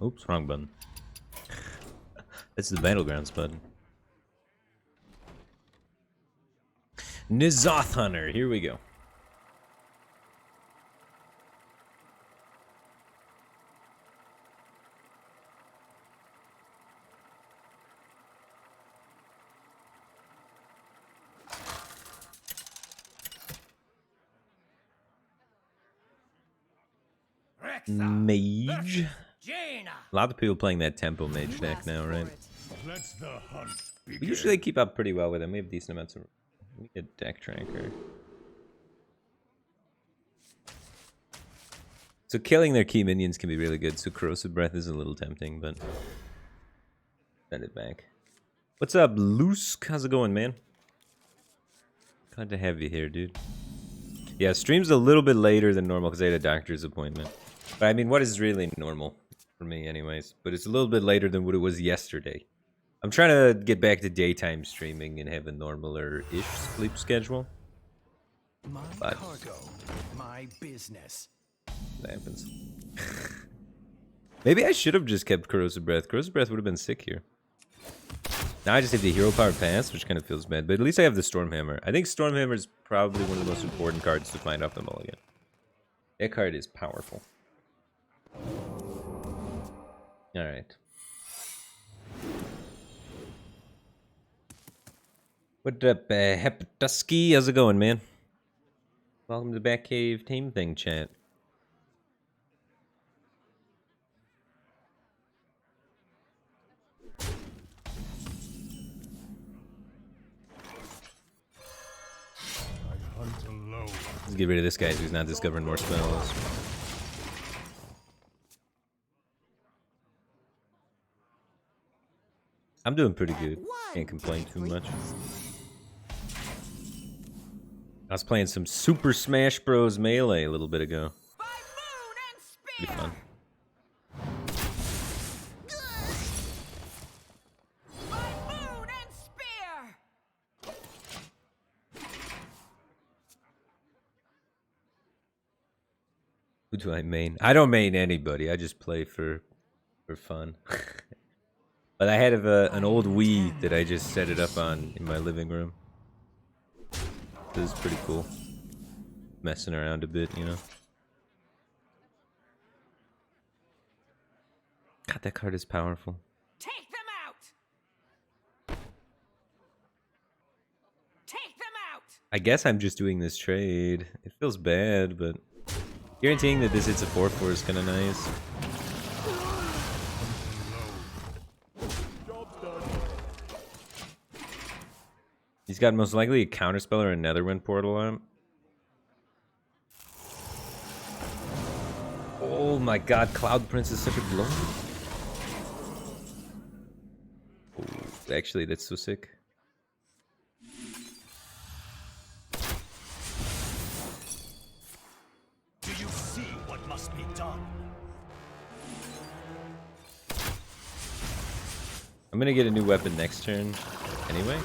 Oops, wrong button. This is the Battlegrounds button. ZOTH Hunter, here we go. Mage. A lot of people playing that tempo mage deck now, right? We usually keep up pretty well with them. We have decent amounts of. We need a deck tracker. So killing their key minions can be really good. So corrosive breath is a little tempting, but send it back. What's up, Lusk? How's it going, man? Glad to have you here, dude. Yeah, stream's a little bit later than normal because I had a doctor's appointment. But I mean, what is really normal for me, anyways? But it's a little bit later than what it was yesterday. I'm trying to get back to daytime streaming and have a normaler-ish sleep schedule. My cargo, my business. That happens. Maybe I should have just kept corrosive breath. Corrosive breath would have been sick here. Now I just have the hero power pass, which kind of feels bad. But at least I have the Stormhammer. I think Stormhammer is probably one of the most important cards to find off the mulligan. That card is powerful. Alright. What up, Heptusky? How's it going, man? Welcome to the Batcave Team Thing chat. Let's get rid of this guy who's not discovering more spells. I'm doing pretty good. Can't complain too much. I was playing some Super Smash Bros. Melee a little bit ago. Pretty fun. Who do I main? I don't main anybody. I just play for fun. But I had an old Wii that I just set it up on in my living room. This is pretty cool. Messing around a bit, you know. God, that card is powerful. Take them out. Take them out. I guess I'm just doing this trade. It feels bad, but guaranteeing that this hits a 4/4 is kind of nice. He's got most likely a counterspell or a Netherwind portal on him. Oh my god, Cloud Prince is such a blow. Oh, actually, that's so sick. Do you see what must be done? I'm gonna get a new weapon next turn anyway.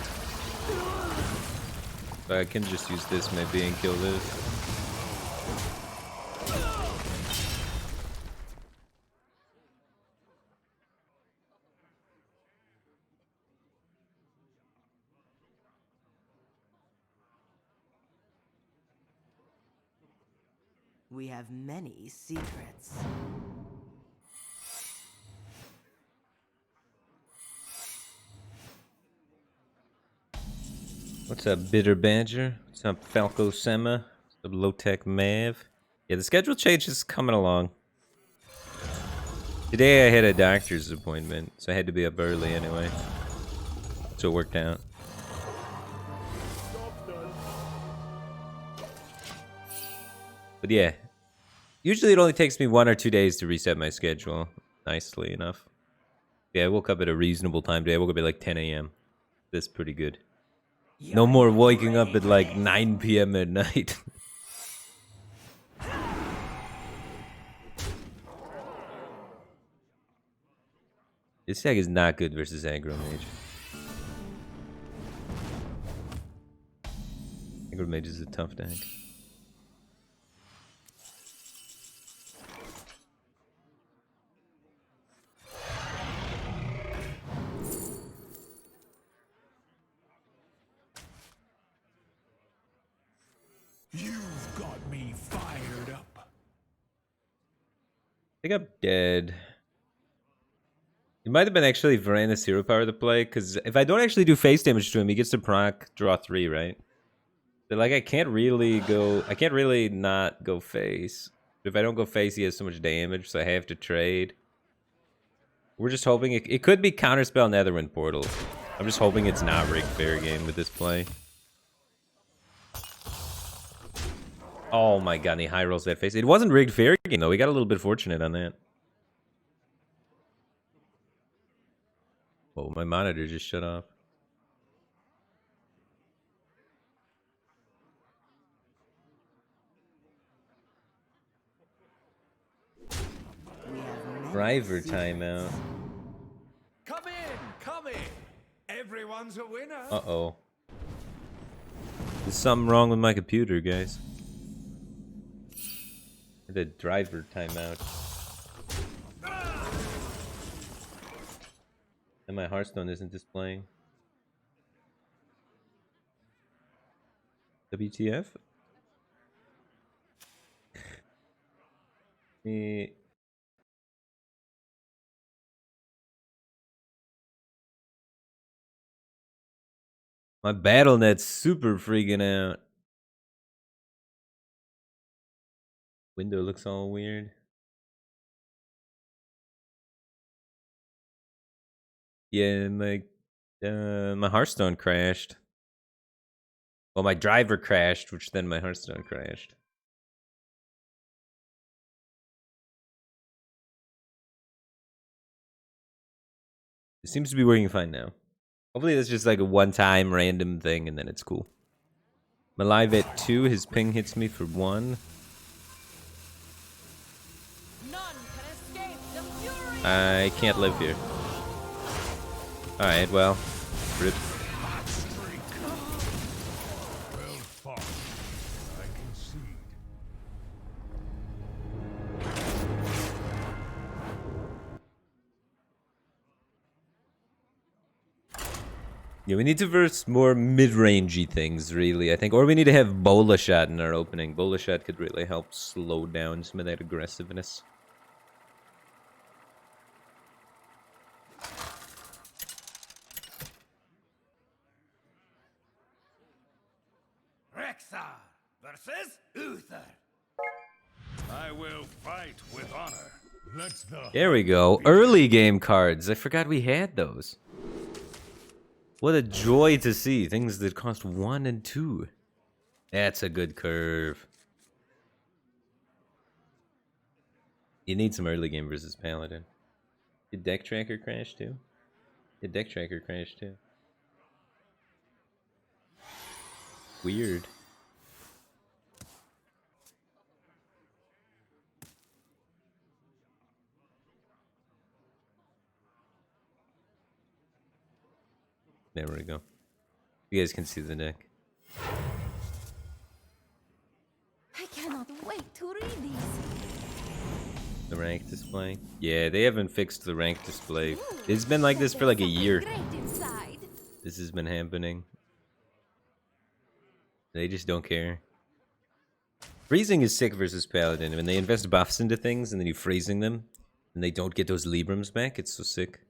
But I can just use this maybe and kill this. We have many secrets. What's up, Bitter Badger? What's up, Falco Sema? What's up, Low-Tech Mav? Yeah, the schedule change is coming along. Today I had a doctor's appointment, so I had to be up early anyway. So it worked out. But yeah, usually it only takes me 1 or 2 days to reset my schedule. Nicely enough. Yeah, I woke up at a reasonable time today. I woke up at like 10 a.m. That's pretty good. No more waking up at like 9 p.m. at night. This deck is not good versus aggro mage. Aggro mage is a tough deck. got me fired up. I think I'm dead. It might have been actually Varanus Hero Power to play, because if I don't actually do face damage to him, he gets to proc draw 3, right? But like I can't really not go face. If I don't go face, he has so much damage, so I have to trade. We're just hoping it could be Counterspell Netherwind Portal. I'm just hoping it's not rigged fair game with this play. Oh my god, and he high rolls that face. It wasn't rigged fair game though. We got a little bit fortunate on that. Oh, my monitor just shut off. We have many Driver secrets. timeout. Come in, come in. Everyone's a winner. Uh-oh. There's something wrong with my computer, guys. I did driver timeout. And my Hearthstone isn't displaying. WTF? My BattleNet's super freaking out. Window looks all weird. Yeah, my Hearthstone crashed. Well, my driver crashed, which then my Hearthstone crashed. It seems to be working fine now. Hopefully that's just like a one-time random thing and then it's cool. I'm alive at 2. His ping hits me for 1. None can escape the fury. I can't live here. Alright, well. Rip. Well fought. I concede. Yeah, we need to verse more mid-rangey things, really, I think. Or we need to have Bola Shot in our opening. Bola Shot could really help slow down some of that aggressiveness. Rexar versus Uther. I will fight with honor. Let's go. There we go. Early game cards. I forgot we had those. What a joy to see. Things that cost 1 and 2. That's a good curve. You need some early game versus Paladin. Did Deck Tracker crash too? Did Deck Tracker crash too? Weird. There we go. You guys can see the deck. I cannot wait to read these. The rank display. Yeah, they haven't fixed the rank display. It's been like this for like a year. Great inside. This has been happening. They just don't care. Freezing is sick versus Paladin. When they invest buffs into things and then you freezing them and they don't get those Librams back, it's so sick.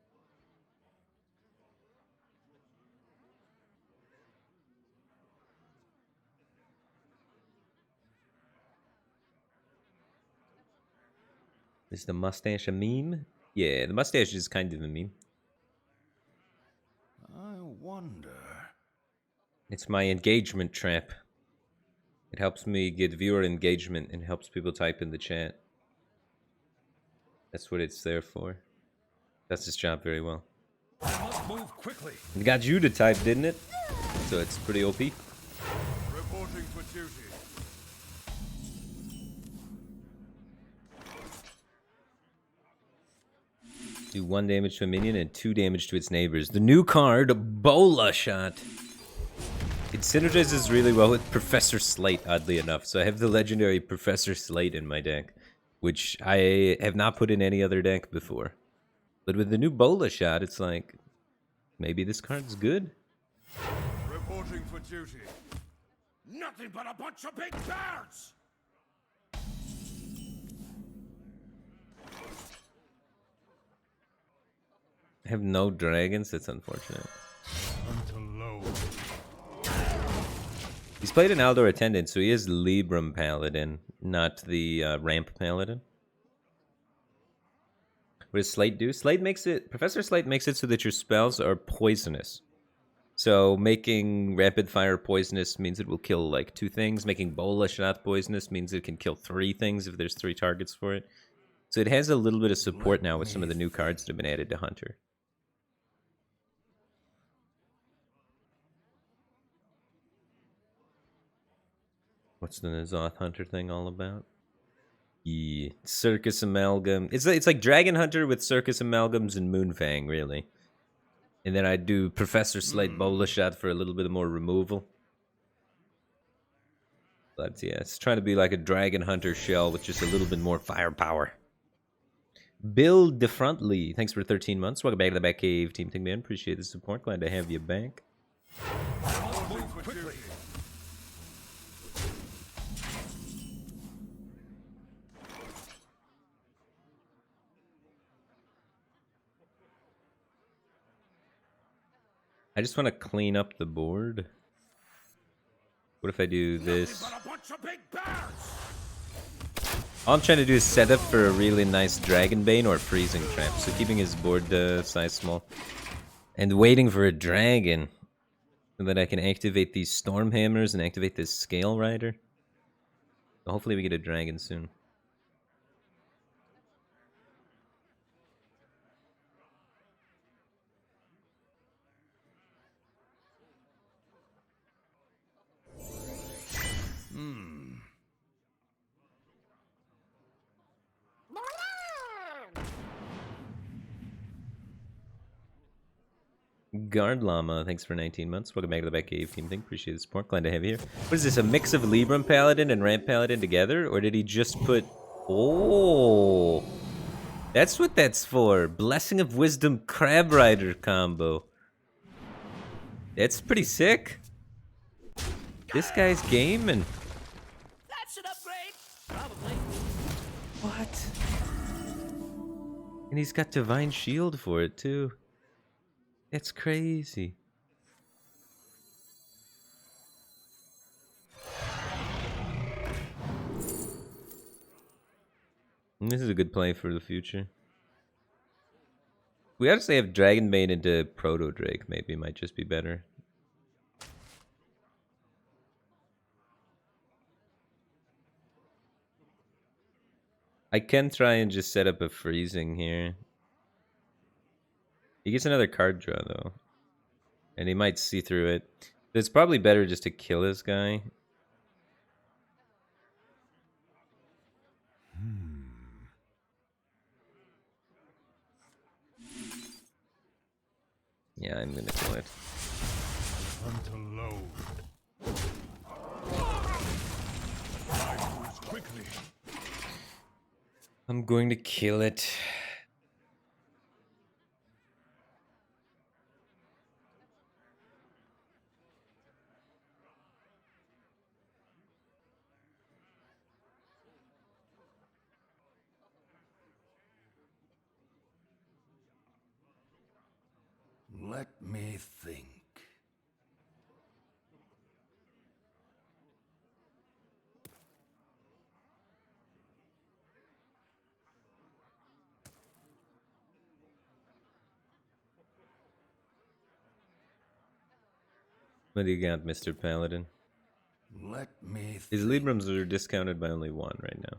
Is the mustache a meme? Yeah, the mustache is kind of a meme. I wonder. It's my engagement trap. It helps me get viewer engagement and helps people type in the chat. That's what it's there for. That's its job very well. I must move quickly. It got you to type, didn't it? So it's pretty OP. Reporting for duty. Do 1 damage to a minion and 2 damage to its neighbors. The new card, Bola Shot. It synergizes really well with Professor Slate, oddly enough. So I have the legendary Professor Slate in my deck, which I have not put in any other deck before. But with the new Bola Shot, it's like, maybe this card's good. Reporting for duty. Nothing but a bunch of big birds! I have no dragons. That's unfortunate. Until low. He's played an Aldor Attendant, so he is Libram Paladin, not the Ramp Paladin. What does Slate do? Professor Slate makes it so that your spells are poisonous. So making Rapid Fire poisonous means it will kill like 2 things. Making Bola Shot poisonous means it can kill 3 things if there's 3 targets for it. So it has a little bit of support now with some of the new cards that have been added to Hunter. What's the ZOTH Hunter thing all about? Yeah, Circus Amalgam. It's like Dragon Hunter with Circus Amalgams and Moonfang, really. And then I do Professor Slate Bola Shot for a little bit more removal. But yeah, it's trying to be like a Dragon Hunter shell with just a little bit more firepower. Bill DeFrontly, thanks for 13 months. Welcome back to the Batcave, Team Thingman. Appreciate the support. Glad to have you back. Move quickly. I just want to clean up the board. What if I do this? Nothing but a bunch of big birds! All I'm trying to do is set up for a really nice Dragonbane or Freezing Trap. So keeping his board size small. And waiting for a dragon. So that I can activate these Storm Hammers and activate this Scale Rider. So hopefully we get a dragon soon. Guard Llama, thanks for 19 months. Welcome back to the Batcave Team Thing. Appreciate the support. Glad to have you here. What is this, a mix of Libram Paladin and Ramp Paladin together? Or did he just put... Oh! That's what that's for. Blessing of Wisdom Crab Rider combo. That's pretty sick. This guy's gaming. That's an upgrade. Probably. What? And he's got Divine Shield for it, too. That's crazy. And this is a good play for the future. We honestly have Dragonbane into Proto Drake, maybe might just be better. I can try and just set up a freezing here. He gets another card draw, though. And he might see through it. It's probably better just to kill this guy. Yeah, I'm gonna kill it. Until low. Quickly. I'm going to kill it. Let me think. What do you got, Mr. Paladin? Let me think. His Librams are discounted by only 1 right now.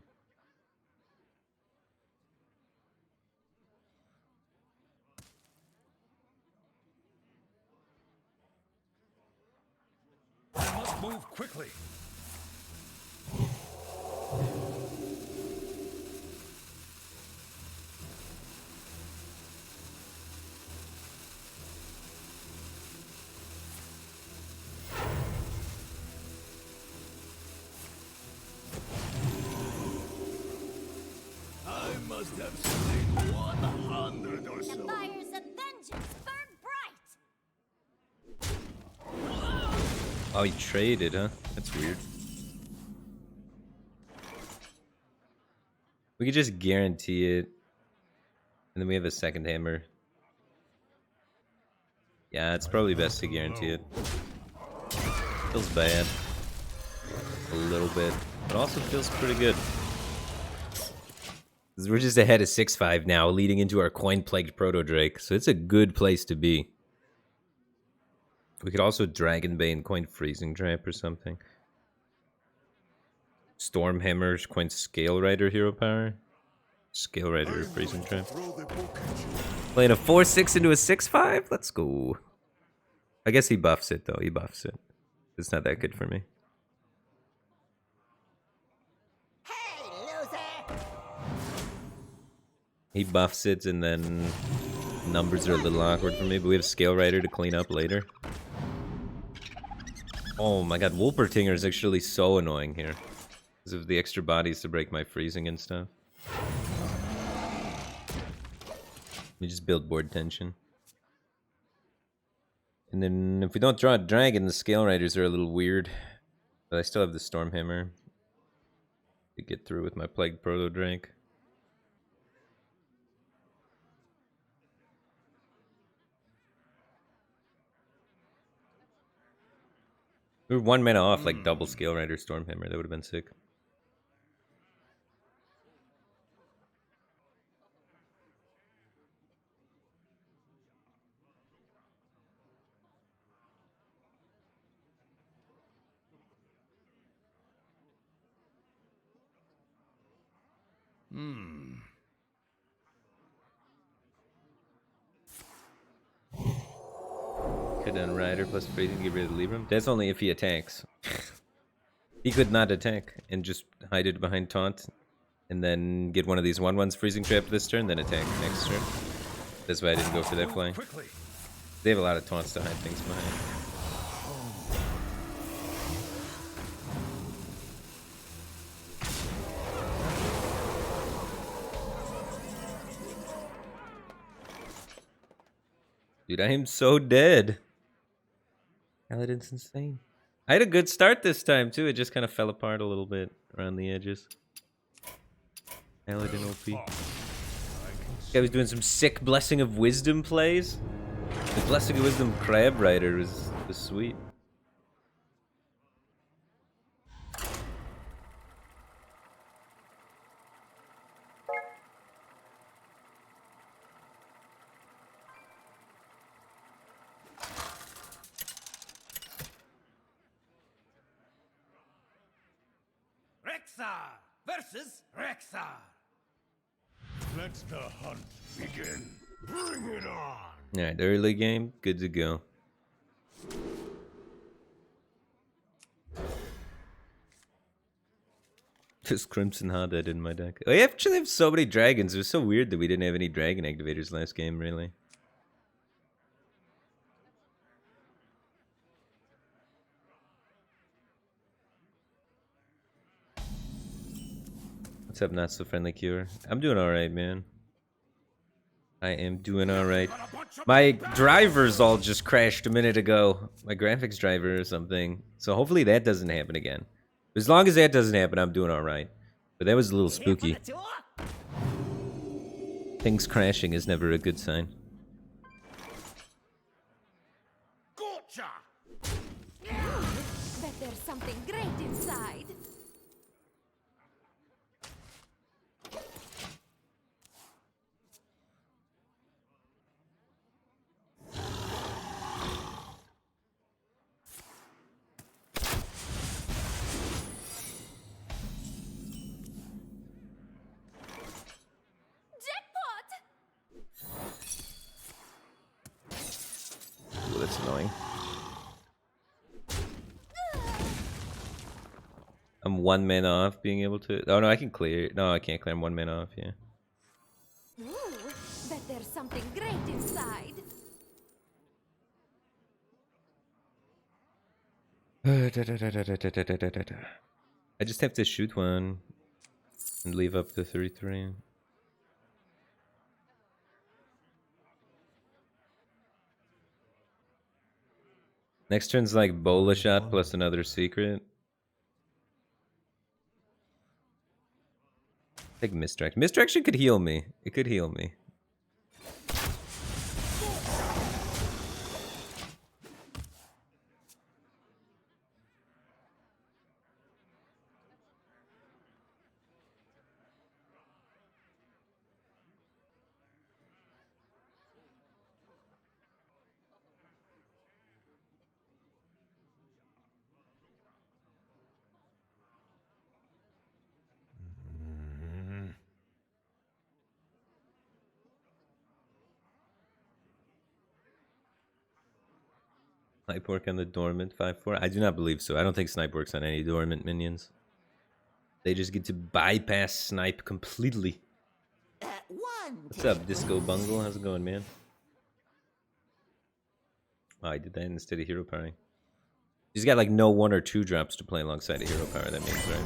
I must move quickly. I must have slain 100 or The so. fires of vengeance burn bright. Oh, he traded, huh? That's weird. We could just guarantee it. And then we have a second hammer. Yeah, it's probably best to guarantee it. Feels bad. A little bit. But also feels pretty good. We're just ahead of 6-5 now, leading into our coin-plagued Proto-Drake. So it's a good place to be. We could also Dragonbane Coin Freezing Trap or something. Stormhammer, Coin Scale Rider Hero Power. Scale Rider Freezing Trap. Playing a 4-6 into a 6-5? Let's go. I guess he buffs it though, he buffs it. It's not that good for me. He buffs it and then numbers are a little awkward for me, but we have Scale Rider to clean up later. Oh my god, Wolpertinger is actually so annoying here. Because of the extra bodies to break my freezing and stuff. Let me just build board tension. And then if we don't draw a dragon, the Scale Riders are a little weird. But I still have the Stormhammer to get through with my Plague Proto-Drake. We were 1 mana off, like double Scale Rider Stormhammer. That would have been sick. Could then Rider plus freezing to get rid of the Libram. That's only if he attacks. He could not attack and just hide it behind taunt. And then get one of these 1/1s freezing trap this turn, then attack next turn. That's why I didn't go for that fly. They have a lot of taunts to hide things behind. Dude, I am so dead. Paladin's insane. I had a good start this time, too. It just kind of fell apart a little bit around the edges. Paladin OP. This guy was doing some sick Blessing of Wisdom plays. The Blessing of Wisdom Crab Rider was sweet. Rexar versus Rexar. Let the hunt begin. Bring it on. Alright, early game, good to go. Just Crimson Hothead in my deck. I actually have so many dragons. It was so weird that we didn't have any dragon activators last game, really. What's up, Not So Friendly Cure? I'm doing alright, man. I am doing alright. My drivers all just crashed a minute ago. My graphics driver or something. So hopefully that doesn't happen again. As long as that doesn't happen, I'm doing alright. But that was a little spooky. Things crashing is never a good sign. Gotcha. Bet there's something great inside. Ooh, that's annoying. I'm 1 mana off being able to... Oh no, I can clear. No, I can't clear. I'm 1 mana off, yeah. Ooh, bet there's something great inside. I just have to shoot one and leave up the 3/3. Next turn's like bola shot plus another secret. I think misdirect. Misdirection could heal me. It could heal me. Snipe work on the dormant 5/4? I do not believe so. I don't think snipe works on any dormant minions. They just get to bypass snipe completely. What's up, Disco Bungle? How's it going, man? Oh, I did that instead of hero powering. He's got like no 1 or 2 drops to play alongside a hero power, that means, right?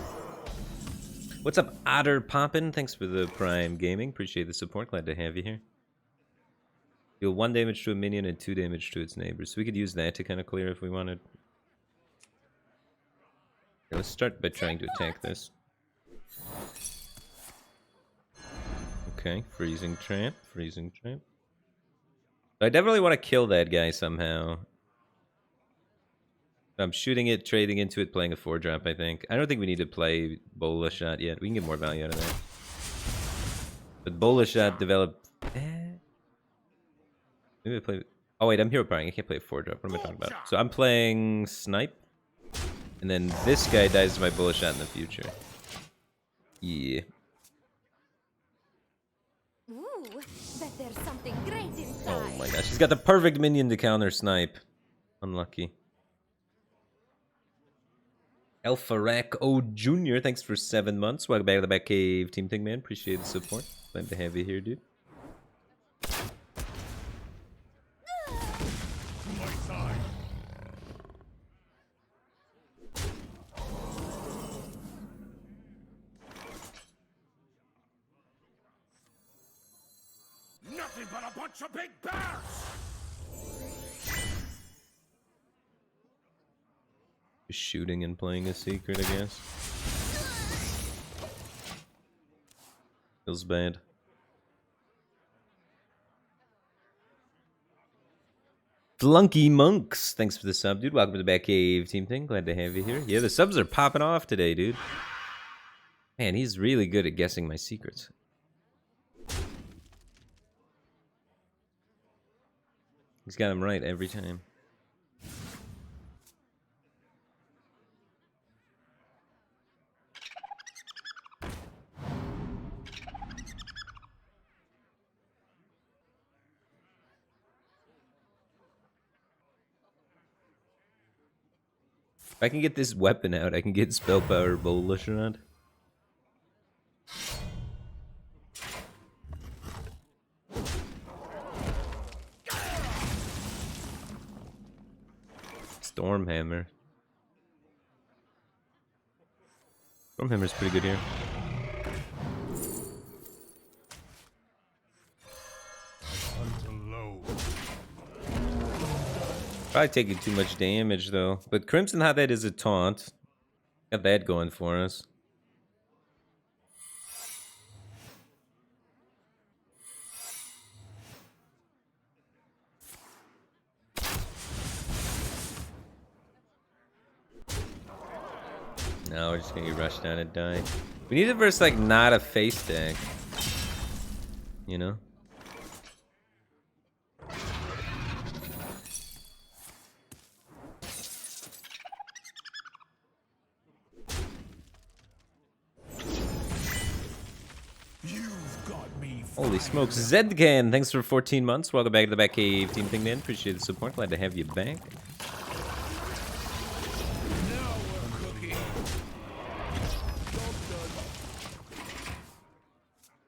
What's up, Otter Poppin'? Thanks for the Prime Gaming. Appreciate the support. Glad to have you here. Deal 1 damage to a minion and 2 damage to its neighbors. So we could use that to kind of clear if we wanted. Okay, let's start by trying to attack this. Okay, freezing trap, freezing trap. I definitely want to kill that guy somehow. I'm shooting it, trading into it, playing a 4-drop, I think. I don't think we need to play Bola Shot yet. We can get more value out of that. But Bola Shot developed... Maybe I play... Oh wait, I'm hero powering. I can't play a 4-drop. What am I talking about? So I'm playing Snipe. And then this guy dies to my Bola Shot in the future. Yeah. Ooh, but there's something great inside. Oh my gosh, he's got the perfect minion to counter Snipe. Unlucky. Alpharak O Jr., thanks for 7 months. Welcome back to the Batcave Team Thing, man. Appreciate the support. Glad to have you here, dude. My side. Nothing but a bunch of big bears! Just shooting and playing a secret, I guess. Feels bad. Flunky Monks, thanks for the sub, dude. Welcome to the Batcave Team Thing. Glad to have you here. Yeah, the subs are popping off today, dude. Man, he's really good at guessing my secrets. He's got them right every time. If I can get this weapon out, I can get spell power Bola Shot. Stormhammer. Stormhammer's pretty good here. Probably taking too much damage though. But Crimson Hot Head is a taunt. Got that going for us. No, we're just gonna get rushed down and die. We need it versus like not a face deck. You know? Holy smokes, Zedgan, thanks for 14 months. Welcome back to the Batcave Team Thing, man. Appreciate the support. Glad to have you back.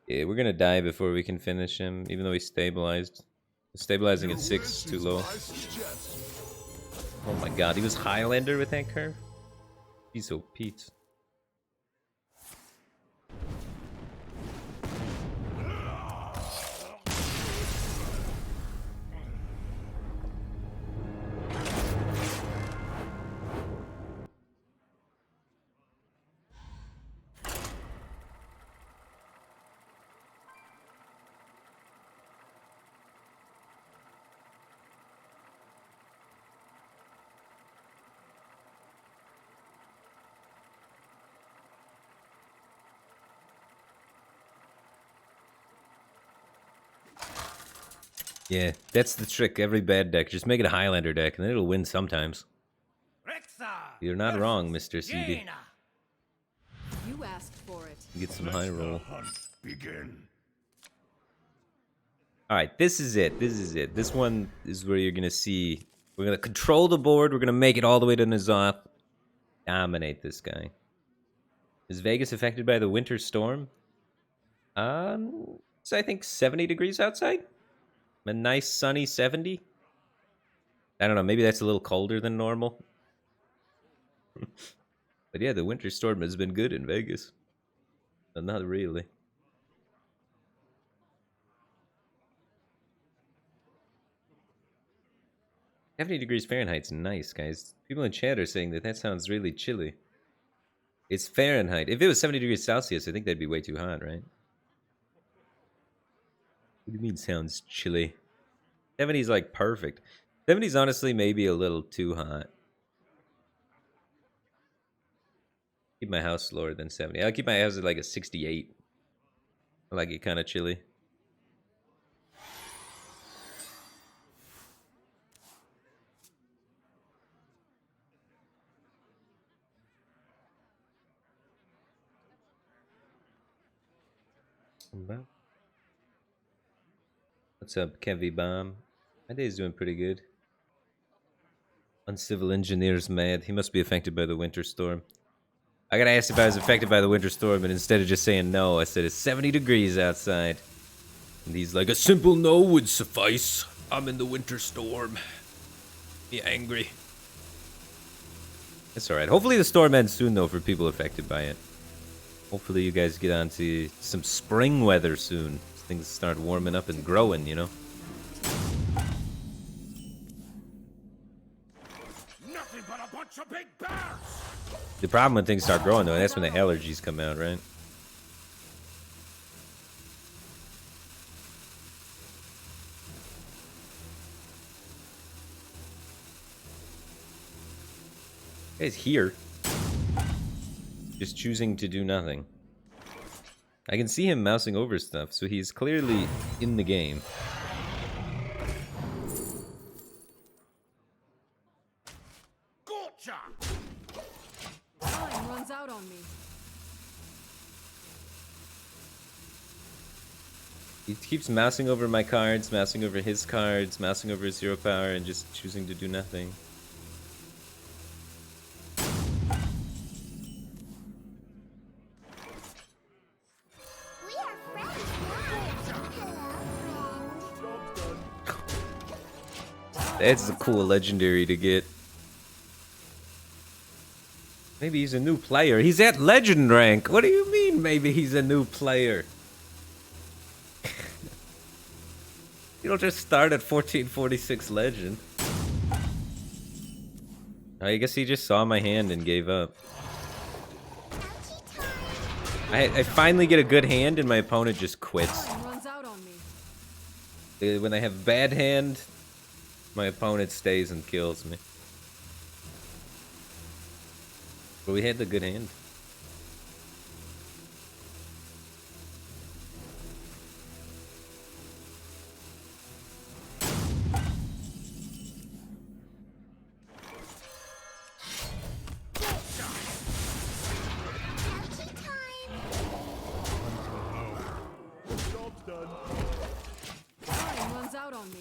Yeah, we're gonna die before we can finish him, even though he's stabilized. Stabilizing at 6 is too low. Oh my god, he was Highlander with that curve? He's so Pete. Yeah, that's the trick. Every bad deck, just make it a Highlander deck, and then it'll win sometimes. Rexa You're not versus wrong, Mr. CD. Jaina. You asked for it. Get some Let high the roll. hunt begin. All right, this is it. This is it. This one is where you're gonna see. We're gonna control the board. We're gonna make it all the way to ZOTH. Dominate this guy. Is Vegas affected by the winter storm? It's I think 70 degrees outside. A nice sunny 70. I don't know. Maybe that's a little colder than normal. But yeah, the winter storm has been good in Vegas. But not really. 70 degrees Fahrenheit's nice, guys. People in chat are saying that sounds really chilly. It's Fahrenheit. If it was 70 degrees Celsius, I think that'd be way too hot, right? What do you mean sounds chilly? 70's like perfect. 70's honestly maybe a little too hot. Keep my house lower than 70. I'll keep my house at like a 68. I like it kind of chilly. What's up, Kevy Bomb? My day's doing pretty good. Uncivil engineer's mad. He must be affected by the winter storm. I got asked if I was affected by the winter storm, and instead of just saying no, I said it's 70 degrees outside. And he's like, a simple no would suffice. I'm in the winter storm. Be angry. That's alright. Hopefully the storm ends soon, though, for people affected by it. Hopefully you guys get on to some spring weather soon. Things start warming up and growing, you know? Nothing but a bunch of big bears. The problem when things start growing, though, that's when the allergies come out, right? He's here. Just choosing to do nothing. I can see him mousing over stuff, so he's clearly in the game. Gotcha. Time runs out on me. He keeps mousing over my cards, mousing over his cards, mousing over his 0 power, and just choosing to do nothing. We are friends now. Hello, friend. That's a cool legendary to get. Maybe he's a new player. He's at legend rank. What do you mean maybe he's a new player? You don't just start at 1446 legend. I guess he just saw my hand and gave up. I finally get a good hand and my opponent just quits. Time runs out on me. When I have bad hand, my opponent stays and kills me. But we had the good hand. Time runs out on me.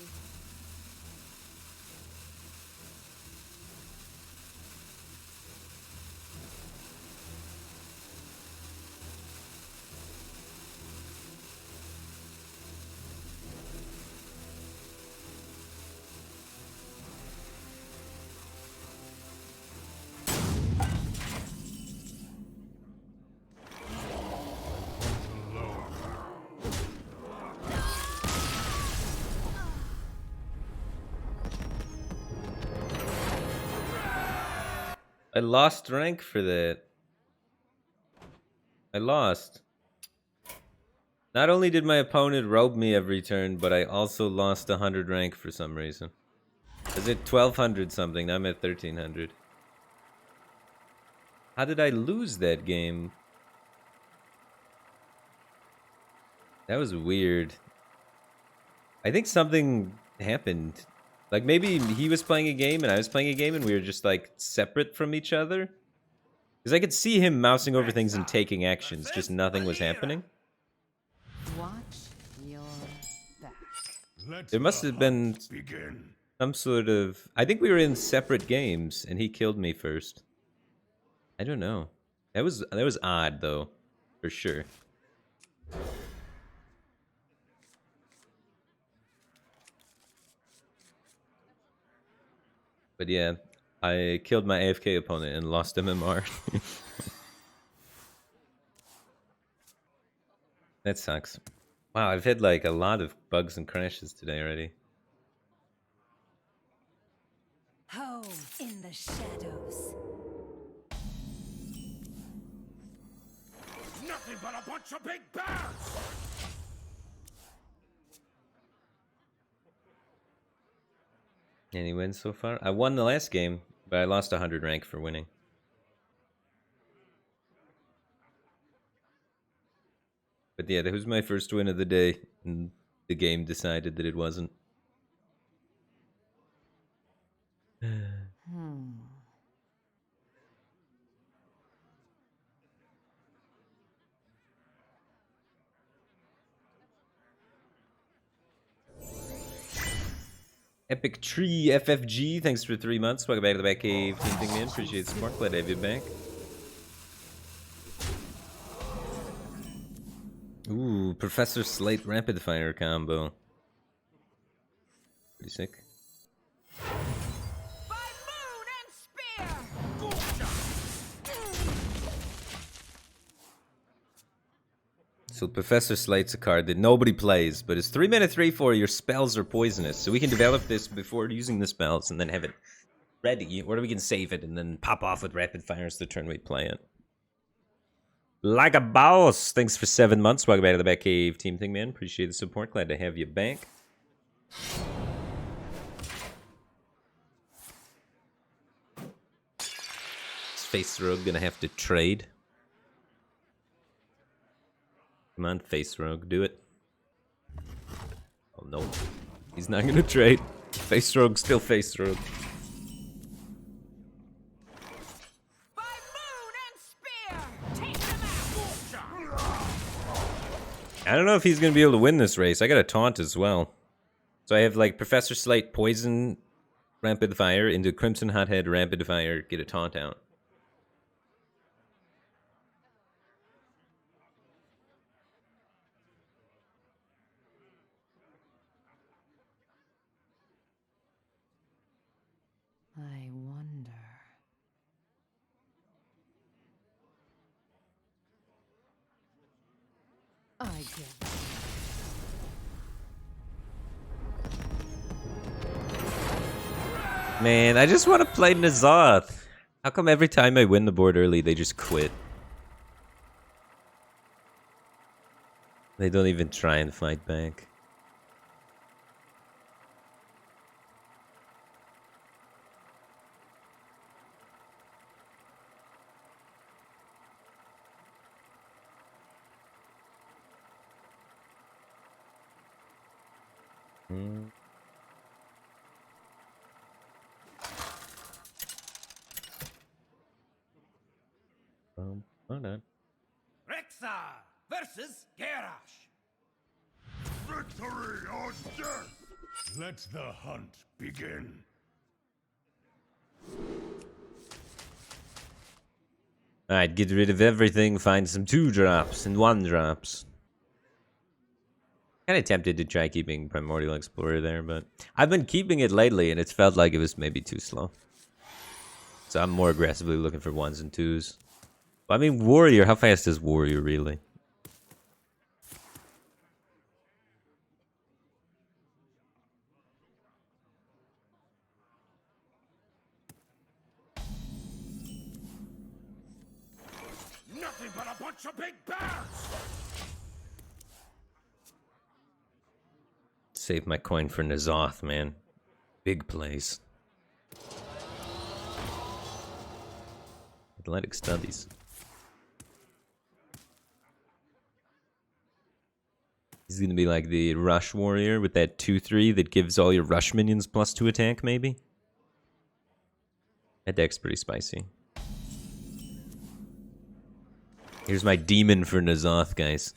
I lost rank for that. I lost. Not only did my opponent robe me every turn, but I also lost 100 rank for some reason. I was at 1200 something, now I'm at 1300. How did I lose that game? That was weird. I think something happened. Like maybe he was playing a game and I was playing a game and we were just like separate from each other. Because I could see him mousing over things and taking actions, just nothing was happening. Watch your back. There must have been some sort of... I think we were in separate games and he killed me first. I don't know. That was odd though, for sure. But yeah, I killed my AFK opponent and lost MMR. That sucks. Wow, I've had like a lot of bugs and crashes today already. Home in the shadows. Nothing but a bunch of big bears! Any wins so far? I won the last game, but I lost 100 rank for winning. But yeah, that was my first win of the day, and the game decided that it wasn't. Epic Tree FFG, thanks for 3 months. Welcome back to the Batcave Team Thing, man. Appreciate the support. Glad to have you back. Ooh, Professor Slate Rapid Fire combo. Pretty sick. By moon and spear! So Professor Slate's a card that nobody plays, but it's 3 mana 3/4. Your spells are poisonous, so we can develop this before using the spells and then have it ready, or we can save it and then pop off with rapid fires the turn we play it. Like a boss. Thanks for 7 months. Welcome back to the Batcave Team Thing, man. Appreciate the support. Glad to have you back. Is Face Rogue gonna have to trade? Come on, Face Rogue, do it. Oh no, he's not gonna trade. Face Rogue, still Face Rogue. By moon and spear! Take them out! I don't know if he's gonna be able to win this race. I got a taunt as well. So I have like Professor Slate, Poison, Rapid Fire, into Crimson Hothead, Rapid Fire, get a taunt out. I wonder. I get. Man, I just want to play ZOTH. How come every time I win the board early, they just quit? They don't even try and fight back. Hold on. Rexar versus Garrosh. Victory or death! Let the hunt begin. Alright, get rid of everything, find some 2-drops and 1-drops. Kinda tempted to try keeping Primordial Explorer there, but I've been keeping it lately and it's felt like it was maybe too slow. So I'm more aggressively looking for 1s and 2s. I mean, Warrior, how fast is Warrior really? Nothing but a bunch of big bears! Save my coin for ZOTH, man. Big plays. Athletic Studies. He's gonna be like the rush warrior with that 2/3 that gives all your rush minions +2 attack, maybe? That deck's pretty spicy. Here's my demon for N'Zoth, guys.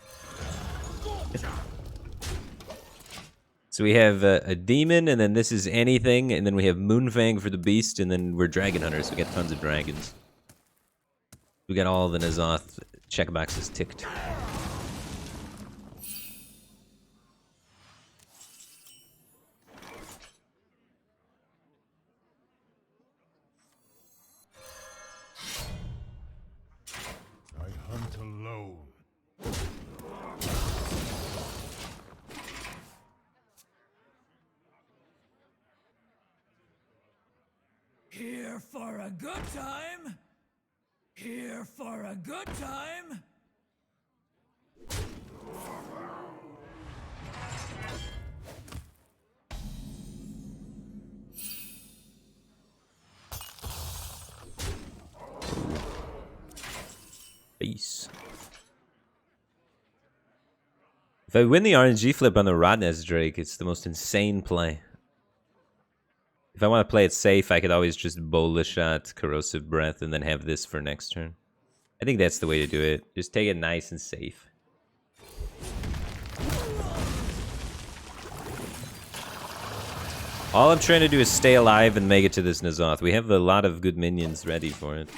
So we have a demon, and then this is anything, and then we have Moonfang for the beast, and then we're dragon hunters, so we got tons of dragons. We got all the N'Zoth checkboxes ticked. I hunt alone. Here for a good time. Here for a good time. Peace. If I win the RNG flip on the Rodnest Drake, it's the most insane play. If I want to play it safe, I could always just Bola Shot, Corrosive Breath, and then have this for next turn. I think that's the way to do it. Just take it nice and safe. All I'm trying to do is stay alive and make it to this N'Zoth. We have a lot of good minions ready for it.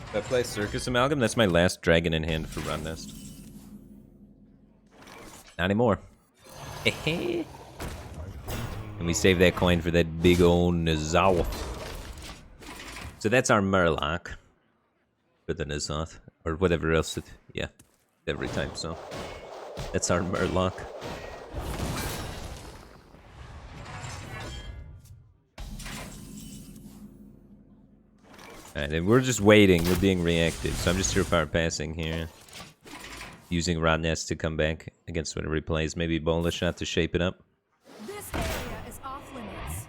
If I play Circus Amalgam, that's my last dragon in hand for Rodnest. Not anymore. And we save that coin for that big old N'Zoth. So that's our Murloc. For the N'Zoth. Or whatever else it... Yeah. Every time, so. That's our Murloc. Alright, and we're just waiting. We're being reactive. So I'm just here power passing here. Using Rodnest to come back against whatever he plays. Maybe Bola Shot to shape it up. This area is off limits.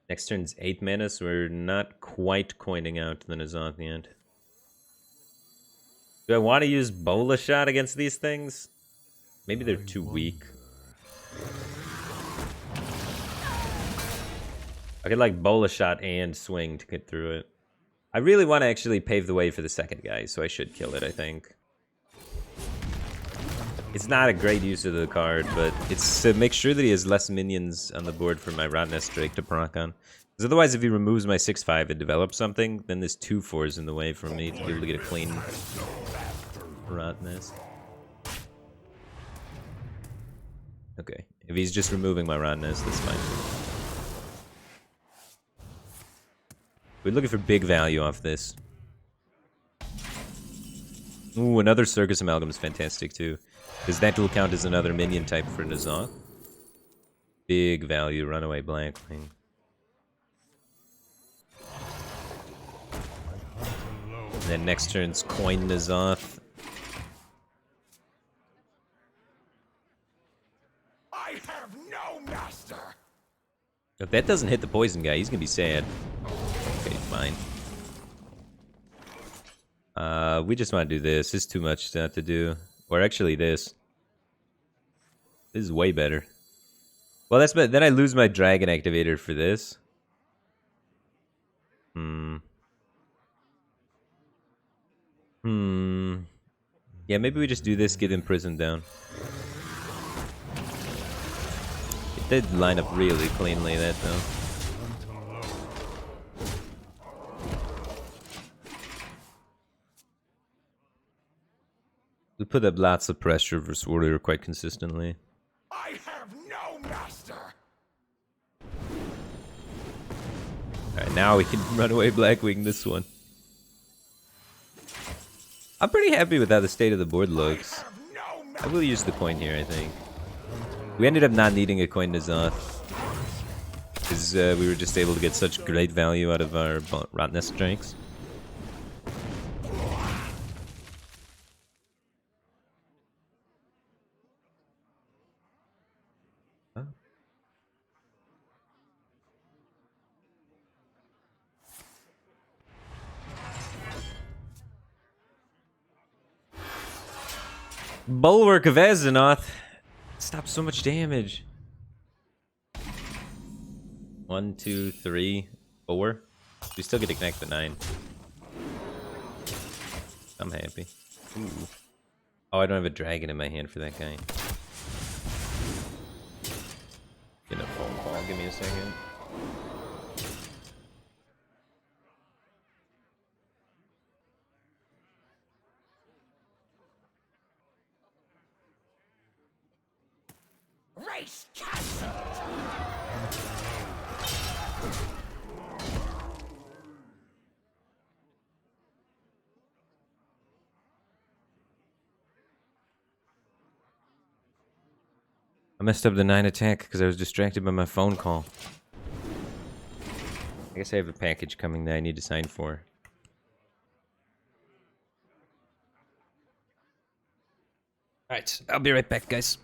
Next turn's 8 mana, so we're not quite coining out the N'Zoth yet. Do I want to use Bola Shot against these things? Maybe they're too weak. I could like Bola Shot and swing to get through it. I really want to actually pave the way for the second guy, so I should kill it, I think. It's not a great use of the card, but it's to make sure that he has less minions on the board for my Rodnest Drake to proc on. Because otherwise, if he removes my 6/5 and develops something, then there's 2/4s in the way for me to be able to get a clean Rodnest. Okay, if he's just removing my Rodnest, that's fine. We're looking for big value off this. Ooh, another Circus Amalgam is fantastic too. Because that will count as another minion type for N'Zoth. Big value, Runaway Blackwing. And then next turn's Coin N'Zoth. I have no master. If that doesn't hit the poison guy, he's gonna be sad. Okay, fine. We just want to do this. This is too much to do. Or actually this. This is way better. Well, that's better. Then I lose my dragon activator for this. Yeah, maybe we just do this, get him prisoned down. It did line up really cleanly, that though. We put up lots of pressure versus Warrior quite consistently. I have no master. Alright, now we can Runaway Blackwing this one. I'm pretty happy with how the state of the board looks. I will use the coin here, I think. We ended up not needing a coin to ZOTH. Because we were just able to get such great value out of our rot nest strikes. Huh? Bulwark of Azeroth. Stop so much damage. 1, 2, 3, 4. We still get to connect the 9. I'm happy. Ooh. Oh, I don't have a dragon in my hand for that guy. Get a phone call. Give me a second. Race cancelled! I messed up the 9 attack because I was distracted by my phone call. I guess I have a package coming that I need to sign for. Alright, I'll be right back, guys.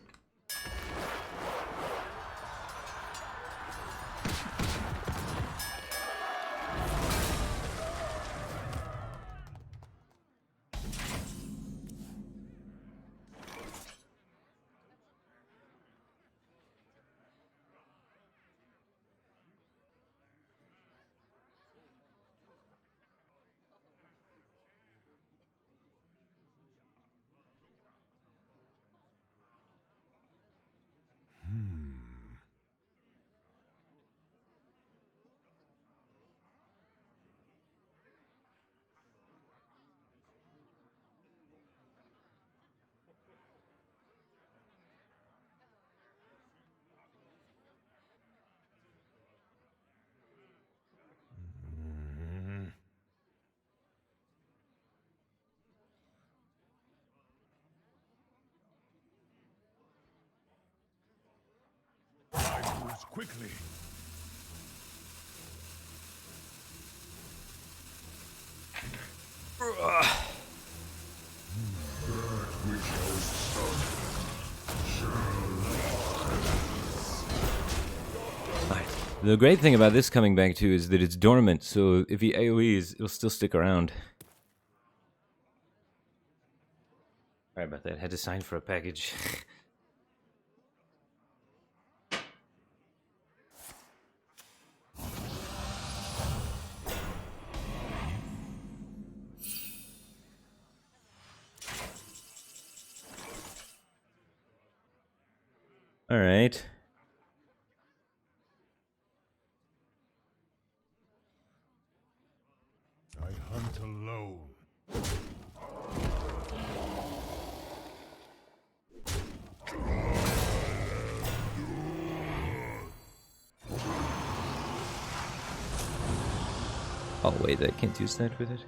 I moves quickly. The great thing about this coming back too is that it's dormant, so if he AoEs, it'll still stick around. Sorry about that, had to sign for a package. Alright. I hunt alone. Oh wait, I can't use that with it.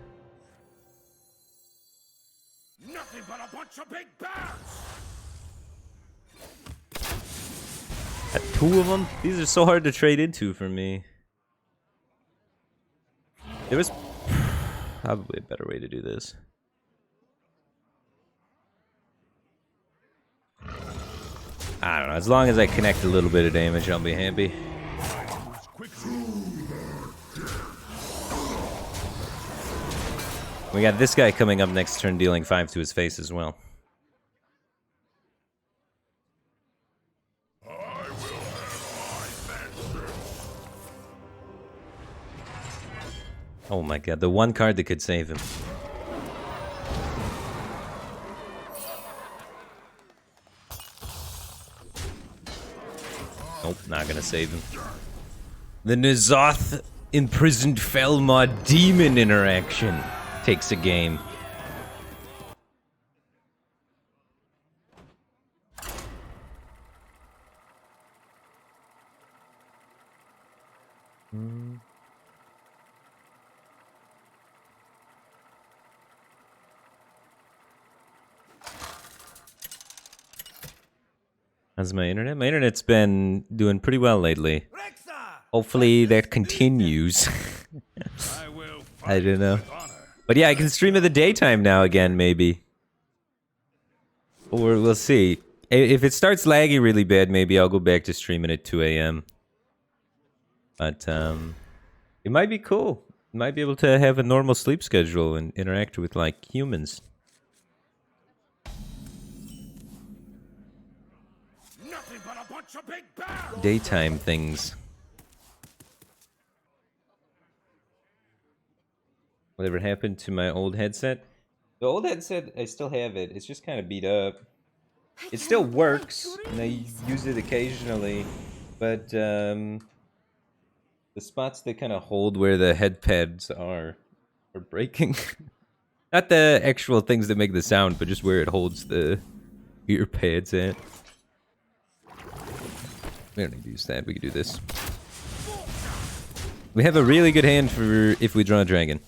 Nothing but a bunch of big bears! Got 2 of them? These are so hard to trade into for me. There was probably a better way to do this. I don't know, as long as I connect a little bit of damage, I'll be happy. I moves quickly. We got this guy coming up next turn dealing 5 to his face as well. Oh my god, the one card that could save him. Nope, not gonna save him. The ZOTH imprisoned Felma demon interaction takes a game. How's my internet? My internet's been doing pretty well lately. Rexa! Hopefully that continues. I will I fight don't know. with honor. But yeah, I can stream in the daytime now again, maybe. Or we'll see. If it starts lagging really bad, maybe I'll go back to streaming at 2 a.m. But it might be cool. Might be able to have a normal sleep schedule and interact with like humans. Nothing but a bunch of big bears! Daytime things. Whatever happened to my old headset? The old headset, I still have it. It's just kind of beat up. It still works, and I use it occasionally, but the spots that kind of hold where the head pads are breaking. Not the actual things that make the sound, but just where it holds the ear pads at. We don't need to use that. We can do this. We have a really good hand for if we draw a dragon.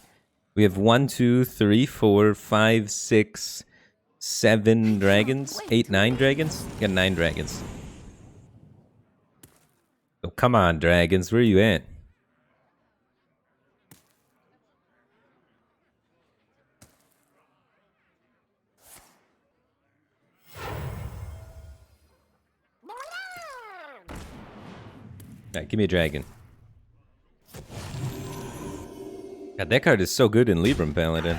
We have 1, 2, 3, 4, 5, 6, 7 dragons. 8, 9 dragons? We got 9 dragons. Oh, come on, dragons. Where are you at? Alright, give me a dragon. God, that card is so good in Libram Paladin.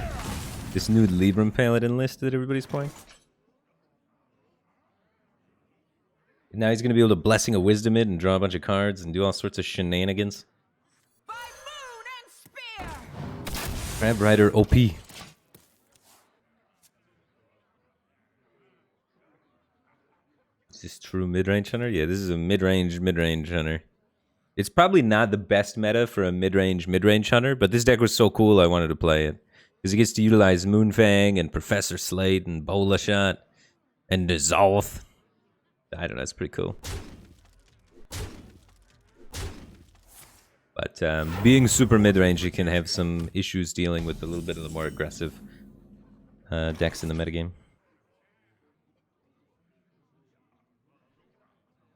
This new Libram Paladin list that everybody's playing. Now he's going to be able to Blessing of Wisdom it and draw a bunch of cards and do all sorts of shenanigans. By moon and spear! Crab Rider OP. Is this true mid-range hunter? Yeah, this is a mid-range hunter. It's probably not the best meta for a mid-range hunter, but this deck was so cool I wanted to play it. Because it gets to utilize Moonfang and Professor Slate and Bola Shot and the ZOTH. I don't know, it's pretty cool. But being super mid-range, you can have some issues dealing with a little bit of the more aggressive decks in the metagame.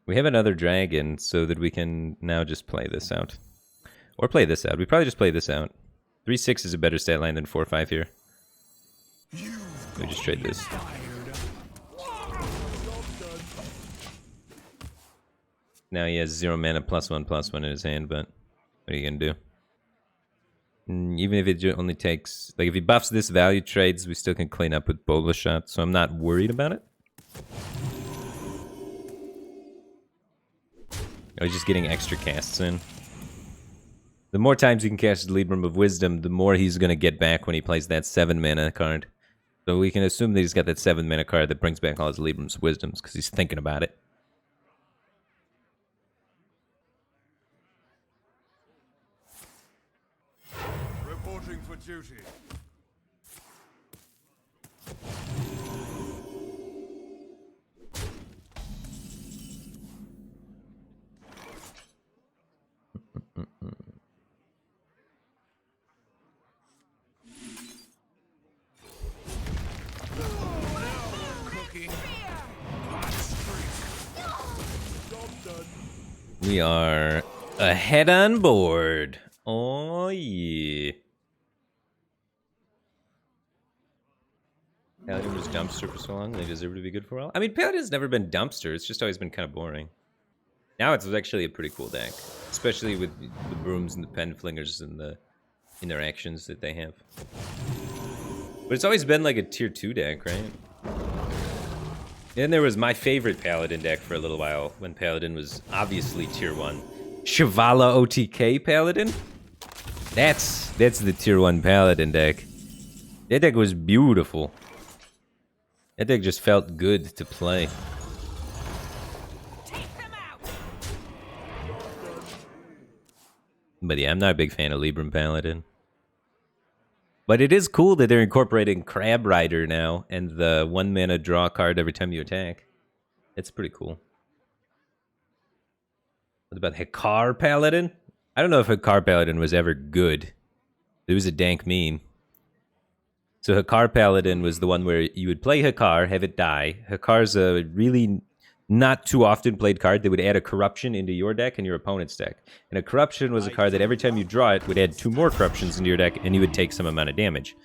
We have another dragon so that we can now just play this out. Or play this out. We probably just play this out. 3-6 is a better stat line than 4-5 here. We just trade this. Now he has 0 mana +1/+1 in his hand, but what are you going to do? Even if it only takes... Like, if he buffs this value trades, we still can clean up with Bola Shot, so I'm not worried about it. Oh, he's just getting extra casts in. The more times he can cast Libram of Wisdom, the more he's going to get back when he plays that 7 mana card. So we can assume that he's got that 7 mana card that brings back all his Libram's Wisdoms, because he's thinking about it. Reporting for duty. We are ahead on board. Oh, yeah. Paladin was dumpster for so long, they deserve to be good for a while. I mean, Paladin's never been dumpster, it's just always been kind of boring. Now it's actually a pretty cool deck, especially with the brooms and the pen flingers and the interactions that they have. But it's always been like a tier 2 deck, right? And there was my favorite Paladin deck for a little while, when Paladin was obviously tier 1. Shivala OTK Paladin? That's the tier 1 Paladin deck. That deck was beautiful. That deck just felt good to play. But yeah, I'm not a big fan of Libram Paladin. But it is cool that they're incorporating Crab Rider now and the 1 mana draw card every time you attack. It's pretty cool. What about Hekar Paladin? I don't know if Hekar Paladin was ever good. It was a dank meme. So Hekar Paladin was the one where you would play Hekar, have it die. Hekar's a really not too often played card that would add a corruption into your deck and your opponent's deck. And a corruption was a card that every time you draw it would add 2 more corruptions into your deck, and you would take some amount of damage.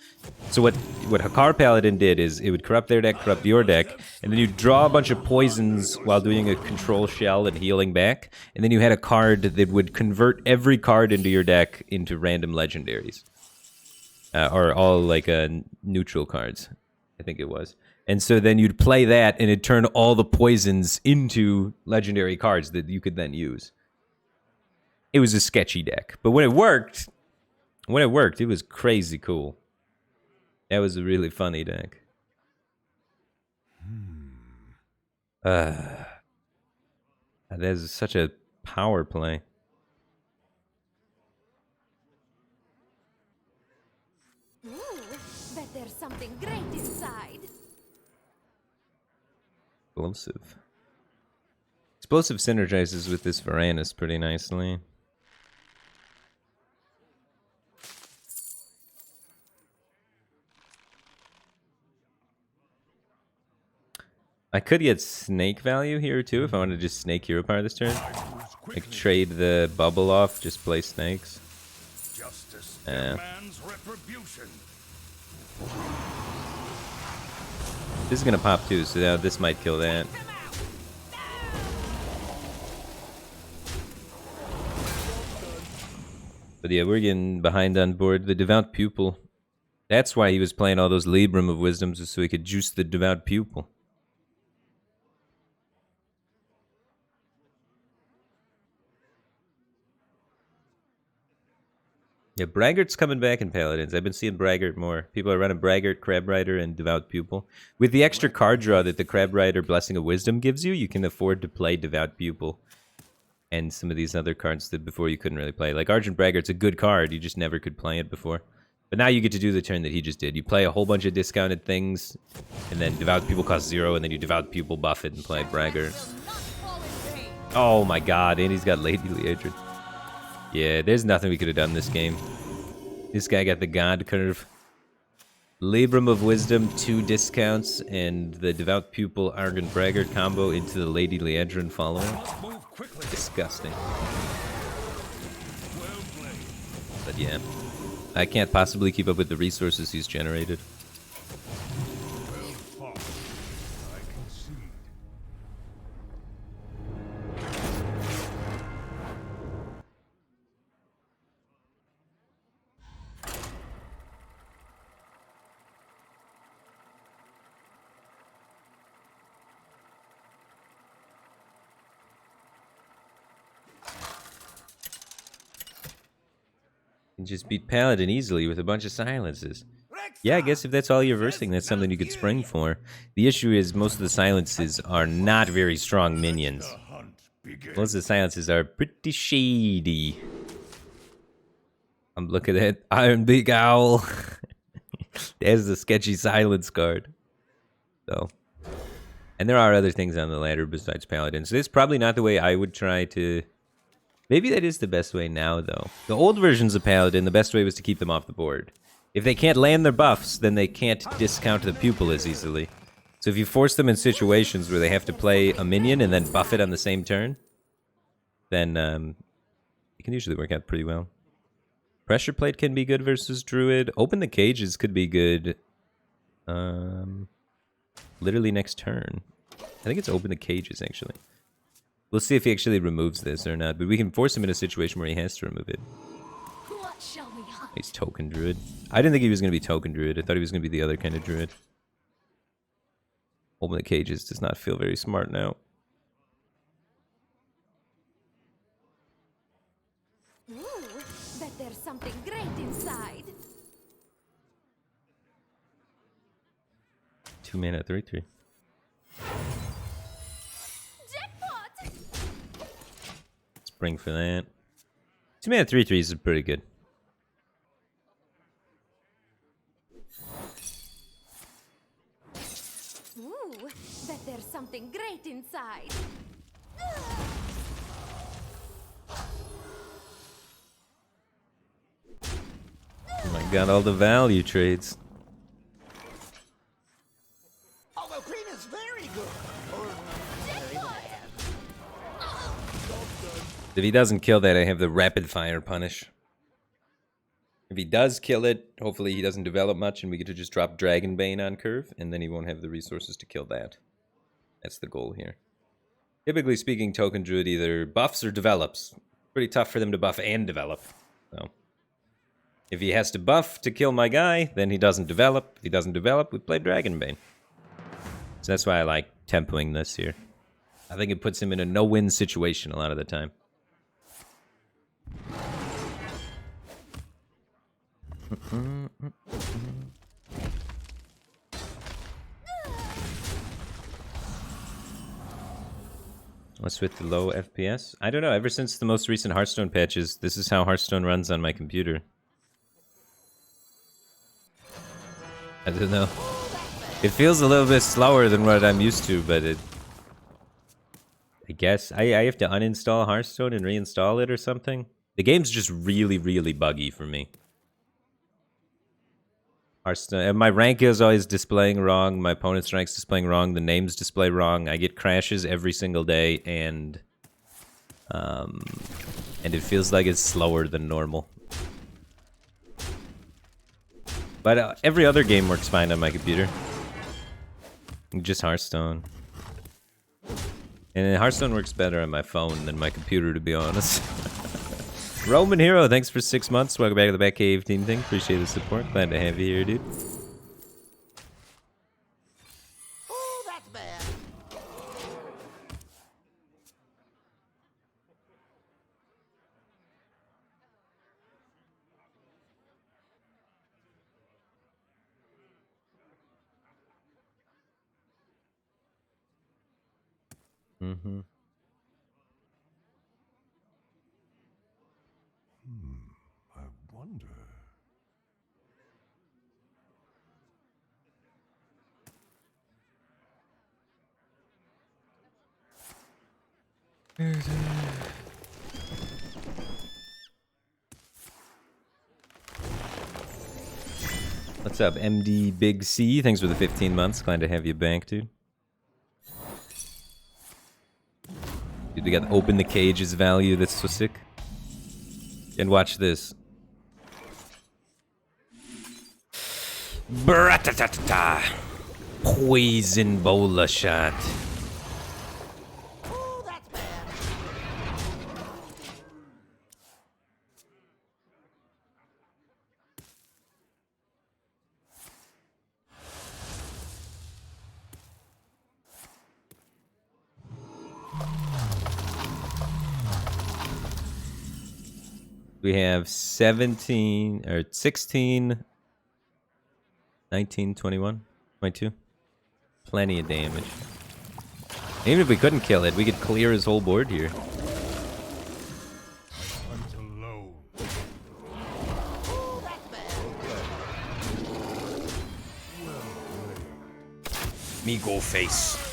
So what Hakar Paladin did is it would corrupt their deck, corrupt your deck, and then you draw a bunch of poisons while doing a control shell and healing back, and then you had a card that would convert every card into your deck into random legendaries. Or all like neutral cards, I think it was. And so then you'd play that, and it'd turn all the poisons into legendary cards that you could then use. It was a sketchy deck, but when it worked, it was crazy cool. That was a really funny deck. That is such a power play. Ooh, bet there's something great inside. Explosive. Explosive synergizes with this Varanus pretty nicely. I could get snake value here too if I wanted to just snake hero power this turn. Like trade the bubble off, just play snakes. Justice Yeah. demands retribution. This is gonna pop too, so now this might kill that. But yeah, we're getting behind on board. The Devout Pupil. That's why he was playing all those Libram of Wisdoms, just so he could juice the Devout Pupil. Yeah, Braggart's coming back in Paladins. I've been seeing Braggart more. People are running Braggart, Crab Rider, and Devout Pupil. With the extra card draw that the Crab Rider Blessing of Wisdom gives you, you can afford to play Devout Pupil. And some of these other cards that before you couldn't really play. Like Argent Braggart's a good card, you just never could play it before. But now you get to do the turn that he just did. You play a whole bunch of discounted things, and then Devout Pupil costs 0, and then you Devout Pupil buff it and play Braggart. Oh my god, and he's got Lady Liadrin. Yeah, there's nothing we could have done this game. This guy got the God Curve. Libram of Wisdom, 2 discounts, and the Devout Pupil Argent Braggart combo into the Lady Liadrin follow-up. Move quickly. Disgusting. Well played. But yeah, I can't possibly keep up with the resources he's generated. Well fought. I concede. You can just beat Paladin easily with a bunch of silences. Yeah, I guess if that's all you're versing, that's something you could spring for. The issue is most of the silences are not very strong minions. The hunt begins. Most of the silences are pretty shady. I'm looking at Iron Big Owl. There's the sketchy silence card. So, and there are other things on the ladder besides Paladin. So this is probably not the way I would try to... Maybe that is the best way now, though. The old versions of Paladin, the best way was to keep them off the board. If they can't land their buffs, then they can't discount the pupil as easily. So if you force them in situations where they have to play a minion and then buff it on the same turn, then it can usually work out pretty well. Pressure Plate can be good versus Druid. Open the Cages could be good literally next turn. I think it's Open the Cages, actually. We'll see if he actually removes this or not, but we can force him in a situation where he has to remove it. What shall we hunt? He's Token Druid. I didn't think he was going to be Token Druid. I thought he was going to be the other kind of Druid. Open the Cages does not feel very smart now. Ooh, bet there's something great inside. 2 mana, 3/3. Jackpot! Spring for that. 2 mana, 3/3 is pretty good. Ooh, bet there's something great inside. Oh my god, all the value trades. Oh, well, green is very good. Or, If he doesn't kill that, I have the rapid fire punish. If he does kill it, hopefully he doesn't develop much and we get to just drop Dragonbane on curve, and then he won't have the resources to kill that. That's the goal here. Typically speaking, Token Druid either buffs or develops. Pretty tough for them to buff and develop. So, if he has to buff to kill my guy, then he doesn't develop. If he doesn't develop, we play Dragonbane. So that's why I like tempoing this here. I think it puts him in a no-win situation a lot of the time. What's with the low FPS? I don't know. Ever since the most recent Hearthstone patches, this is how Hearthstone runs on my computer. I don't know. It feels a little bit slower than what I'm used to, but I guess I have to uninstall Hearthstone and reinstall it or something. The game's just really, really buggy for me. Hearthstone, and my rank is always displaying wrong. My opponent's rank's displaying wrong. The names display wrong. I get crashes every single day, and it feels like it's slower than normal. But every other game works fine on my computer. Just Hearthstone. And Hearthstone works better on my phone than my computer, to be honest. Roman Hero, thanks for 6 months. Welcome back to the Batcave team thing. Appreciate the support. Glad to have you here, dude. Oh, that's bad. Mm-hmm. I wonder. What's up, MD Big C? Thanks for the 15 months. Glad to have you back, dude. Dude, we got Open the Cage's value. That's so sick. And watch this. Bratatata. Poison bola shot. Oh, that's bad. We have 17 or 16, 19, 21, 22. Plenty of damage. Even if we couldn't kill it, we could clear his whole board here. Hunt alone. Oh, that's bad. Me go face.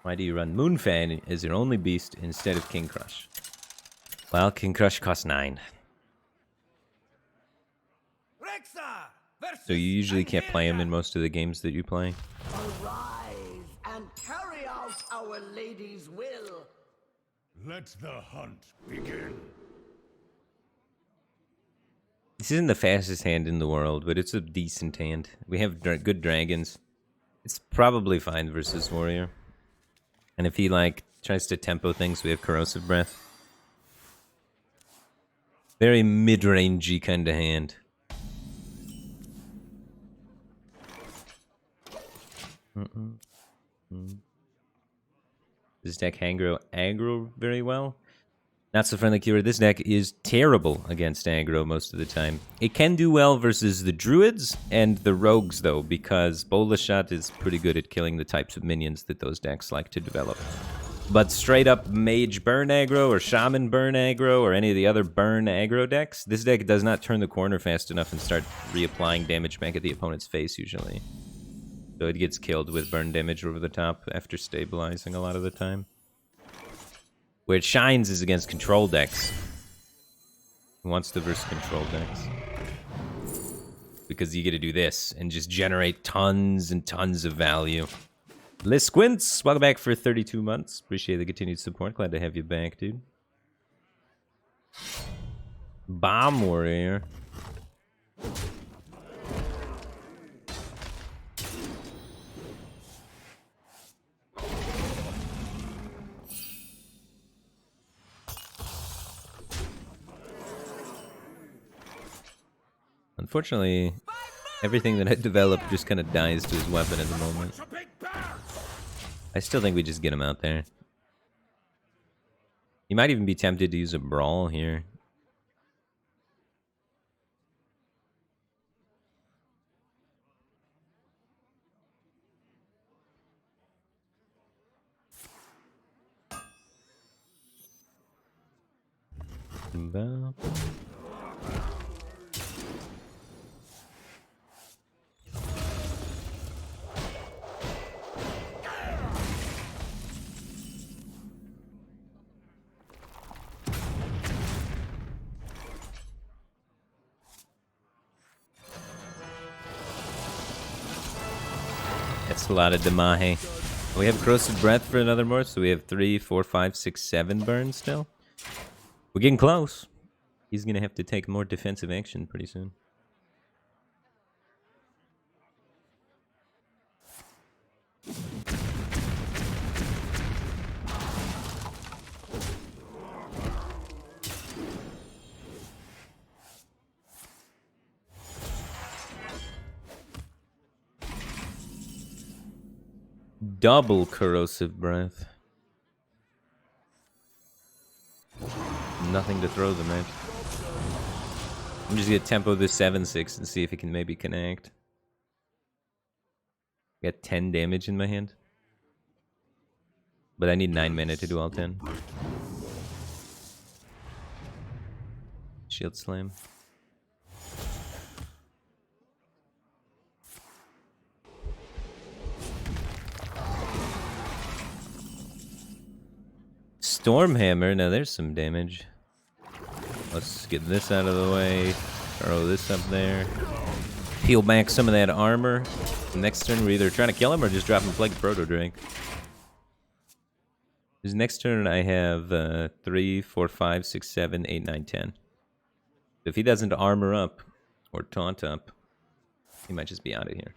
Why do you run Moonfang as your only beast instead of King Crush? Well, King Crush costs 9. So you usually can't play him in most of the games that you play. Arise and carry out our lady's will. Let the hunt begin. This isn't the fastest hand in the world, but it's a decent hand. We have good dragons. It's probably fine versus Warrior. And if he, like, tries to tempo things, we have Corrosive Breath. Very mid-rangey kind of hand. This deck aggro very well. Not so friendly keyword. This deck is terrible against aggro most of the time. It can do well versus the druids and the rogues, though, because Bola Shot is pretty good at killing the types of minions that those decks like to develop. But straight up mage burn aggro or shaman burn aggro or any of the other burn aggro decks, this deck does not turn the corner fast enough and start reapplying damage back at the opponent's face usually. So it gets killed with burn damage over the top after stabilizing a lot of the time. Where it shines is against control decks. Who wants to verse control decks? Because you get to do this and just generate tons and tons of value. Liz Squints, welcome back for 32 months. Appreciate the continued support. Glad to have you back, dude. Bomb Warrior. Unfortunately, everything that I developed just kind of dies to his weapon at the moment. I still think we just get him out there. You might even be tempted to use a brawl here. That's a lot of Damahe. We have Corrosive Breath for another more, so we have 3, 4, 5, 6, 7 burns still. We're getting close. He's going to have to take more defensive action pretty soon. Double Corrosive Breath. Nothing to throw them at. I'm just gonna tempo this 7/6 and see if it can maybe connect. Got 10 damage in my hand. But I need 9 mana to do all 10. Shield Slam. Stormhammer, now there's some damage. Let's get this out of the way. Throw this up there. Peel back some of that armor. Next turn, we're either trying to kill him or just drop him Plague Proto Drake. His next turn, I have 3, 4, 5, 6, 7, 8, 9, 10. If he doesn't armor up or taunt up, he might just be out of here.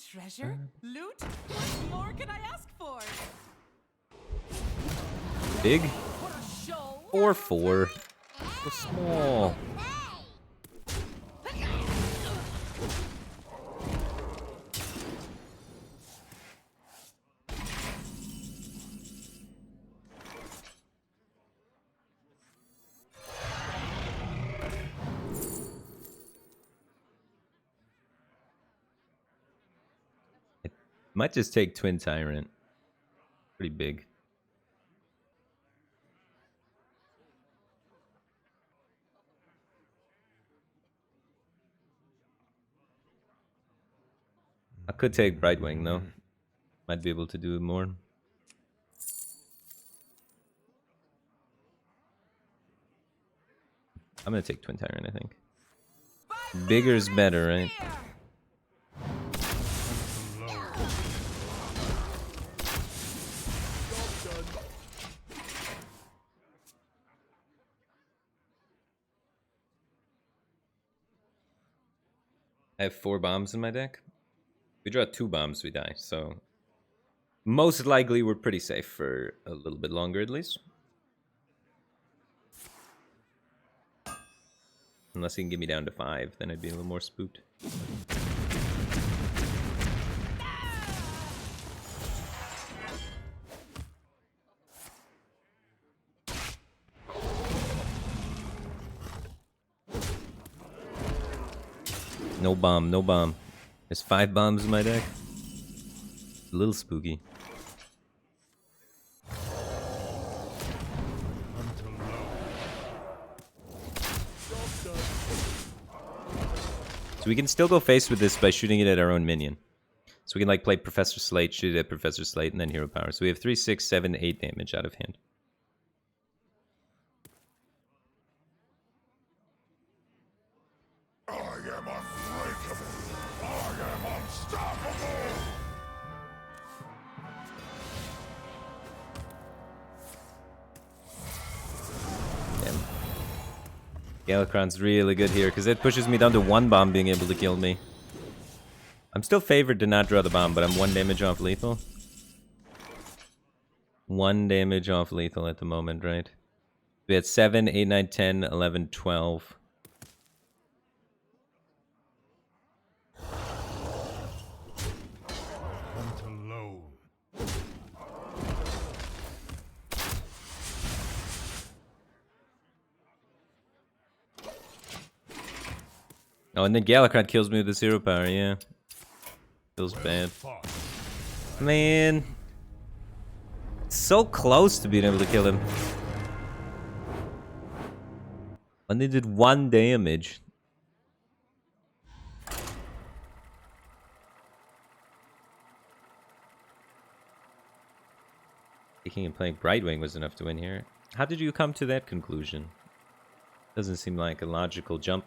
Treasure? Loot? What more can I ask for? Big? For a show? 4/4. So small. Might just take Twin Tyrant. Pretty big. I could take Brightwing though. Might be able to do more. I'm gonna take Twin Tyrant, I think. Bigger's better, right? I have 4 bombs in my deck. If we draw 2 bombs, we die. So most likely we're pretty safe for a little bit longer at least. Unless he can get me down to 5, then I'd be a little more spooked. No bomb, no bomb. There's 5 bombs in my deck. A little spooky. So we can still go face with this by shooting it at our own minion. So we can like play Professor Slate, shoot it at Professor Slate, and then hero power. So we have 3, 6, 7, 8 damage out of hand. I am unbreakable. I am unstoppable. Damn. Galakron's really good here because it pushes me down to 1 bomb being able to kill me. I'm still favored to not draw the bomb, but I'm 1 damage off lethal. 1 damage off lethal at the moment, right? We had 7, 8, 9, 10, 11, 12. Hunt alone. Oh, and then Galakron kills me with the 0 power, yeah. Feels bad. Man. So close to being able to kill him. And they did 1 damage. Thinking and playing Brightwing was enough to win here. How did you come to that conclusion? Doesn't seem like a logical jump.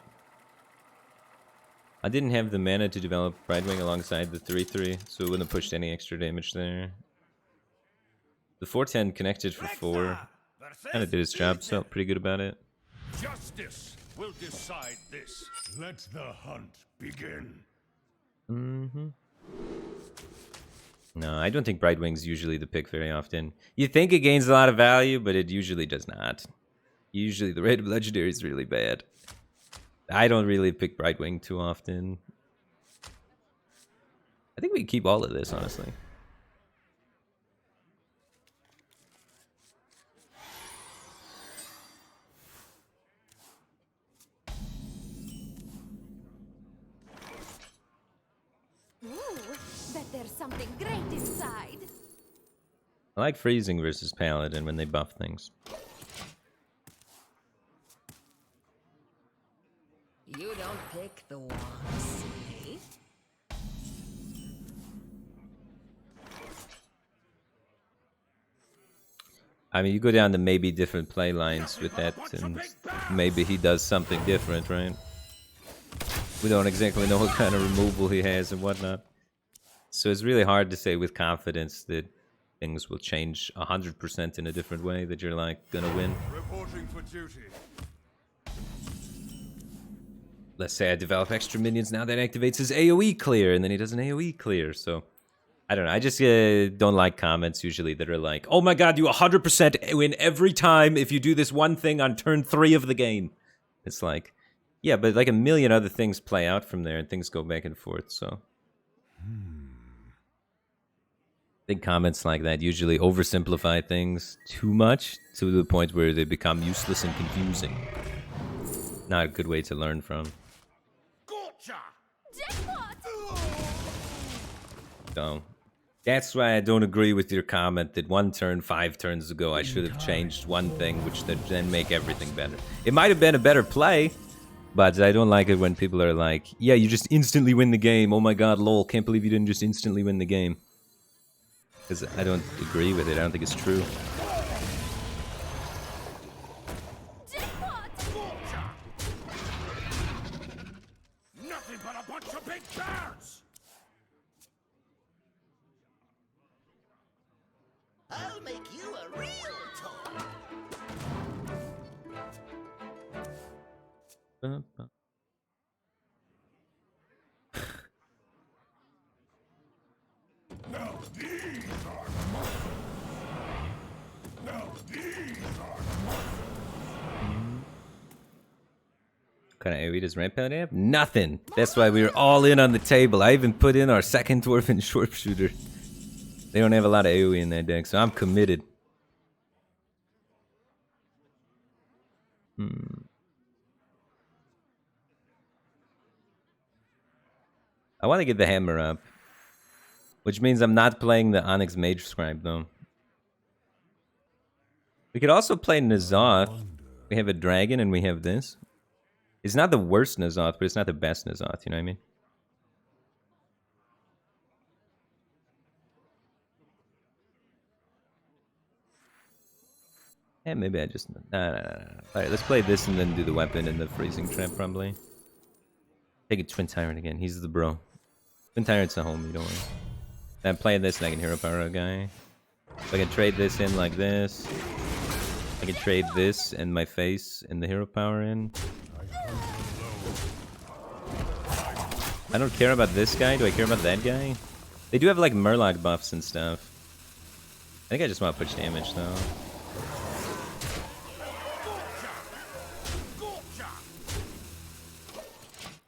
I didn't have the mana to develop Brightwing alongside the 3/3, so it wouldn't have pushed any extra damage there. The 4/10 connected for 4. Kind of did its job, so pretty good about it. Justice will decide this. Let the hunt begin. No, I don't think Brightwing's usually the pick very often. You think it gains a lot of value, but it usually does not. Usually the rate of legendary is really bad. I don't really pick Brightwing too often. I think we can keep all of this, honestly. Ooh, bet there's something great inside. I like freezing versus Paladin when they buff things. You don't pick the ones, eh? I mean, you go down to maybe different play lines with that, and maybe he does something different, right? We don't exactly know what kind of removal he has and whatnot. So it's really hard to say with confidence that things will change 100% in a different way, that you're like gonna win. Reporting for duty. Let's say I develop extra minions, now that activates his AoE clear, and then he does an AoE clear, so... I don't know, I just don't like comments usually that are like, oh my god, you 100% win every time if you do this one thing on turn 3 of the game. It's like, yeah, but like a million other things play out from there, and things go back and forth, so... Big comments like that usually oversimplify things too much, to the point where they become useless and confusing. Not a good way to learn from. So, that's why I don't agree with your comment that 1 turn, 5 turns ago, I should have changed one thing, which would then make everything better. It might have been a better play, but I don't like it when people are like, yeah, you just instantly win the game. Oh my god, lol, can't believe you didn't just instantly win the game. Because I don't agree with it. I don't think it's true. Nothing but a bunch of big birds. I'll make you a real toy. Now these are mine. Now these are mine. What kind of AoE does Ramp Paladin have? Nothing! That's why we were all in on the table. I even put in our second Dwarven Sharpshooter. They don't have a lot of AoE in their deck, so I'm committed. I want to get the hammer up. Which means I'm not playing the Onyx Mage Scribe, though. We could also play N'Zoth. We have a dragon and we have this. It's not the worst N'Zoth, but it's not the best N'Zoth, you know what I mean? Yeah, maybe I just... Nah. Alright, let's play this and then do the weapon and the freezing trap, probably. Take a Twin Tyrant again. He's the bro. Twin Tyrant's a homie, don't worry. I play this and I can hero power a guy. So I can trade this in like this. I can trade this and my face and the hero power in. I don't care about this guy. Do I care about that guy? They do have like Murloc buffs and stuff. I think I just want to push damage though.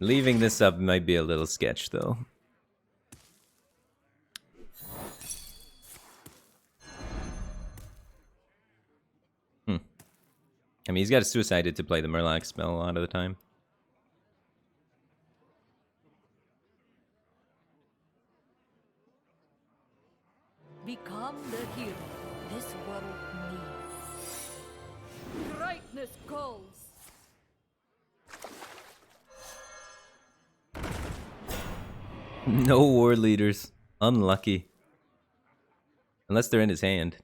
Leaving this up might be a little sketch though. I mean, he's got suicided to play the Murloc spell a lot of the time. Become the hero this world needs. Greatness calls. No war leaders. Unlucky. Unless they're in his hand.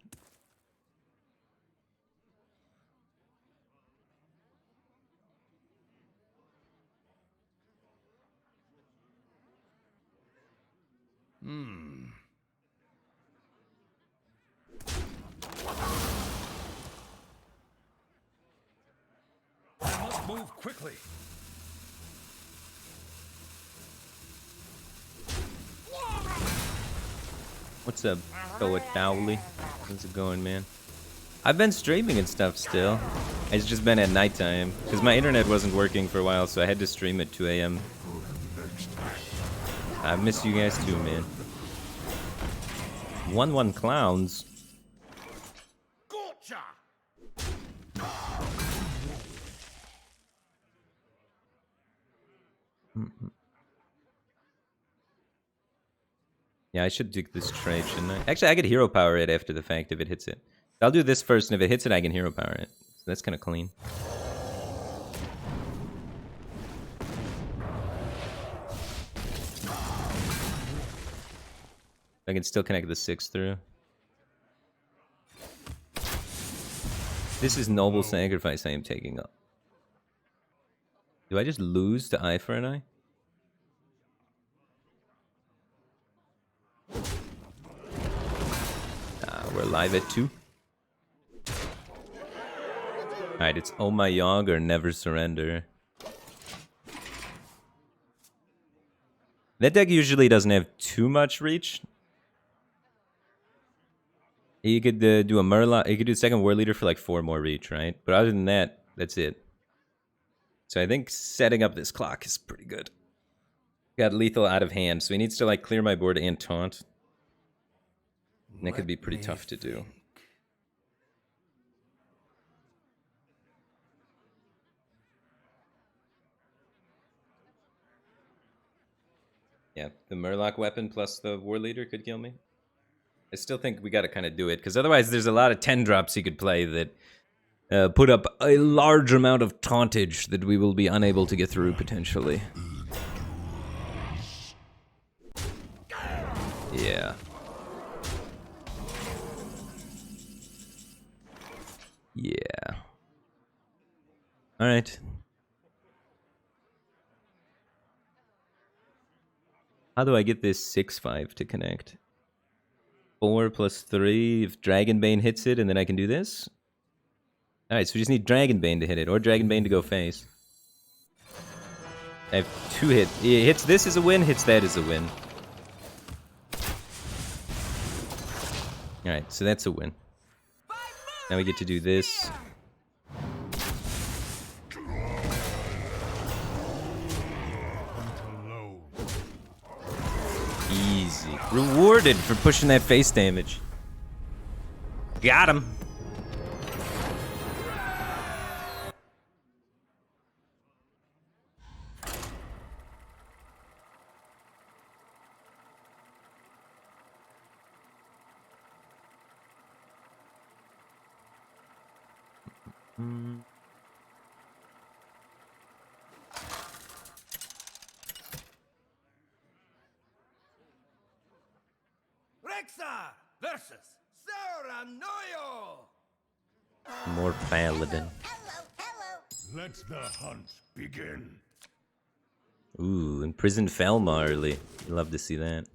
I must move quickly. What's up, Poet Dowley? How's it going, man? I've been streaming and stuff still. It's just been at nighttime. Because my internet wasn't working for a while, so I had to stream at 2 a.m. I miss you guys too, man. 1-1 clowns. Gotcha! Yeah, I should do this trade, shouldn't I? Actually, I could hero power it after the fact if it hits it. I'll do this first, and if it hits it, I can hero power it. So that's kind of clean. I can still connect the 6 through. This is noble sacrifice I am taking up. Do I just lose to Eye for an Eye? We're live at 2. Alright, it's Oh My Yogg or Never Surrender. That deck usually doesn't have too much reach. You could do a Murloc, you could do second War Leader for like 4 more reach, right? But other than that, that's it. So I think setting up this clock is pretty good. Got lethal out of hand, so he needs to like clear my board and taunt. And that could be pretty tough to do. Yeah, the Murloc weapon plus the War Leader could kill me. I still think we gotta kind of do it, because otherwise there's a lot of 10 drops he could play that put up a large amount of tauntage that we will be unable to get through, potentially. Yeah. Yeah. Alright. How do I get this 6-5 to connect? 4 plus 3 if Dragonbane hits it, and then I can do this? Alright, so we just need Dragonbane to hit it, or Dragonbane to go face. I have 2 hits. It hits this as a win, hits that as a win. Alright, so that's a win. Now we get to do this. Easy. Rewarded for pushing that face damage. Got him. Rexar versus Soranoyo! More paladin. Let the hunt begin. Ooh, imprisoned Felma early. Love to see that.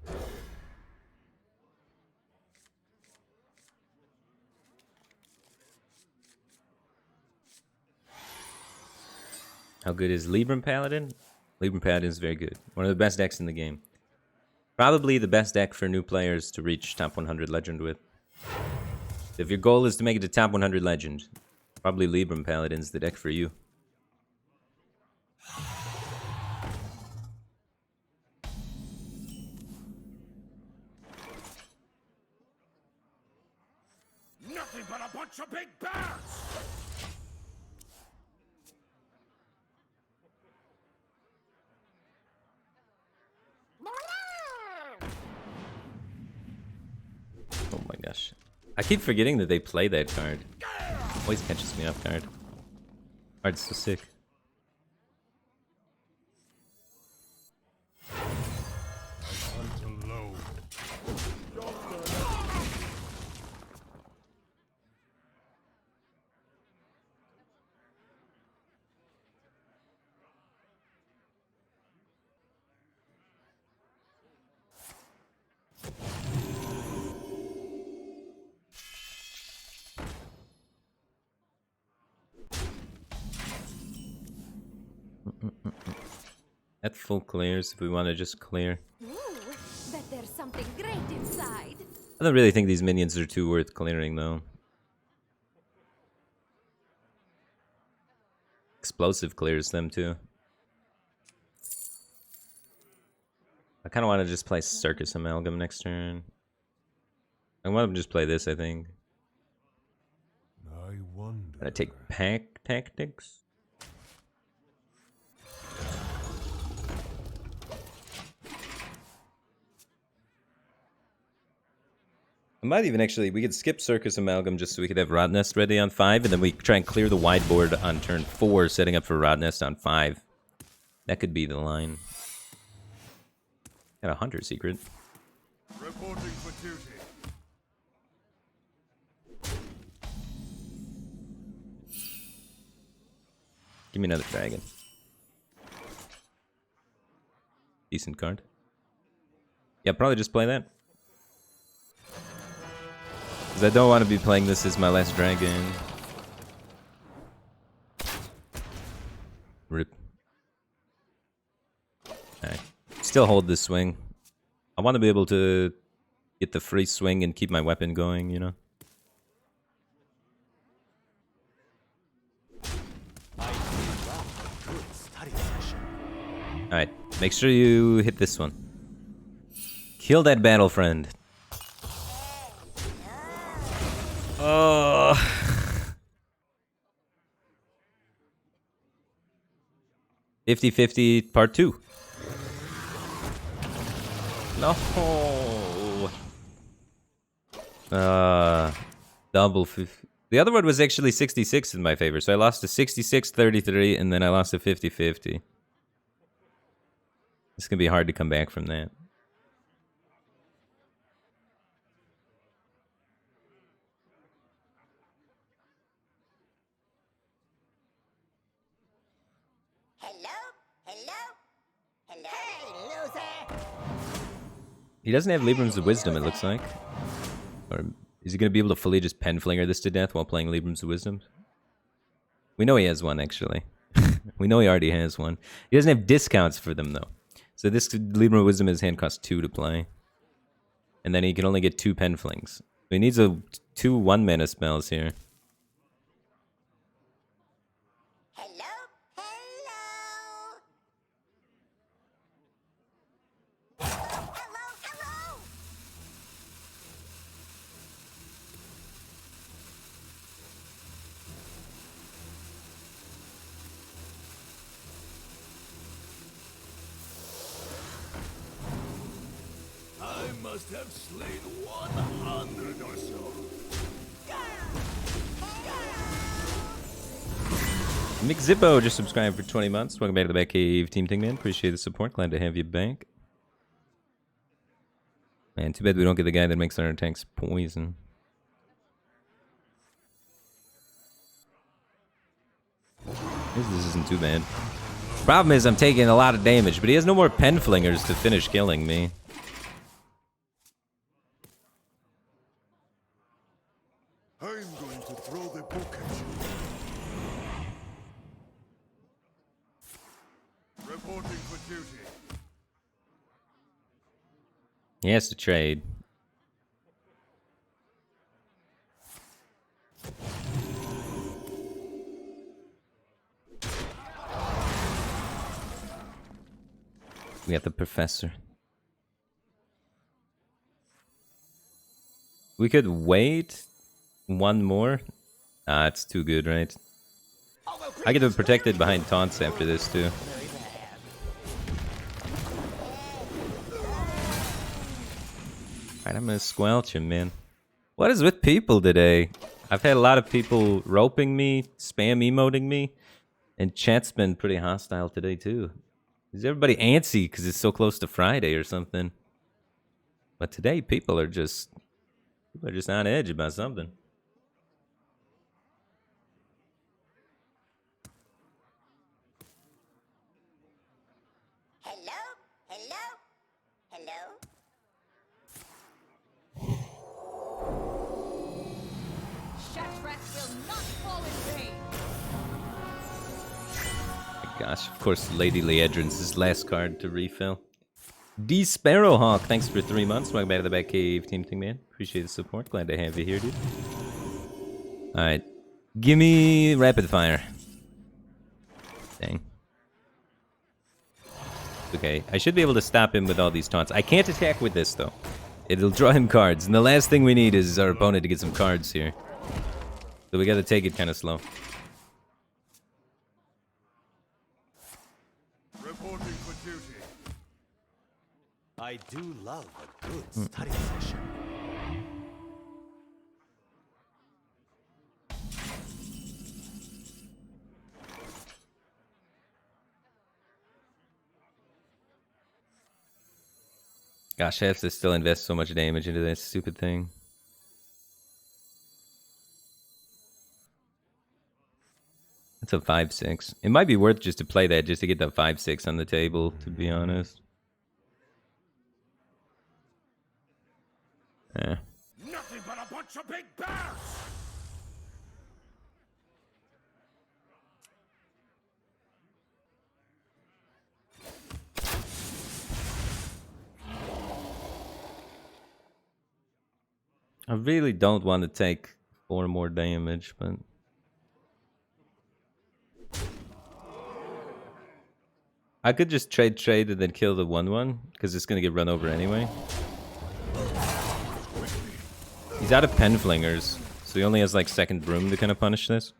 How good is Libram Paladin? Libram Paladin is very good. One of the best decks in the game. Probably the best deck for new players to reach top 100 legend with. If your goal is to make it to top 100 legend, probably Libram Paladin's the deck for you. Nothing but a bunch of big bears! Oh my gosh. I keep forgetting that they play that card. Always catches me off guard. Card's so sick. Hunt alone. At full clears if we want to just clear. Ooh, bet there's something great inside. I don't really think these minions are too worth clearing though. Explosive clears them too. I kind of want to just play Circus Amalgam next turn. I want to just play this, I think. I wonder. Gonna take Pack Tactics. I might even actually, we could skip Circus Amalgam just so we could have Rod Nest ready on 5, and then we try and clear the wide board on turn 4, setting up for Rod Nest on 5. That could be the line. Got a Hunter Secret. Reporting for duty. Give me another dragon. Decent card. Yeah, probably just play that. Because I don't want to be playing this as my last dragon. Rip. Alright. Still hold this swing. I want to be able to get the free swing and keep my weapon going, you know? Alright, make sure you hit this one. Kill that battle friend. Oh. $50-50 part 2. No. Double 50. The other one was actually 66 in my favor, so I lost to 66-33, and then I lost to 50-50. It's gonna be hard to come back from that. He doesn't have Librams of Wisdom, it looks like. Or is he going to be able to fully just Penflinger this to death while playing Librams of Wisdom? We know he has one, actually. We know he already has one. He doesn't have discounts for them, though. So this Libram of Wisdom, his hand costs 2 to play. And then he can only get 2 Penflings. So he needs 2 1-mana spells here. Must have slain 100 or so. Mick Zippo just subscribed for 20 months. Welcome back to the Batcave Team Thing, man. Appreciate the support. Glad to have you back. Man, too bad we don't get the guy that makes our attacks poison. This isn't too bad. Problem is I'm taking a lot of damage, but he has no more pen flingers to finish killing me. I'm going to throw the book at you. Reporting for duty. He has to trade. We have the professor. We could wait one more. Ah, it's too good, right? I get to be protected behind taunts after this too. Alright, I'm gonna squelch him, man. What is with people today? I've had a lot of people roping me, spam emoting me, and chat's been pretty hostile today too. Is everybody antsy because it's so close to Friday or something? But today people are just on edge about something. Hello? Hello? Hello? Shatrak will not fall in vain. Gosh, of course, Lady Leedrin's his last card to refill. D Sparrowhawk, thanks for 3 months. Welcome back to the Batcave Team Thing, man. Appreciate the support. Glad to have you here, dude. Alright. Gimme rapid fire. Dang. Okay, I should be able to stop him with all these taunts. I can't attack with this, though. It'll draw him cards, and the last thing we need is our opponent to get some cards here. So we gotta take it kind of slow. Reporting for duty. I do love a good study session. Gosh, I have to still invest so much damage into this stupid thing. That's a 5/6. It might be worth just to play that just to get the 5/6 on the table, to be honest. Yeah. Nothing but a bunch of big bears! I really don't want to take 4 more damage, but... I could just trade and then kill the 1/1, because it's going to get run over anyway. He's out of pen flingers, so he only has like second broom to kind of punish this.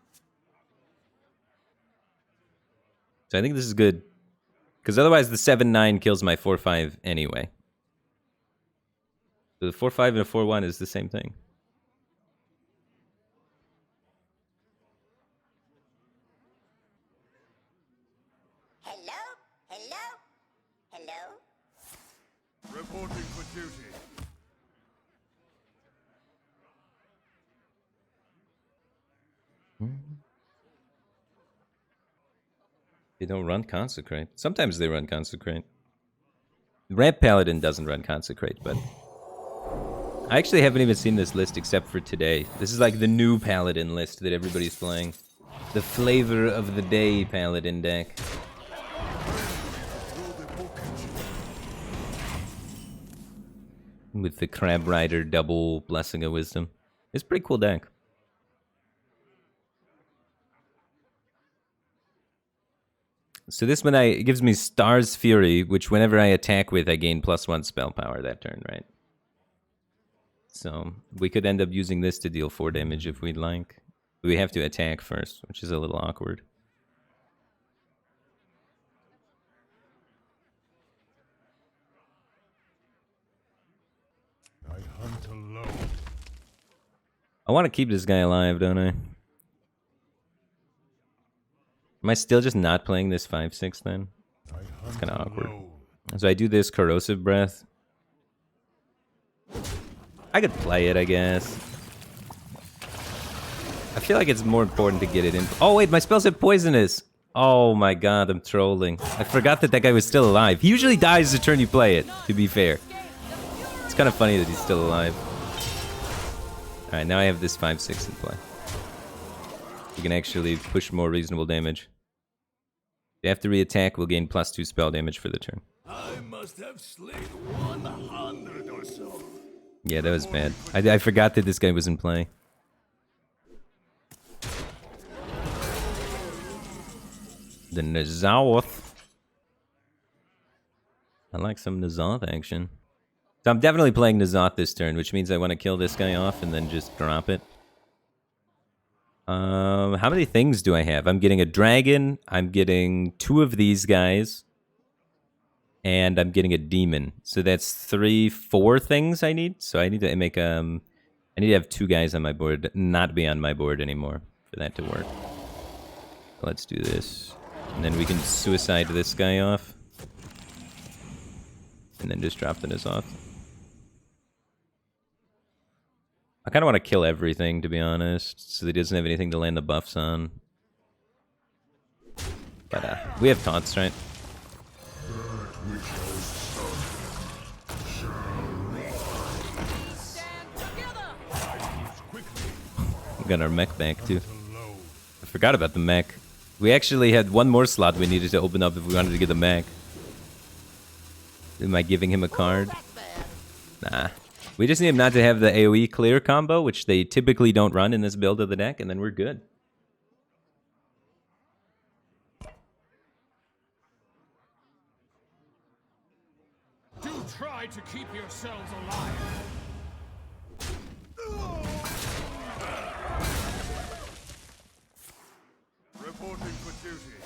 So I think this is good, because otherwise the 7/9 kills my 4/5 anyway. So the 4/5 and a 4/1 is the same thing. Hello? Hello? Hello? Reporting for duty. They don't run Consecrate. Sometimes they run Consecrate. Ramp Paladin doesn't run Consecrate, but... I actually haven't even seen this list except for today. This is like the new Paladin list that everybody's playing. The flavor of the day Paladin deck. With the Crab Rider double Blessing of Wisdom. It's a pretty cool deck. So this one it gives me Star's Fury, which whenever I attack with, I gain +1 spell power that turn, right? So we could end up using this to deal 4 damage if we'd like. We have to attack first, which is a little awkward. I hunt alone. I want to keep this guy alive, don't I? Am I still just not playing this 5/6 then? It's kind of awkward. So I do this corrosive breath. I could play it, I guess. I feel like it's more important to get it in. Oh wait, my spell said poisonous. Oh my god, I'm trolling. I forgot that that guy was still alive. He usually dies the turn you play it, to be fair. It's kind of funny that he's still alive. Alright, now I have this 5/6 in play. You can actually push more reasonable damage. If you have to re-attack, we'll gain +2 spell damage for the turn. I must have slain 100 or so. Yeah, that was bad. I forgot that this guy was in play. The ZOTH. I like some ZOTH action. So I'm definitely playing ZOTH this turn, which means I want to kill this guy off and then just drop it. How many things do I have? I'm getting a dragon, I'm getting 2 of these guys, and I'm getting a demon. So that's 4 things I need. So I need to make I need to have 2 guys on my board, not be on my board anymore for that to work. Let's do this. And then we can suicide this guy off. And then just drop the ZOTH. I kind of want to kill everything, to be honest, so that he doesn't have anything to land the buffs on. But we have taunts, right? We got our mech back, too. I forgot about the mech. We actually had 1 more slot we needed to open up if we wanted to get the mech. Am I giving him a card? Nah. We just need him not to have the AoE clear combo, which they typically don't run in this build of the deck, and then we're good. Do try to keep yourselves alive. Reporting for duty.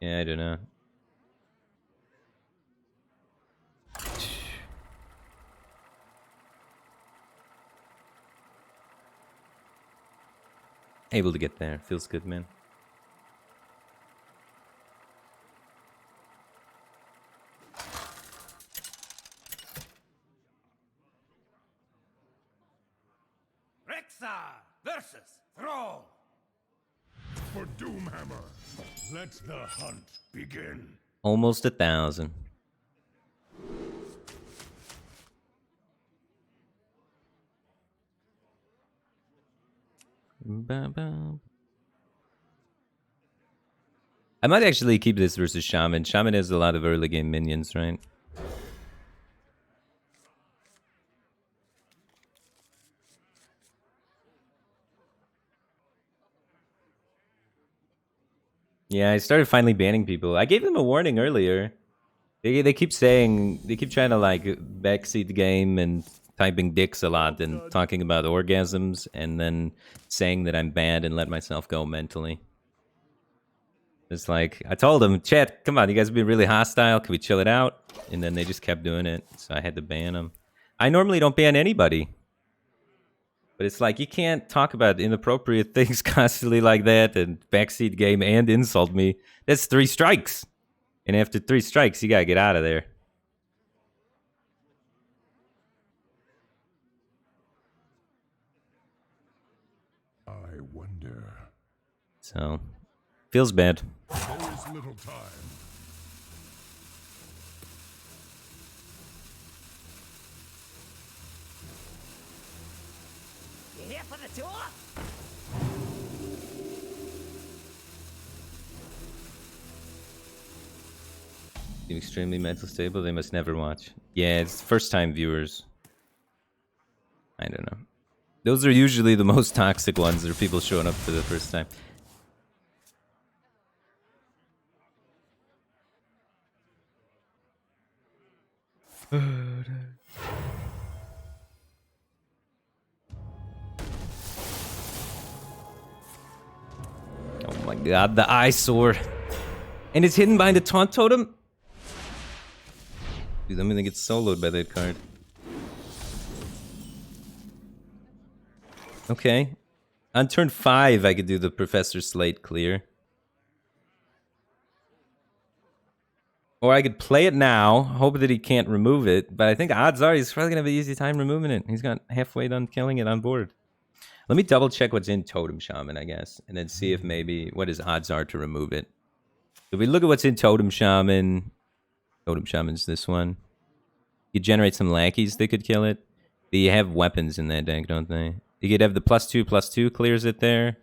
Yeah, I don't know. Able to get there. Feels good, man. Rexar versus Thrall. For Doomhammer, let the hunt begin. Almost 1,000. I might actually keep this versus Shaman. Shaman has a lot of early game minions, right? Yeah, I started finally banning people. I gave them a warning earlier. They keep saying, they keep trying to like backseat the game and typing dicks a lot and talking about orgasms and then saying that I'm bad and let myself go mentally. It's like, I told them, chat, come on, you guys have been really hostile. Can we chill it out? And then they just kept doing it. So I had to ban them. I normally don't ban anybody. But it's like, you can't talk about inappropriate things constantly like that and backseat game and insult me. That's 3 strikes. And after 3 strikes, you gotta get out of there. I wonder. So, feels bad. There is little time. You here for the tour? Extremely mental stable, they must never watch. Yeah, it's first time viewers. I don't know. Those are usually the most toxic ones, are people showing up for the first time. Oh my god, the eyesore. And it's hidden behind a taunt totem? Dude, I'm gonna get soloed by that card. Okay. On turn 5, I could do the Professor Slate clear. Or I could play it now, hope that he can't remove it, but I think odds are he's probably gonna have an easy time removing it. He's got halfway done killing it on board. Let me double check what's in Totem Shaman, I guess, and then see if maybe what his odds are to remove it. If we look at what's in Totem Shaman, Totem Shaman's this one. You generate some lackeys that could kill it. They have weapons in that deck, don't they? You could have the +2/+2 clears it there.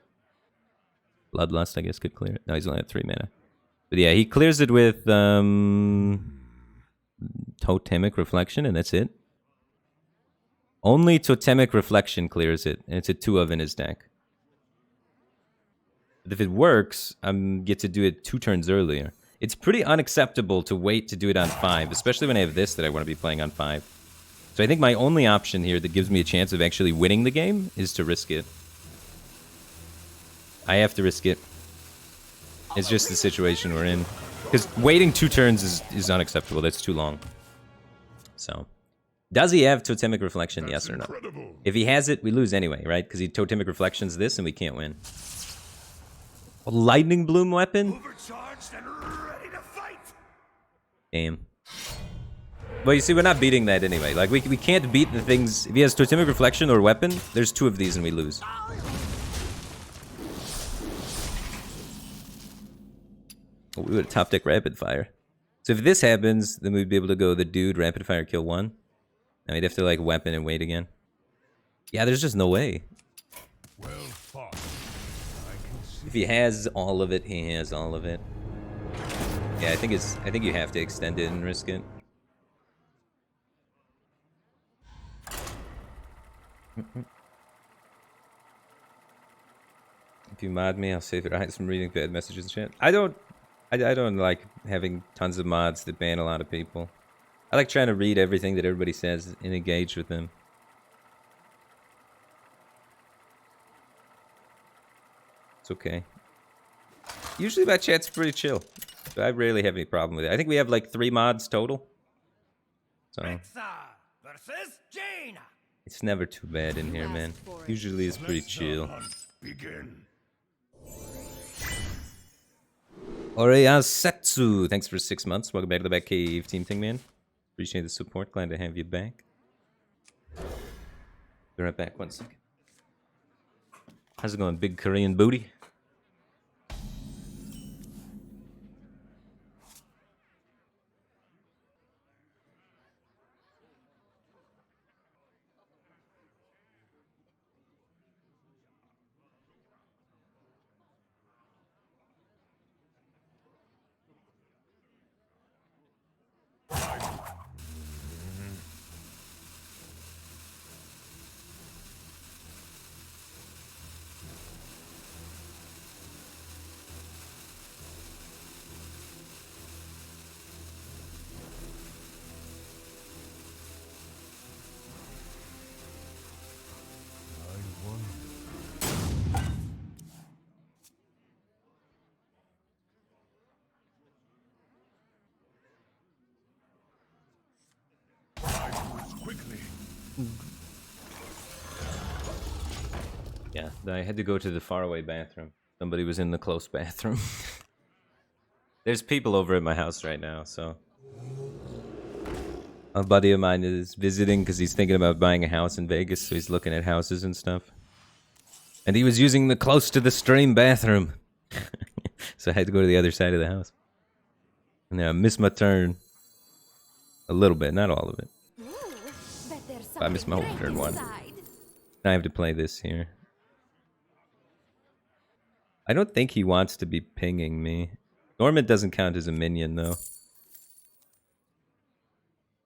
Bloodlust, I guess, could clear it. No, he's only at 3 mana. But yeah, he clears it with Totemic Reflection, and that's it. Only Totemic Reflection clears it, and it's a 2-of in his deck. But if it works, I get to do it 2 turns earlier. It's pretty unacceptable to wait to do it on 5, especially when I have this that I want to be playing on 5. So I think my only option here that gives me a chance of actually winning the game is to risk it. I have to risk it. It's just the situation we're in. Because waiting 2 turns is unacceptable. That's too long. So, does he have Totemic Reflection? Yes or no? If he has it, we lose anyway, right? Because he Totemic Reflections this and we can't win. A Lightning Bloom weapon? Overcharged and ready to fight. Damn. Well, you see, we're not beating that anyway. Like, we can't beat the things... If he has Totemic Reflection or weapon, there's 2 of these and we lose. Oh, we would have top deck Rapid Fire. So if this happens, then we'd be able to go the dude, Rapid Fire, kill 1. And we'd have to, like, weapon and wait again. Yeah, there's just no way. Well fought. If he has all of it, he has all of it. Yeah, I think you have to extend it and risk it. If you mod me, I'll save it. I from reading bad messages in chat. I don't like having tons of mods that ban a lot of people. I like trying to read everything that everybody says and engage with them. It's okay. Usually my chat's pretty chill. So I rarely have any problem with it. I think we have like 3 mods total. So Versus Jaina. it's never too bad in here, man. Usually it's pretty chill. Begin. Setsu, thanks for 6 months. Welcome back to the Back Cave Team Thing, man. Appreciate the support. Glad to have you back. Be right back. 1 second. How's it going, big Korean booty? Yeah, I had to go to the faraway bathroom. Somebody was in the close bathroom. There's people over at my house right now, so... A buddy of mine is visiting because he's thinking about buying a house in Vegas, so he's looking at houses and stuff. And he was using the close to the stream bathroom. So I had to go to the other side of the house. And I missed my turn. A little bit, not all of it. I missed my whole turn 1. Now I have to play this here. I don't think he wants to be pinging me. Norman doesn't count as a minion, though.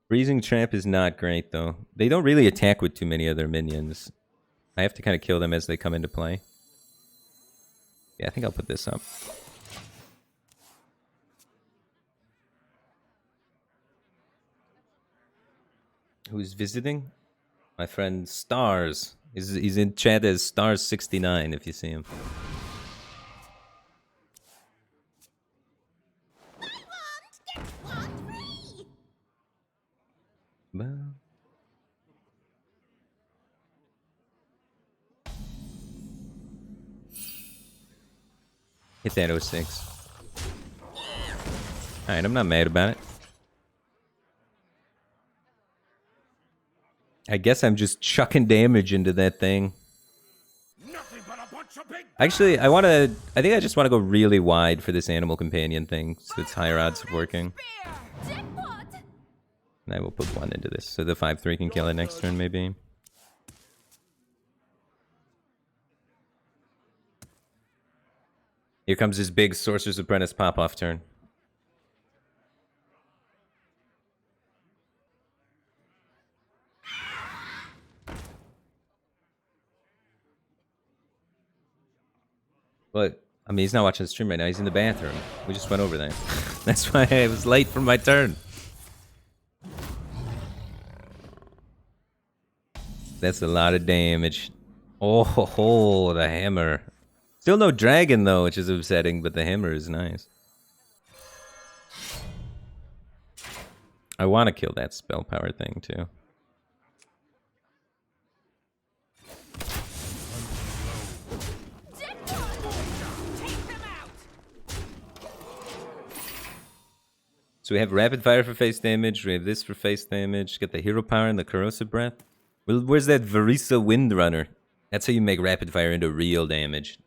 Freezing Tramp is not great, though. They don't really attack with too many other minions. I have to kind of kill them as they come into play. Yeah, I think I'll put this up. Who's visiting? My friend Stars. He's in chat as Stars69 if you see him. Well. Hit that 06. Alright, I'm not mad about it. I guess I'm just chucking damage into that thing. Nothing but a bunch of big Actually, I think I just want to go really wide for this animal companion thing, so it's higher odds of working. Jackpot! And I will put 1 into this, so the 5/3 can kill it next turn, maybe. Here comes his big Sorcerer's Apprentice pop-off turn. But, I mean, he's not watching the stream right now. He's in the bathroom. We just went over that. That's why I was late for my turn. That's a lot of damage. Oh, the hammer. Still no dragon, though, which is upsetting, but the hammer is nice. I want to kill that spell power thing, too. So we have rapid fire for face damage, we have this for face damage, get the hero power and the corrosive breath. Well, where's that Varisa Windrunner? That's how you make rapid fire into real damage.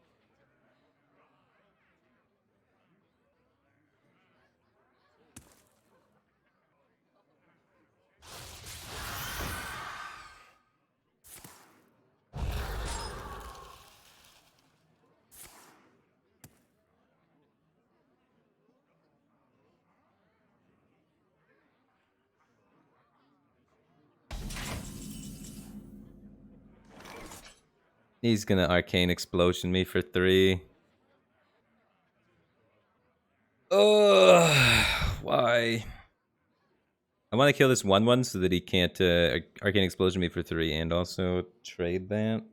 He's gonna Arcane Explosion me for 3. Ugh, why? I want to kill this 1/1 so that he can't Arcane Explosion me for 3 and also trade that.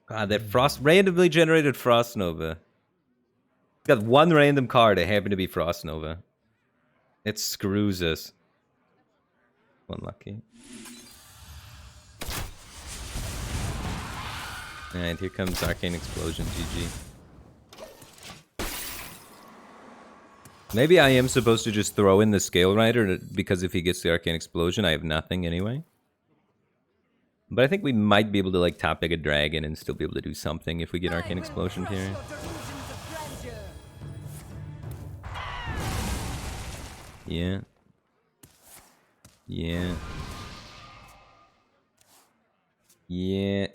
God, that randomly generated Frost Nova. Got 1 random card that happened to be Frost Nova. It screws us. Unlucky. And here comes Arcane Explosion, GG. Maybe I am supposed to just throw in the Scale Rider, because if he gets the Arcane Explosion, I have nothing anyway. But I think we might be able to like top deck a dragon and still be able to do something if we get Arcane Explosion here. Yeah. Yeah.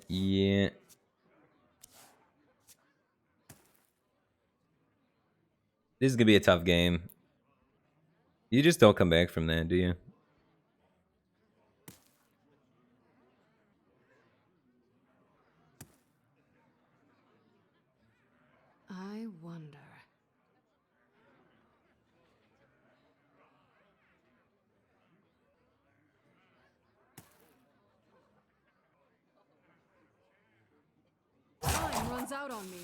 Yeah. This is gonna be a tough game. You just don't come back from that, do you? I wonder. Time runs out on me.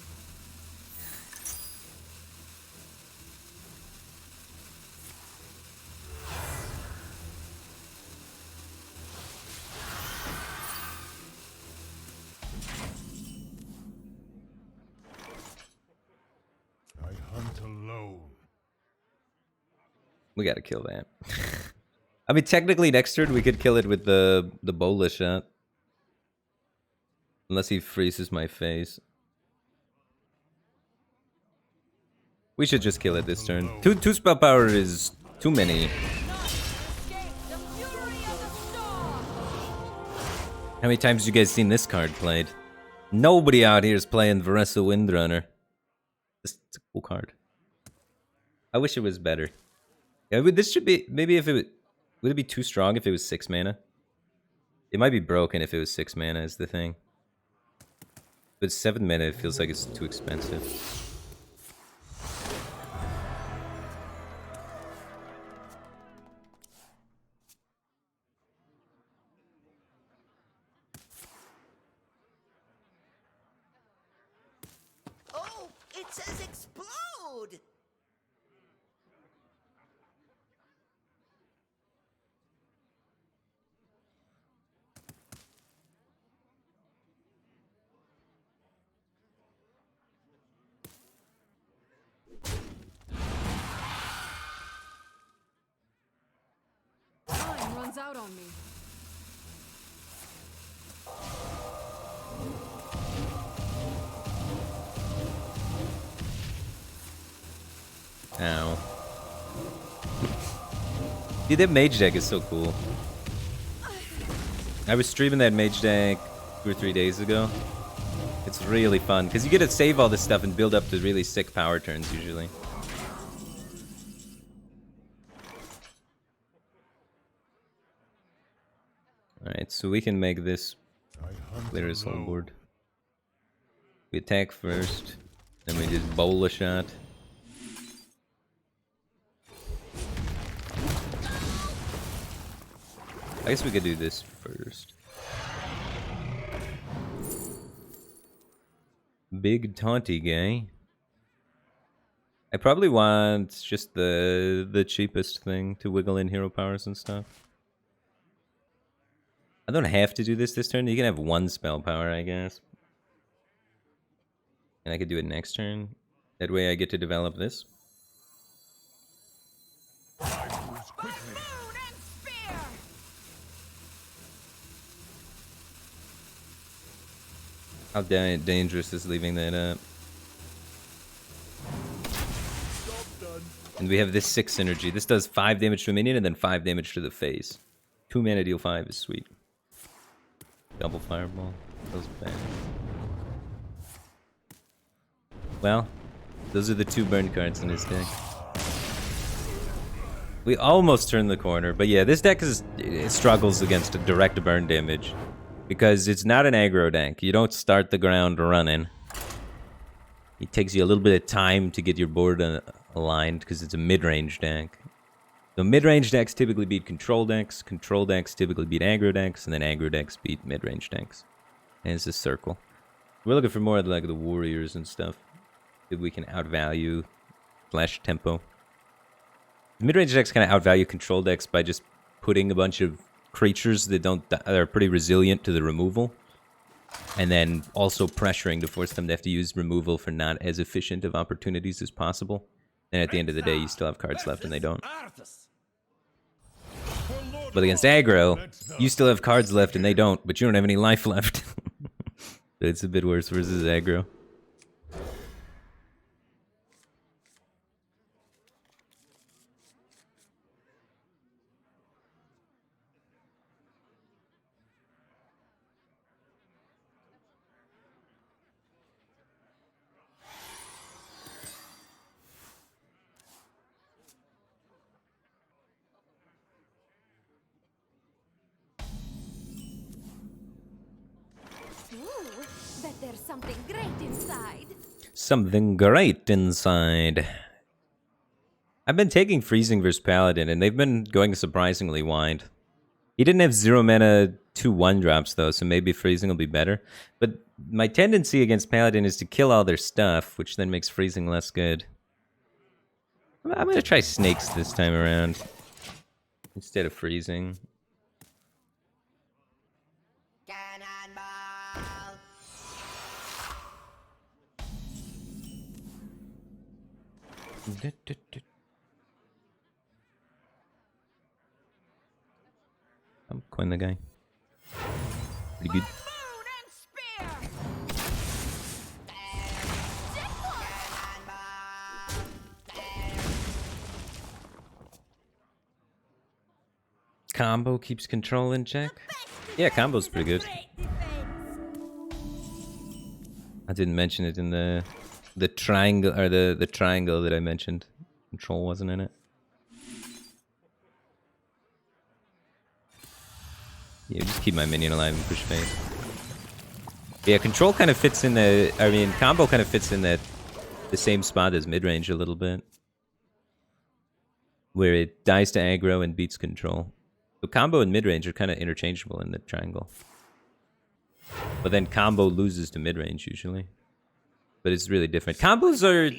We gotta kill that. I mean, technically next turn we could kill it with the bola shot. Unless he freezes my face. We should just kill it this turn. Two spell power is too many. How many times have you guys seen this card played? Nobody out here is playing Varisa Windrunner. It's a cool card. I wish it was better. Yeah, this should be, maybe if it would it be too strong if it was 6 mana? It might be broken if it was 6 mana is the thing. But 7 mana it feels like it's too expensive. says explode! Time runs out on me. Ow. Dude, that mage deck is so cool. I was streaming that mage deck 2 or 3 days ago. It's really fun, because you get to save all this stuff and build up to really sick power turns, usually. Alright, so we can make this clear his whole board. We attack first, then we just bowl a shot. I guess we could do this first. Big taunty guy. I probably want just the cheapest thing to wiggle in hero powers and stuff. I don't have to do this turn. You can have 1 spell power, I guess. And I could do it next turn. That way I get to develop this. How dangerous is leaving that up? And we have this 6 synergy. This does 5 damage to a minion and then 5 damage to the face. 2 mana deal 5 is sweet. Double fireball. That was bad. Well, those are the 2 burn cards in this deck. We almost turned the corner, but yeah, this deck it struggles against direct burn damage. Because it's not an aggro deck. You don't start the ground running. It takes you a little bit of time to get your board aligned because it's a mid-range deck. So mid-range decks typically beat control decks typically beat aggro decks, and then aggro decks beat mid-range decks. And it's a circle. We're looking for more of like the warriors and stuff that we can outvalue / tempo. Mid-range decks kind of outvalue control decks by just putting a bunch of creatures that are pretty resilient to the removal, and then also pressuring to force them to have to use removal for not as efficient of opportunities as possible. And at the end of the day, you still have cards left and they don't. But against aggro, you still have cards left and they don't, but you don't have any life left. It's a bit worse versus aggro. Ooh, bet there's something great inside. Something great inside. I've been taking Freezing versus Paladin, and they've been going surprisingly wide. He didn't have 0 mana 2/1 drops, though, so maybe Freezing will be better. But my tendency against Paladin is to kill all their stuff, which then makes Freezing less good. I'm going to try Snakes this time around instead of Freezing. I'm coin the guy. Pretty good. Combo keeps control in check. Yeah, combo's pretty good. I didn't mention it in the triangle, or the triangle that I mentioned. Control wasn't in it. Yeah, just keep my minion alive and push fade. Yeah, control kind of fits in combo kind of fits in the same spot as mid-range a little bit. Where it dies to aggro and beats control. So combo and mid-range are kind of interchangeable in the triangle. But then combo loses to mid-range usually. but it's really different. Combos are...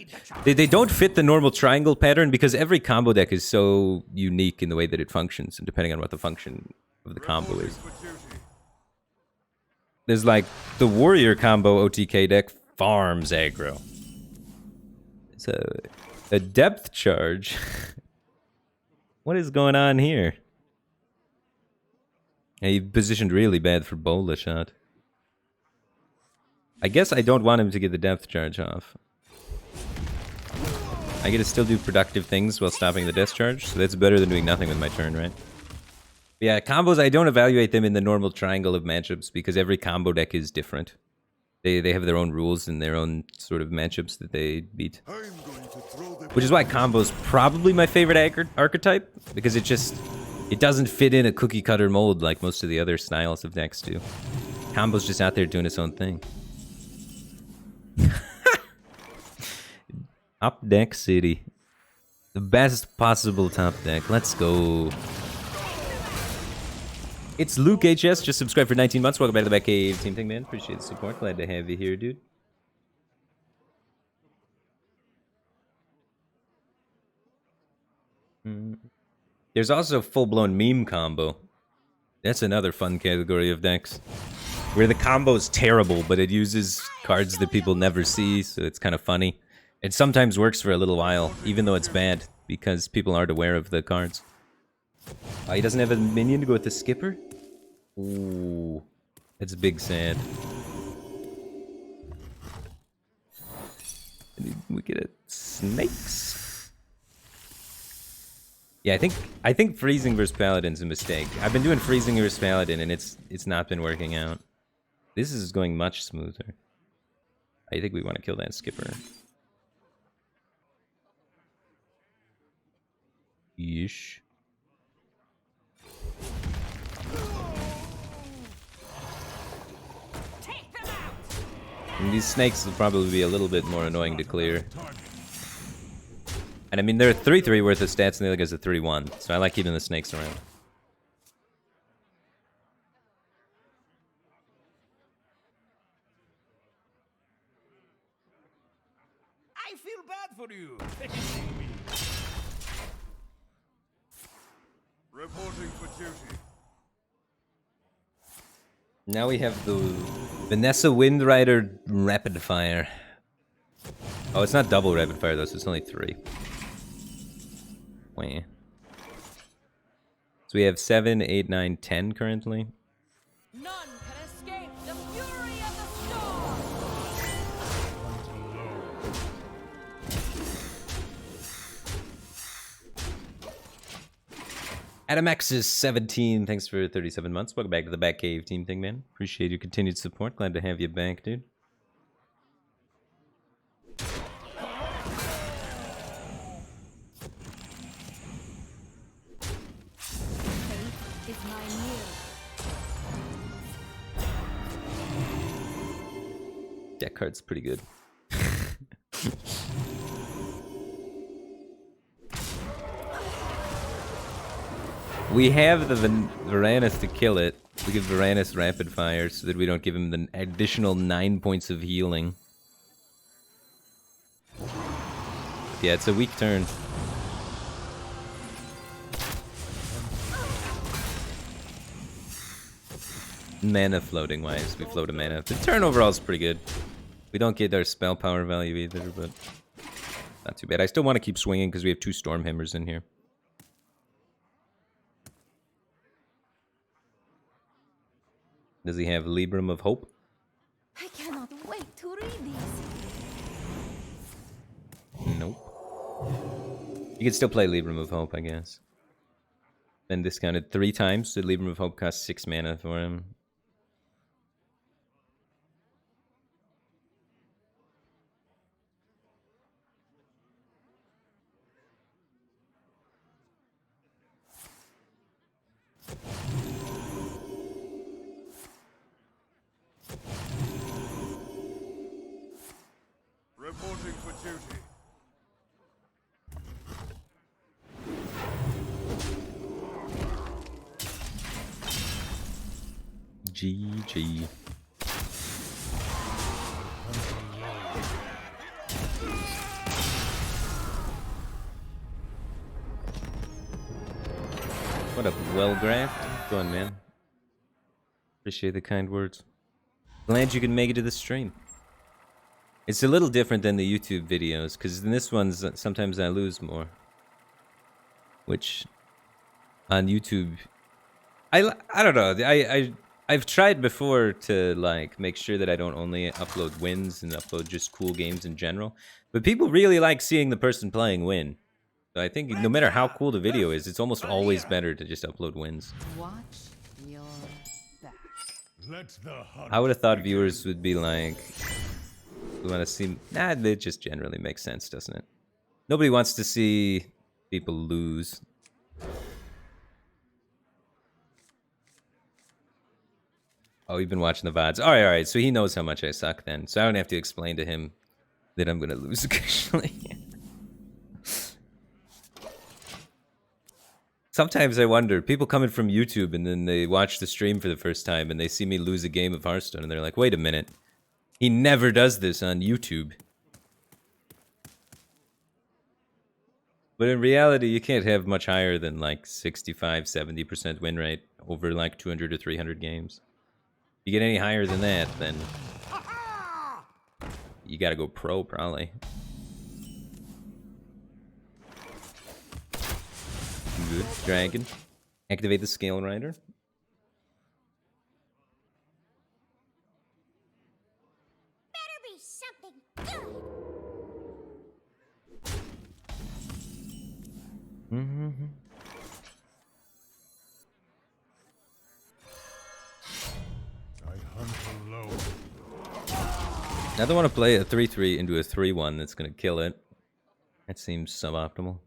They don't fit the normal triangle pattern because every combo deck is so unique in the way that it functions, and depending on what the function of the combo is. There's like the warrior combo OTK deck farms aggro. It's a depth charge. What is going on here? Yeah, he positioned really bad for Bola shot. I guess I don't want him to get the depth charge off. I get to still do productive things while stopping the death charge, so that's better than doing nothing with my turn, right? But yeah, combos, I don't evaluate them in the normal triangle of matchups because every combo deck is different. They have their own rules and their own sort of matchups that they beat. Which is why combo's probably my favorite archetype, because it doesn't fit in a cookie cutter mold like most of the other styles of decks do. Combo's just out there doing its own thing. Top deck city. The best possible top deck. Let's go. It's Luke HS, just subscribed for 19 months. Welcome back to the Batcave Team Thing, man. Appreciate the support. Glad to have you here, dude. There's also full-blown meme combo. That's another fun category of decks. Where the combo's terrible, but it uses cards that people never see, so it's kind of funny. It sometimes works for a little while, even though it's bad, because people aren't aware of the cards. Oh, he doesn't have a minion to go with the skipper? Ooh, that's big sad. We get it. Snakes. Yeah, I think freezing versus Paladin's a mistake. I've been doing freezing versus Paladin, and it's not been working out. This is going much smoother. I think we want to kill that skipper. Yeesh. And these snakes will probably be a little bit more annoying to clear. And I mean, they're 3/3 worth of stats, and the other guy's a 3/1, so I like keeping the snakes around. I feel bad for you. Reporting for duty. Now we have the Vanessa Windrider Rapid Fire. Oh, it's not double Rapid Fire though, so it's only 3. Wait. So we have 7, 8, 9, 10 currently. None can escape the fury of the storm. Adam X is 17. Thanks for 37 months. Welcome back to the Batcave Team Thing, man. Appreciate your continued support. Glad to have you back, dude. Is my meal. That card's pretty good. We have the Varanus to kill it. We give Varanus Rapid Fire so that we don't give him the additional 9 points of healing. Yeah, it's a weak turn. Mana floating wise, we float a mana. The turn overall is pretty good. We don't get our spell power value either, but not too bad. I still want to keep swinging because we have 2 Stormhammers in here. Does he have Libram of Hope? I cannot wait to read these. Nope. You can still play Libram of Hope, I guess. Been discounted 3 times, so Libram of Hope costs 6 mana for him. Reporting for duty. GG. What up, Wellgraph? Go on, man. Appreciate the kind words. Glad you can make it to the stream. It's a little different than the YouTube videos, because in this one, sometimes I lose more. Which, on YouTube, I don't know. I've tried before to like make sure that I don't only upload wins and upload just cool games in general. But people really like seeing the person playing win. So I think no matter how cool the video is, it's almost always better to just upload wins. Watch your back. Let the hunt I would have thought viewers would be like, we want to see. Nah, it just generally makes sense, doesn't it? Nobody wants to see people lose. Oh, you've been watching the VODs. All right. So he knows how much I suck then. So I don't have to explain to him that I'm going to lose occasionally. Sometimes I wonder, people coming from YouTube and then they watch the stream for the first time and they see me lose a game of Hearthstone and they're like, wait a minute. He never does this on YouTube. But in reality, you can't have much higher than like 65, 70% win rate over like 200 or 300 games. If you get any higher than that, then you gotta go pro, probably. Good. Dragon. Activate the Scale Rider. Better be something good. Mm-hmm. I hunt alone. I don't want to play a 3-3 into a 3-1 that's going to kill it. That seems suboptimal.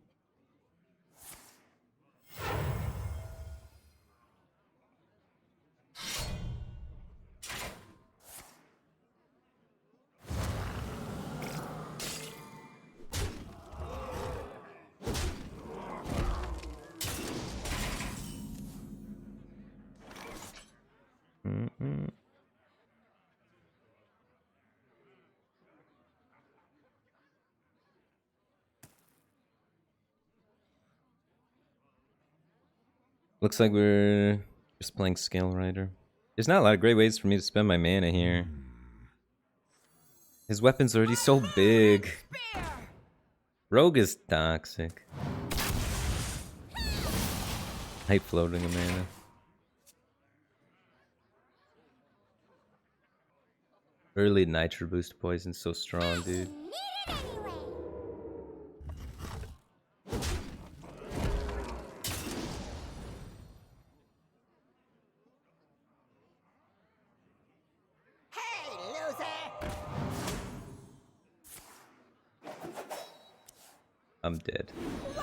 Mm-mm. Looks like we're just playing Scale Rider. There's not a lot of great ways for me to spend my mana here. His weapon's already so big. Rogue is toxic. Hate floating a mana. Early Nitro boost poison's so strong, dude. I'm dead.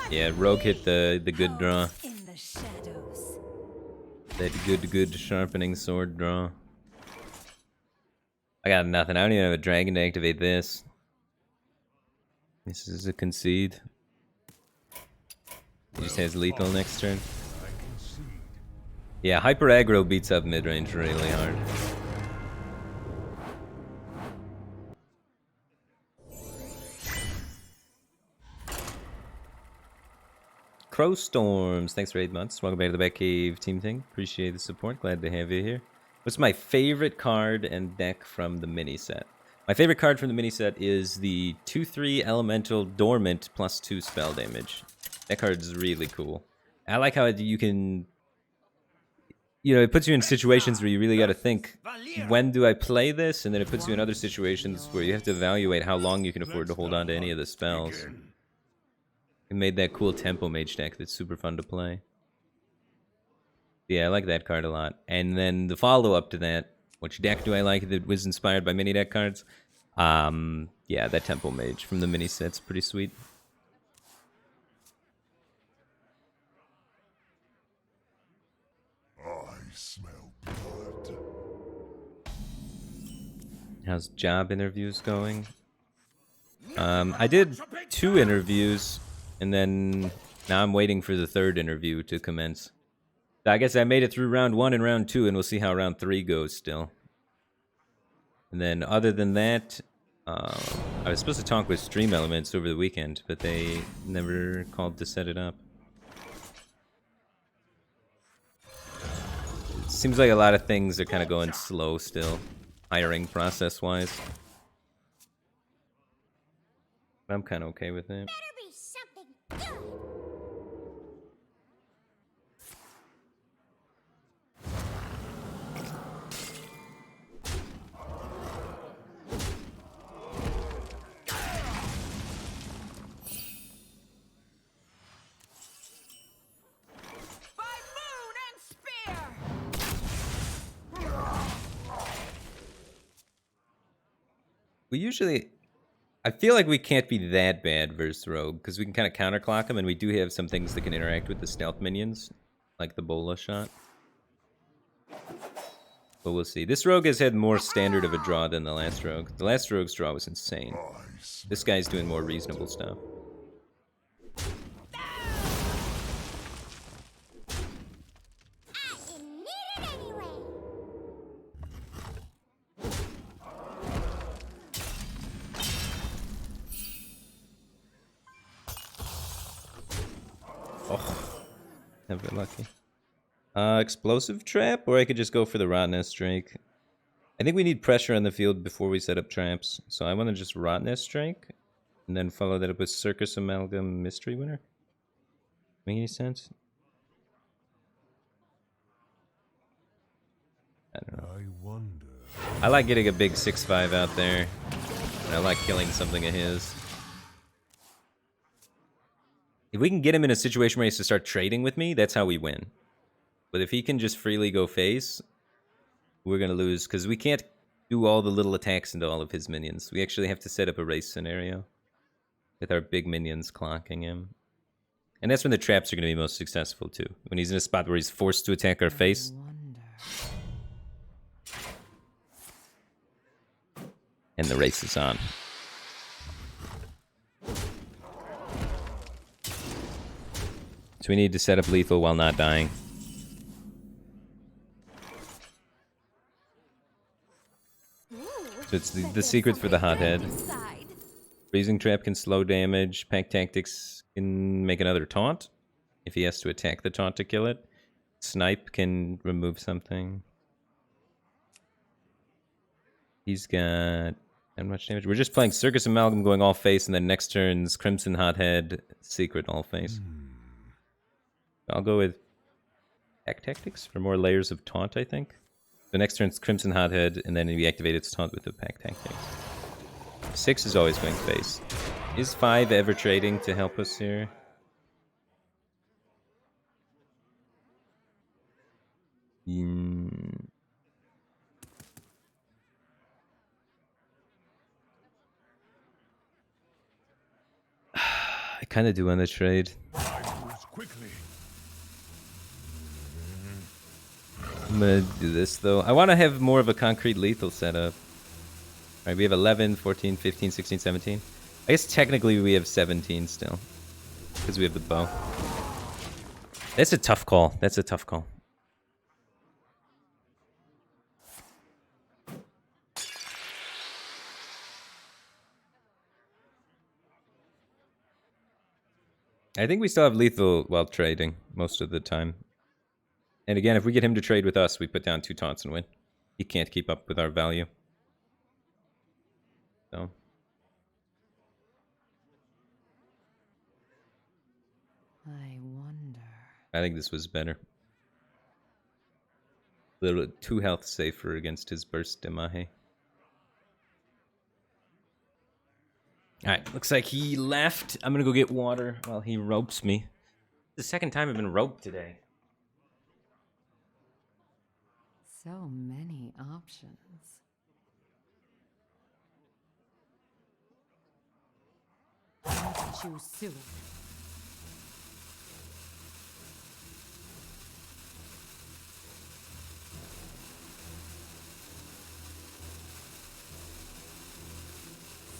Yeah, Rogue hit the good draw. In the shadows. That good sharpening sword draw. I got nothing. I don't even have a dragon to activate this. This is a concede. He just has lethal next turn. Yeah, hyper aggro beats up mid range really hard. Crow Storms, thanks for 8 months. Welcome back to the Batcave team thing. Appreciate the support. Glad to have you here. What's my favorite card and deck from the mini set? My favorite card from the mini set is the 2/3 Elemental Dormant +2 spell damage. That card is really cool. I like how you can, it puts you in situations where you really got to think, when do I play this? And then it puts you in other situations where you have to evaluate how long you can afford to hold on to any of the spells. It made that cool Tempo Mage deck that's super fun to play. Yeah, I like that card a lot. And then the follow-up to that, which deck do I like that was inspired by mini deck cards? Yeah, that Tempo Mage from the mini set's pretty sweet. I smell blood. How's job interviews going? I did 2 interviews, and then now I'm waiting for the 3rd interview to commence. So I guess I made it through round 1 and round 2, and we'll see how round 3 goes still. And then other than that, I was supposed to talk with Stream Elements over the weekend, but they never called to set it up. Seems like a lot of things are kind of going slow still, hiring process-wise. I'm kind of okay with it. Better be something good. By moon and spear! We usually... I feel like we can't be that bad versus Rogue, because we can kind of counterclock them, and we do have some things that can interact with the stealth minions, like the Bola shot. But we'll see. This Rogue has had more standard of a draw than the last Rogue. The last Rogue's draw was insane. This guy's doing more reasonable stuff. I didn't need it anyway. Oh, never lucky. Explosive trap, or I could just go for the Rottennest Drake. I think we need pressure on the field before we set up traps, so I want to just Rottennest Drake, and then follow that up with Circus Amalgam Mystery Winner. Make any sense? I don't know. I wonder. I like getting a big 6/5 out there, and I like killing something of his. If we can get him in a situation where he has to start trading with me, that's how we win. But if he can just freely go face, we're going to lose, because we can't do all the little attacks into all of his minions. We actually have to set up a race scenario with our big minions clocking him. And that's when the traps are going to be most successful, too. When he's in a spot where he's forced to attack our face. And the race is on. So we need to set up lethal while not dying. So it's the secret for the hothead. Freezing trap can slow damage. Pack tactics can make another taunt if he has to attack the taunt to kill it. Snipe can remove something. He's got not much damage. We're just playing Circus Amalgam going all face, and then next turn's Crimson Hothead Secret all face. I'll go with Pack Tactics for more layers of taunt, I think. The next turn's Crimson Hothead, and then we activate its taunt with the Pack Tactics. 6 is always going face. Is 5 ever trading to help us here? I kind of do want to trade. Quickly. I'm going to do this, though. I want to have more of a concrete lethal setup. All right, we have 11, 14, 15, 16, 17. I guess technically we have 17 still, because we have the bow. That's a tough call. That's a tough call. I think we still have lethal while trading most of the time. And again, if we get him to trade with us, we put down 2 taunts and win. He can't keep up with our value. So. I wonder. I think this was better. A little 2 health safer against his burst Demahe. Alright, looks like he left. I'm gonna go get water while he ropes me. The second time I've been roped today. So many options. Let's choose soon.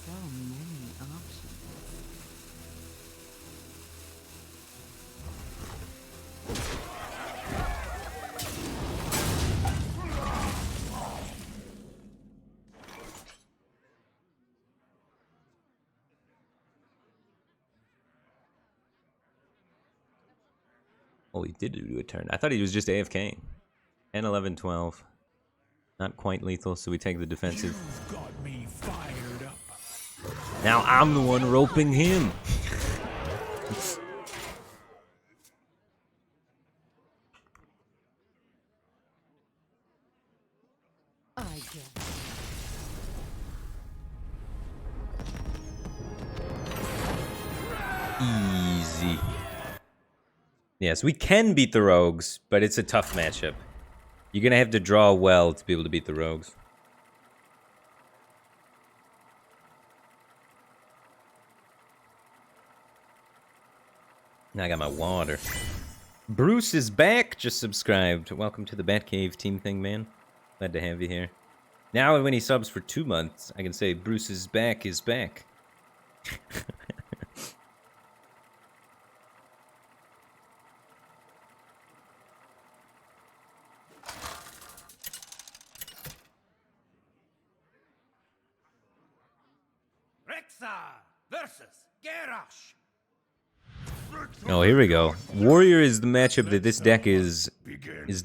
So many options. Oh, he did do a turn. I thought he was just AFKing. 10, 11, 12. Not quite lethal, so we take the defensive. You've got me fired up. Now I'm the one roping him. I guess. Easy. Yes, we can beat the rogues, but it's a tough matchup. You're gonna have to draw well to be able to beat the rogues. Now I got my water. Bruce is back, just subscribed. Welcome to the Batcave team thing, man. Glad to have you here. Now when he subs for 2 months, I can say Bruce is back is back. Versus Garrosh. Oh, here we go. Warrior is the matchup that this deck is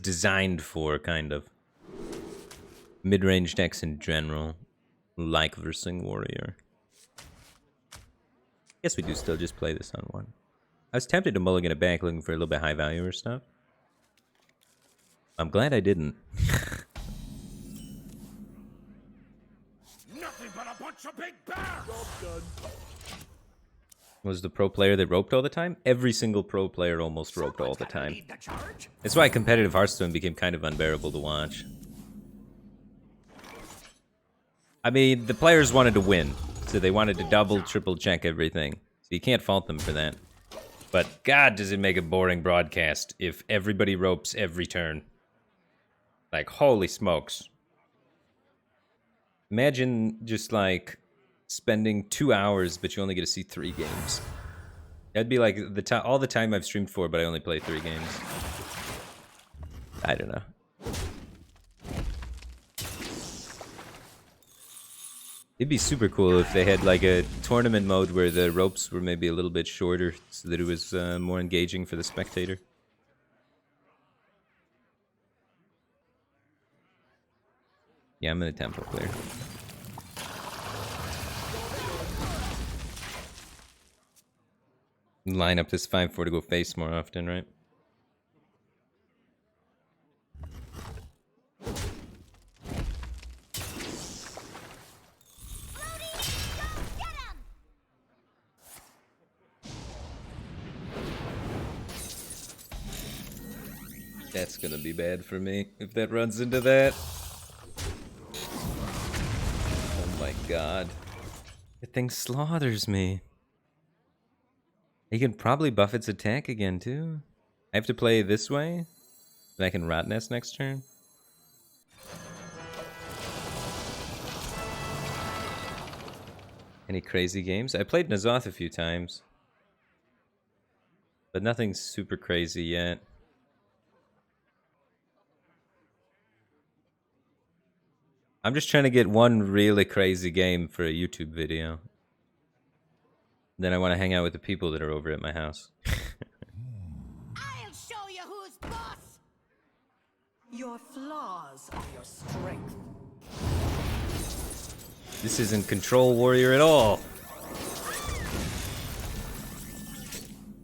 designed for, kind of. Mid-range decks in general, like versing Warrior. Guess we do still just play this on one. I was tempted to mulligan it back looking for a little bit high value or stuff. I'm glad I didn't. Nothing but a bunch of big bears. Was the pro player that roped all the time? Every single pro player almost roped all the time. That's why competitive Hearthstone became kind of unbearable to watch. I mean, the players wanted to win, so they wanted to double, triple check everything. So you can't fault them for that. But God, does it make a boring broadcast if everybody ropes every turn. Like, holy smokes. Imagine just like spending 2 hours, but you only get to see 3 games. That'd be like all the time I've streamed for, but I only play 3 games. I don't know. It'd be super cool if they had like a tournament mode where the ropes were maybe a little bit shorter, so that it was more engaging for the spectator. Yeah, I'm in a tempo player. Line up this 5-4 to go face more often, right? That's gonna be bad for me if that runs into that. Oh my god. The thing slaughters me. He can probably buff its attack again, too. I have to play this way, so I can Rot Nest next turn. Any crazy games? I played ZOTH a few times, but nothing super crazy yet. I'm just trying to get one really crazy game for a YouTube video. Then I want to hang out with the people that are over at my house. I'll show you who's boss. Your flaws are your strength. This isn't Control Warrior at all.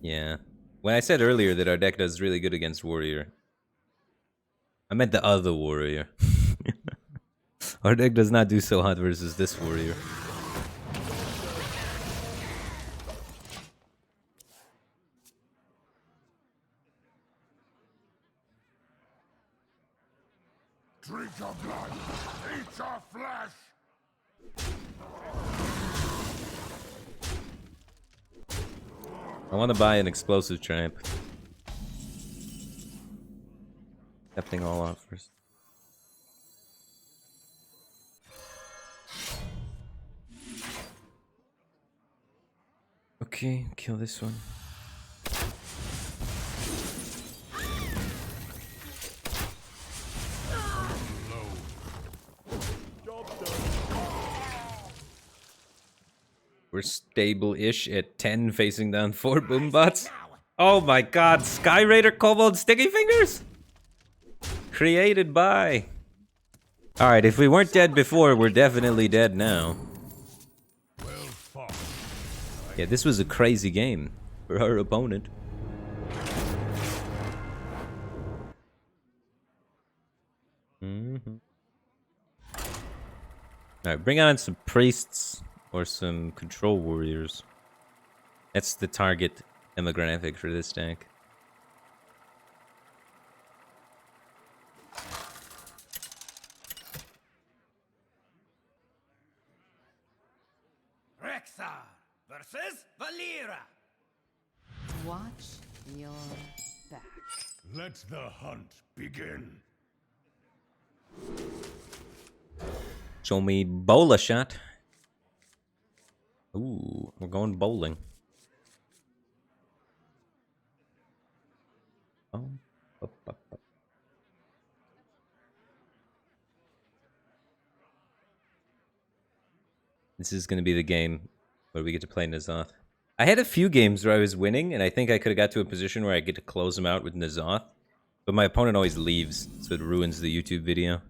Yeah. When I said earlier that our deck does really good against Warrior, I meant the other Warrior. Our deck does not do so hot versus this Warrior. Drink your blood, eat your flesh. I want to buy an explosive tramp. That thing all off first. Okay, kill this one. We're stable-ish at 10, facing down 4 boombots. Oh my god, Sky Raider Kobold Sticky Fingers? Created by. Alright, if we weren't dead before, we're definitely dead now. Well fought. Yeah, this was a crazy game for our opponent. Alright, bring on some priests or some control warriors. That's the target demographic for this deck. Rexar versus Valera. Watch your back. Let the hunt begin. Show me bowler shot. Ooh, we're going bowling. Oh, up, up, up. This is going to be the game where we get to play N'Zoth. I had a few games where I was winning, and I think I could have got to a position where I get to close them out with N'Zoth. But my opponent always leaves, so it ruins the YouTube video.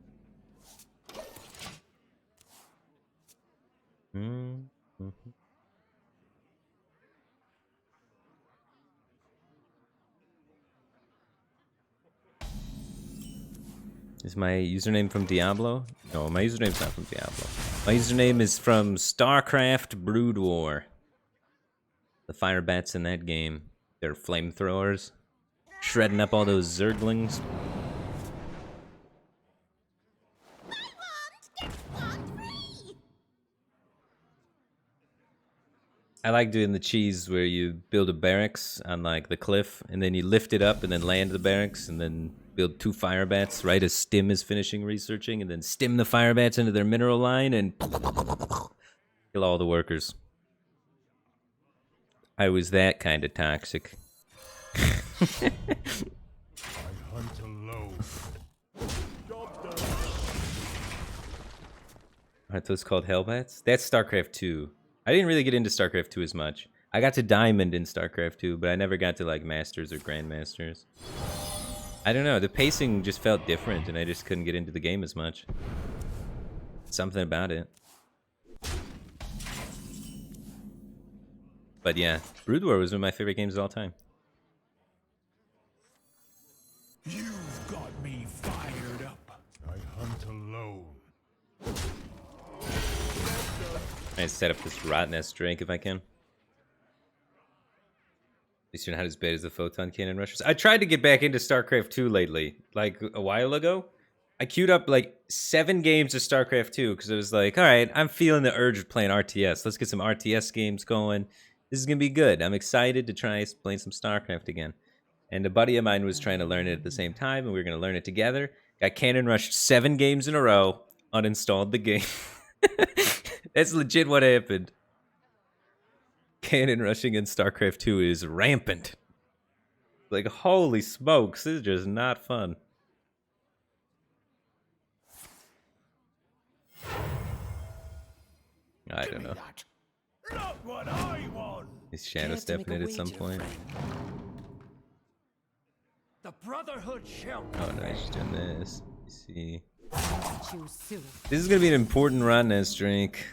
Is my username from Diablo? No, my username's not from Diablo. My username is from StarCraft Brood War. The Firebats in that game. They're flamethrowers. Shredding up all those Zerglings. I like doing the cheese where you build a barracks on like the cliff and then you lift it up and then land the barracks and then build 2 Firebats right as Stim is finishing researching and then stim the Firebats into their mineral line and kill all the workers. I was that kind of toxic. I hunt alone. Aren't those called Hellbats? That's StarCraft 2. I didn't really get into StarCraft 2 as much. I got to Diamond in StarCraft 2, but I never got to like Masters or Grandmasters. I don't know, the pacing just felt different and I just couldn't get into the game as much. Something about it. But yeah, Brood War was one of my favorite games of all time. You've got me fired up. I hunt alone. I set up this Rottennest drink if I can. At least you're not as bad as the photon cannon rushers. I tried to get back into StarCraft 2 lately, like a while ago. I queued up like 7 games of StarCraft 2 because I was like, all right, I'm feeling the urge of playing RTS. Let's get some RTS games going. This is going to be good. I'm excited to try playing some StarCraft again. And a buddy of mine was trying to learn it at the same time, and we were going to learn it together. Got cannon rushed 7 games in a row, uninstalled the game. That's legit what happened. Cannon rushing in StarCraft 2 is rampant. Like, holy smokes, this is just not fun. I don't know. Not what I want. Is Shadow stepping in at some point? The Brotherhood shall Oh no, he's doing this. Let's see. Choose soon. This is gonna be an important Rottennest drink.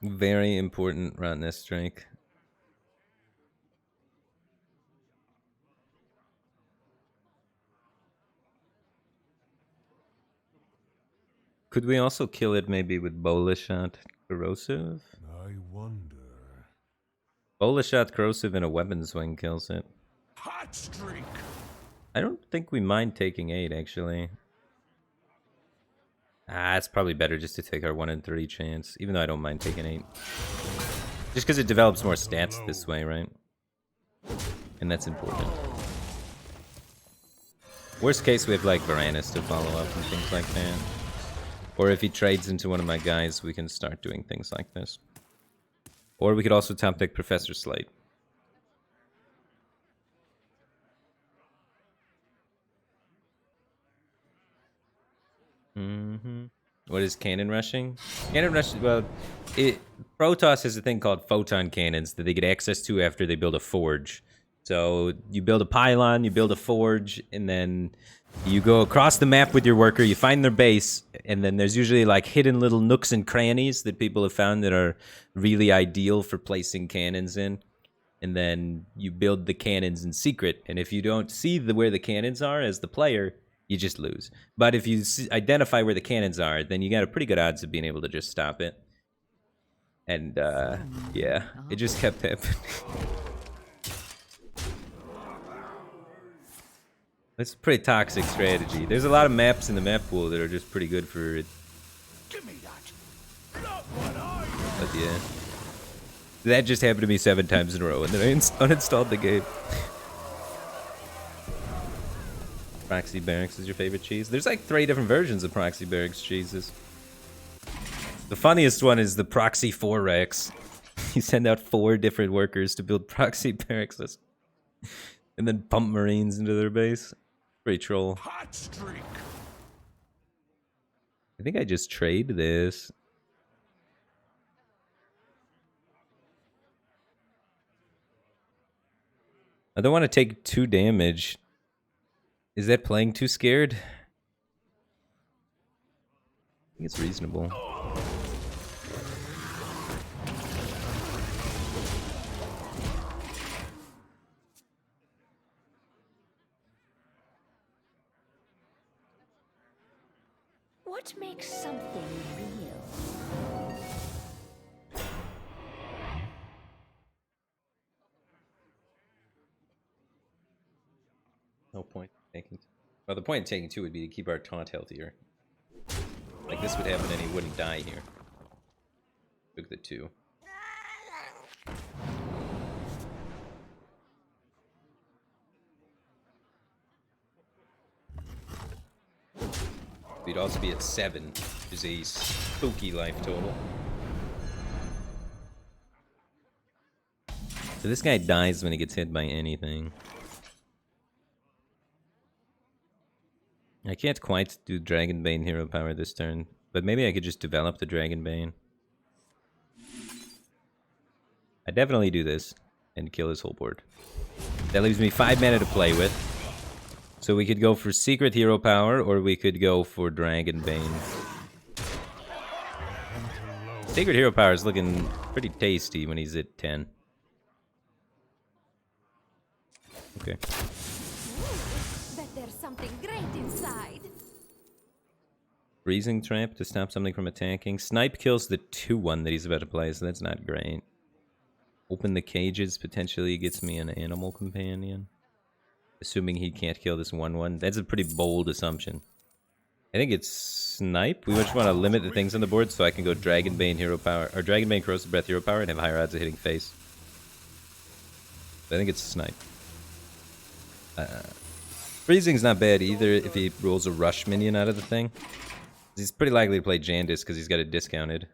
Very important Rottennest drink. Could we also kill it maybe with Bola Shot Corrosive? I wonder. Bola Shot Corrosive and a Weapon Swing kills it. Hot streak. I don't think we mind taking 8 actually. It's probably better just to take our 1 in 3 chance, even though I don't mind taking 8. Just because it develops more stats this way, right? And that's important. Worst case, we have like Varanus to follow up and things like that. Or if he trades into one of my guys, we can start doing things like this. Or we could also top deck Professor Slate. What is cannon rushing? Cannon rushing, well, Protoss has a thing called photon cannons that they get access to after they build a forge. So you build a pylon, you build a forge, and then you go across the map with your worker, you find their base, and then there's usually like hidden little nooks and crannies that people have found that are really ideal for placing cannons in. And then you build the cannons in secret, and if you don't see where the cannons are as the player, you just lose. But if you identify where the cannons are, then you got a pretty good odds of being able to just stop it. And yeah, it just kept happening. It's a pretty toxic strategy. There's a lot of maps in the map pool that are just pretty good for it. Give me that. Not what I But yeah. That just happened to me 7 times in a row, and then I uninstalled the game. Proxy Barracks is your favorite cheese? There's like 3 different versions of Proxy Barracks cheeses. The funniest one is the Proxy 4X. You send out 4 different workers to build Proxy Barracks and then pump Marines into their base. Pretty troll. hot streak. I think I just trade this. I don't want to take 2 damage. Is that playing too scared? I think it's reasonable. What makes something real? No point taking. Well, the point in taking 2 would be to keep our taunt healthier. Like this would happen and he wouldn't die here. Took the 2. We'd also be at 7, which is a spooky life total. So this guy dies when he gets hit by anything. I can't quite do Dragonbane hero power this turn, but maybe I could just develop the Dragonbane. I definitely do this and kill his whole board. That leaves me 5 mana to play with. So we could go for Secret Hero Power, or we could go for Dragonbane. Secret Hero Power is looking pretty tasty when he's at 10. Okay. Bet there's something great inside. Freezing Trap to stop something from attacking. Snipe kills the 2-1 that he's about to play, so that's not great. Open the cages potentially gets me an animal companion. Assuming he can't kill this 1-1. That's a pretty bold assumption. I think it's Snipe. We just want to limit the things on the board so I can go Dragonbane Hero Power, or Dragonbane Corrosive Breath Hero Power and have higher odds of hitting face. I think it's Snipe. Freezing's not bad either if he rolls a Rush minion out of the thing. He's pretty likely to play Jandis because he's got it discounted.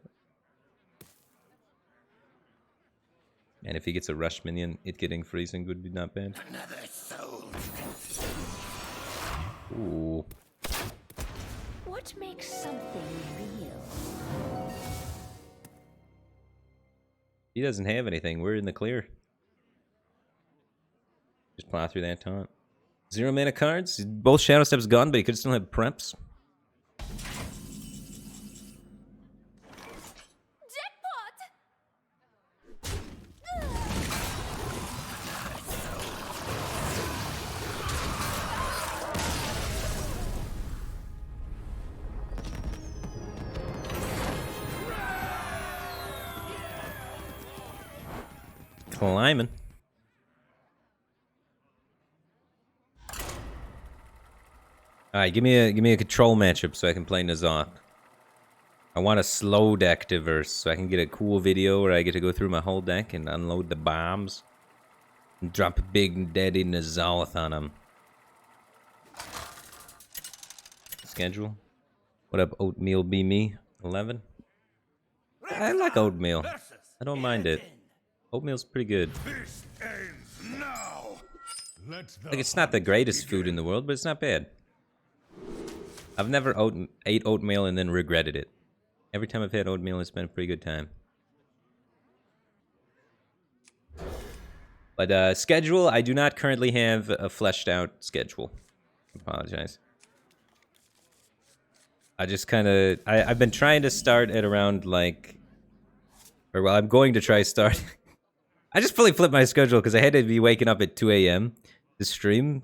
And if he gets a Rush minion, it getting Freezing would be not bad. Another soul. Ooh. What makes something real? He doesn't have anything. We're in the clear. Just plow through that taunt. 0 mana cards. Both Shadow Steps gone, but he could still have preps. Jackpot! Climbing. Alright, give me a control matchup so I can play ZOTH. I want a slow deck diverse so I can get a cool video where I get to go through my whole deck and unload the bombs. And drop a big daddy ZOTH on them. Schedule. What up, Oatmeal Be Me? 11? I like oatmeal. I don't mind it. Oatmeal's pretty good. This ends now. Like, it's not the greatest food in the world, but it's not bad. I've never ate oatmeal and then regretted it. Every time I've had oatmeal, it's been a pretty good time. But schedule, I do not currently have a fleshed out schedule. Apologize. I just kind of... I've been trying to start at around, like... Or, well, I'm going to try start... I just fully flipped my schedule because I had to be waking up at 2 a.m. to stream.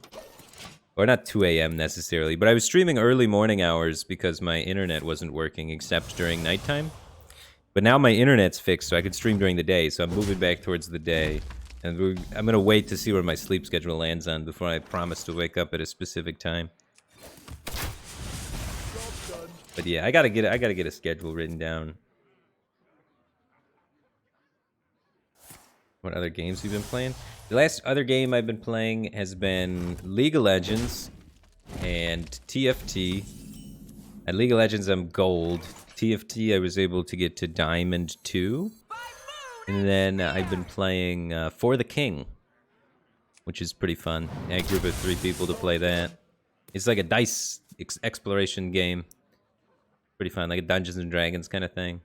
Or not 2 a.m. necessarily, but I was streaming early morning hours because my internet wasn't working except during nighttime. But now my internet's fixed, so I could stream during the day, so I'm moving back towards the day. And I'm gonna wait to see where my sleep schedule lands on before I promise to wake up at a specific time. But yeah, I gotta get a schedule written down. What other games you've been playing? The last other game I've been playing has been League of Legends and TFT. At League of Legends, I'm gold. TFT, I was able to get to Diamond 2. And then I've been playing For the King, which is pretty fun. A group of 3 people to play that. It's like a dice exploration game. Pretty fun, like a Dungeons and Dragons kind of thing.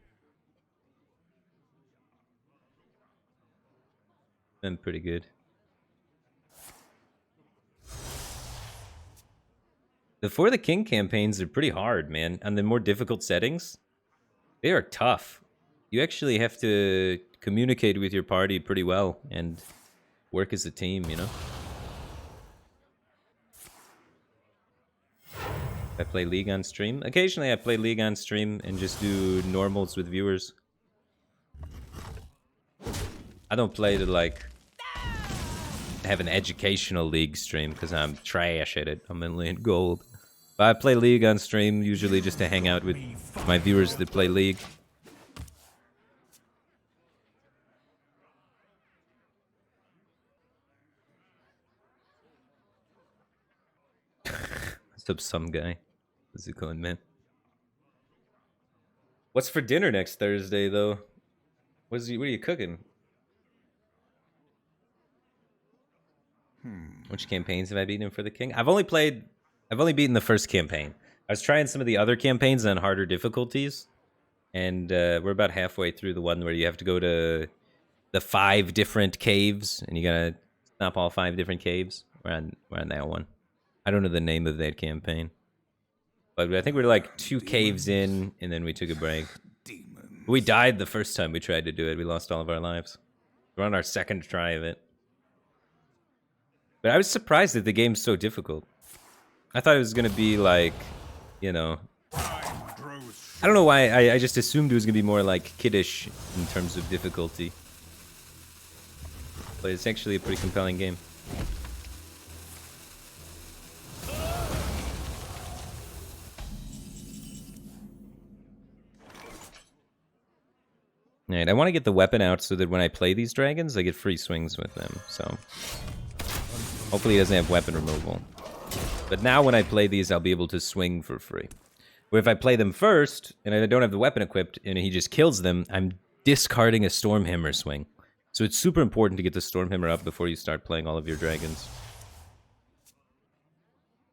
Been pretty good. The For the King campaigns are pretty hard, man. On the more difficult settings, they are tough. You actually have to communicate with your party pretty well and work as a team, you know? I play League on stream. Occasionally I play League on stream and just do normals with viewers. I don't play to, like, have an educational League stream because I'm trash at it. I'm only in gold. But I play League on stream usually just to hang out with my viewers that play League. What's up, some guy? How's it going, man? What's for dinner next Thursday, though? What are you cooking? Which campaigns have I beaten For the King? I've only beaten the first campaign. I was trying some of the other campaigns on harder difficulties, and we're about halfway through the one where you have to go to the 5 different caves, and you gotta stop all 5 different caves. We're on that one. I don't know the name of that campaign, but I think we're like 2 caves in, and then we took a break. We died the first time we tried to do it. We lost all of our lives. We're on our 2nd try of it. But I was surprised that the game's so difficult. I thought it was gonna be like, you know... I don't know why, I just assumed it was gonna be more like kiddish in terms of difficulty. But it's actually a pretty compelling game. Alright, I want to get the weapon out so that when I play these dragons, I get free swings with them, so... Hopefully he doesn't have weapon removal. But now when I play these, I'll be able to swing for free. Where if I play them first, and I don't have the weapon equipped, and he just kills them, I'm discarding a Stormhammer swing. So it's super important to get the Stormhammer up before you start playing all of your dragons.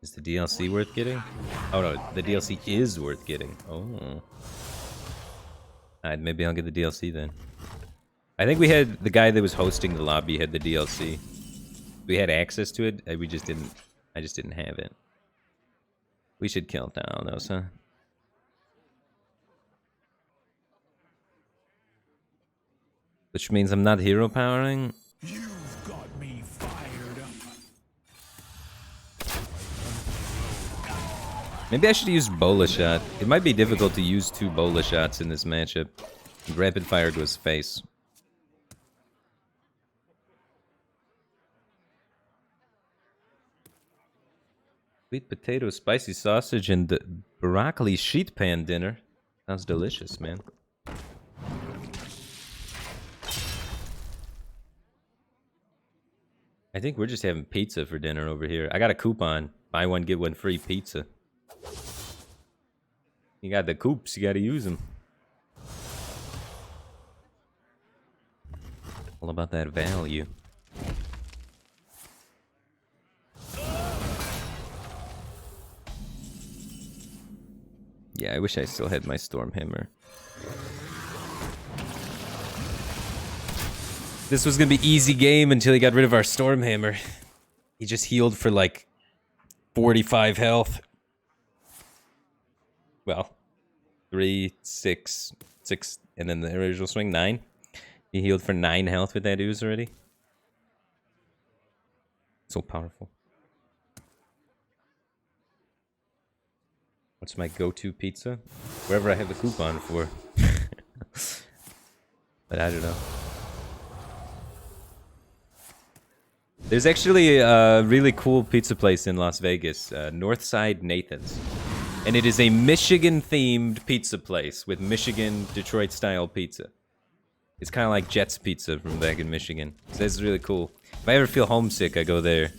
Is the DLC worth getting? Oh no, the DLC is worth getting. Oh. Alright, maybe I'll get the DLC then. I think we had, the guy that was hosting the lobby had the DLC. We had access to it, I just didn't have it. We should kill Thanos, huh? Which means I'm not hero powering. You've got me fired up. Maybe I should use Bola Shot. It might be difficult to use 2 Bola Shots in this matchup. Rapid fire to his face. Sweet potato, spicy sausage, and broccoli sheet pan dinner. Sounds delicious, man. I think we're just having pizza for dinner over here. I got a coupon. Buy one, get one free pizza. You got the coops, you gotta use them. All about that value. Yeah, I wish I still had my Stormhammer. This was gonna be easy game until he got rid of our Stormhammer. He just healed for like 45 health. Well, 3, 6, 6, and then the original swing, 9. He healed for 9 health with that ooze already. So powerful. What's my go-to pizza? Wherever I have the coupon for. But I don't know. There's actually a really cool pizza place in Las Vegas, Northside Nathan's. And it is a Michigan-themed pizza place with Michigan, Detroit-style pizza. It's kind of like Jets Pizza from back in Michigan. So this is really cool. If I ever feel homesick, I go there.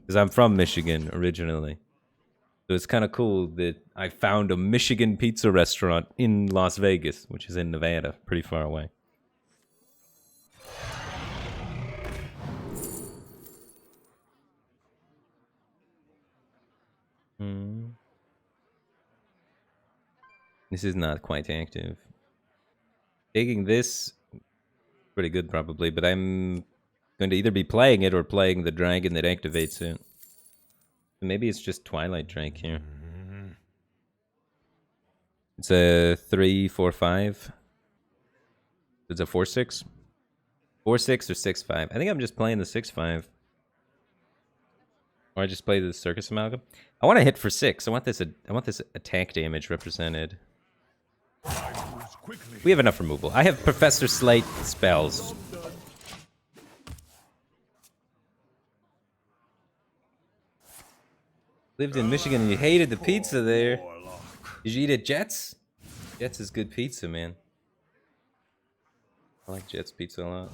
Because I'm from Michigan originally. So it's kind of cool that I found a Michigan pizza restaurant in Las Vegas, which is in Nevada, pretty far away. This is not quite active. Taking this, pretty good probably, but I'm going to either be playing it or playing the dragon that activates it. Maybe it's just Twilight Drake here. It's a 3, 4, 5. It's a 4-6. 4-6 or 6-5. I think I'm just playing the 6-5. Or I just play the Circus Amalgam. I want to hit for 6. I want this attack damage represented. We have enough removal. I have Professor Slate spells. Lived in Michigan and you hated the pizza there. Did you eat at Jets? Jets is good pizza, man. I like Jets pizza a lot.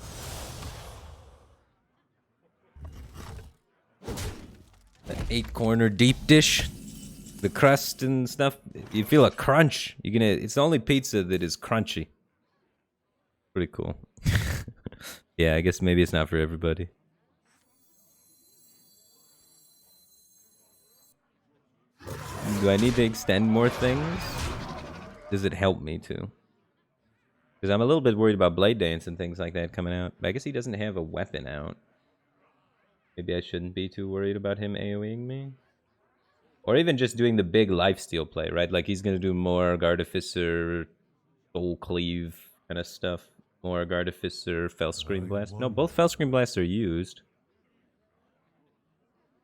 That 8-corner deep dish. The crust and stuff. You feel a crunch. It's the only pizza that is crunchy. Pretty cool. Yeah, I guess maybe it's not for everybody. Do I need to extend more things? Does it help me to? Because I'm a little bit worried about Blade Dance and things like that coming out. But I guess he doesn't have a weapon out. Maybe I shouldn't be too worried about him AoEing me. Or even just doing the big lifesteal play, right? Like he's going to do more Gartificer, Soul Cleave kind of stuff. More Gartificer, Fellscream Blast. No, both Fellscream Blasts are used.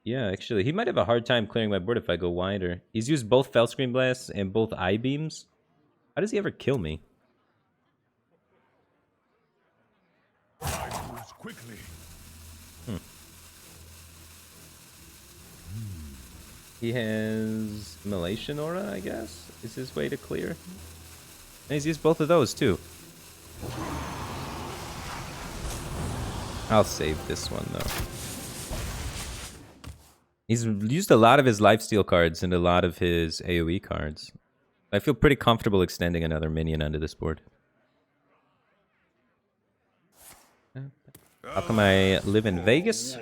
Yeah, actually, he might have a hard time clearing my board if I go wider. He's used both Fellscream Blasts and both Eye Beams. How does he ever kill me? Quickly. He has Immolation Aura, I guess, is his way to clear. And he's used both of those, too. I'll save this one, though. He's used a lot of his lifesteal cards and a lot of his AoE cards. I feel pretty comfortable extending another minion onto this board. How come I live in Vegas?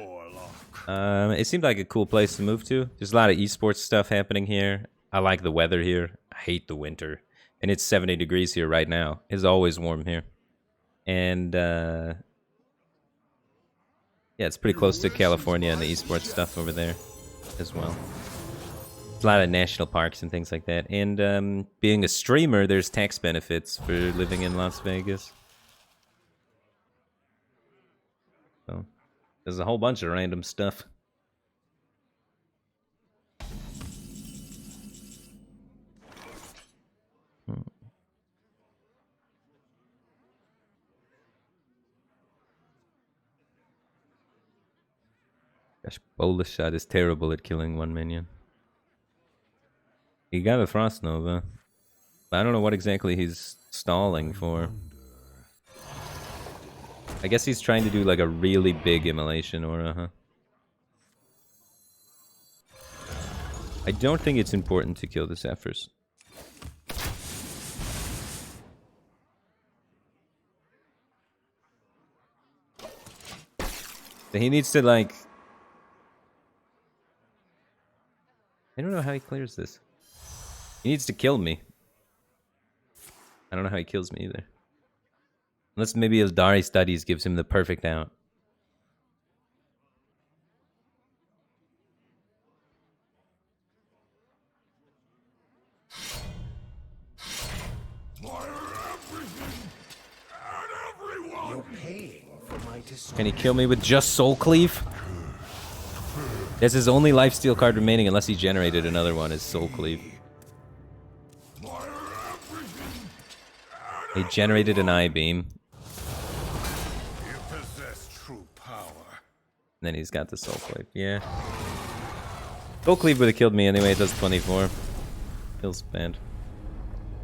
It seemed like a cool place to move to. There's a lot of esports stuff happening here. I like the weather here. I hate the winter. And it's 70 degrees here right now. It's always warm here. And, yeah, it's pretty close to California and the esports stuff over there as well. There's a lot of national parks and things like that. And being a streamer, there's tax benefits for living in Las Vegas. So there's a whole bunch of random stuff. Gosh, Bolus Shot is terrible at killing one minion. He got a Frost Nova. I don't know what exactly he's stalling for. I guess he's trying to do like a really big Immolation Aura, huh? I don't think it's important to kill the Zephyrs. So he needs to like... I don't know how he clears this. He needs to kill me. I don't know how he kills me either. Unless maybe Eldari Studies gives him the perfect out. You're paying for my destruction. Can he kill me with just Soul Cleave? That's his only lifesteal card remaining unless he generated another one, is Soul Cleave. He generated an I-Beam. You possess true power. And then he's got the Soul Cleave. Yeah. Soul Cleave would have killed me anyway. It does 24. Feels bad.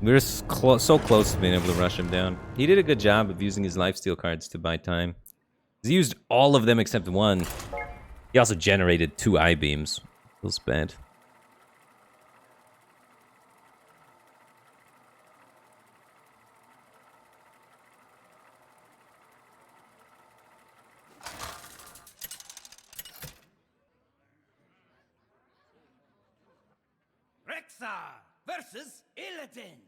We were so close to being able to rush him down. He did a good job of using his lifesteal cards to buy time. He used all of them except one. He also generated 2 I-Beams. Feels bad. Rexar versus Illidan.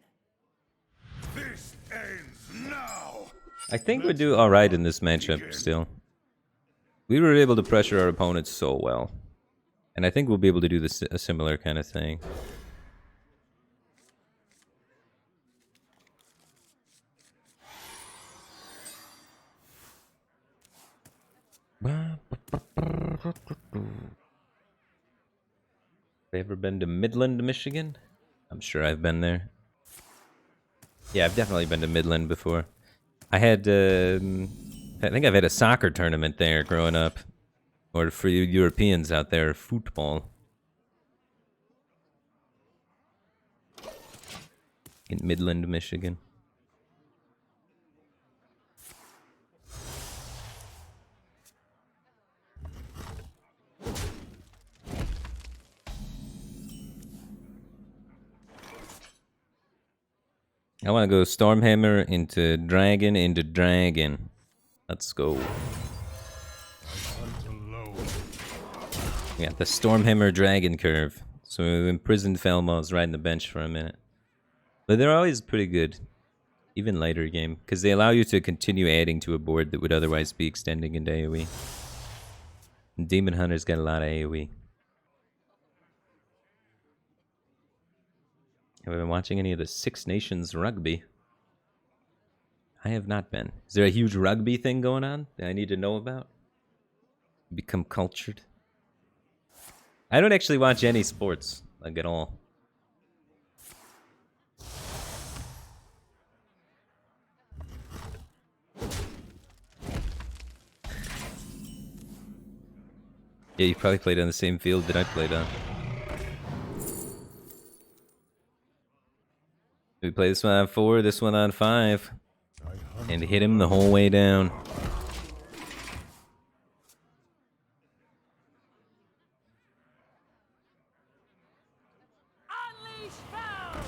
This ends now. I think we do alright in this matchup still. We were able to pressure our opponents so well. And I think we'll be able to do this a similar kind of thing. Ever been to Midland, Michigan? I'm sure I've been there. Yeah, I've definitely been to Midland before. I had, I think I've had a soccer tournament there growing up. Or for you Europeans out there, football. In Midland, Michigan. I want to go Stormhammer into Dragon. Let's go. Yeah, the Stormhammer Dragon curve. So we imprisoned Felmos riding the bench for a minute. But they're always pretty good. Even later game. Because they allow you to continue adding to a board that would otherwise be extending into AoE. And Demon Hunter's got a lot of AoE. Have I been watching any of the Six Nations rugby? I have not been. Is there a huge rugby thing going on that I need to know about? Become cultured? I don't actually watch any sports, like at all. Yeah, you probably played on the same field that I played on. We play this one on 4, this one on 5. And hit him the whole way down. Unleash foul!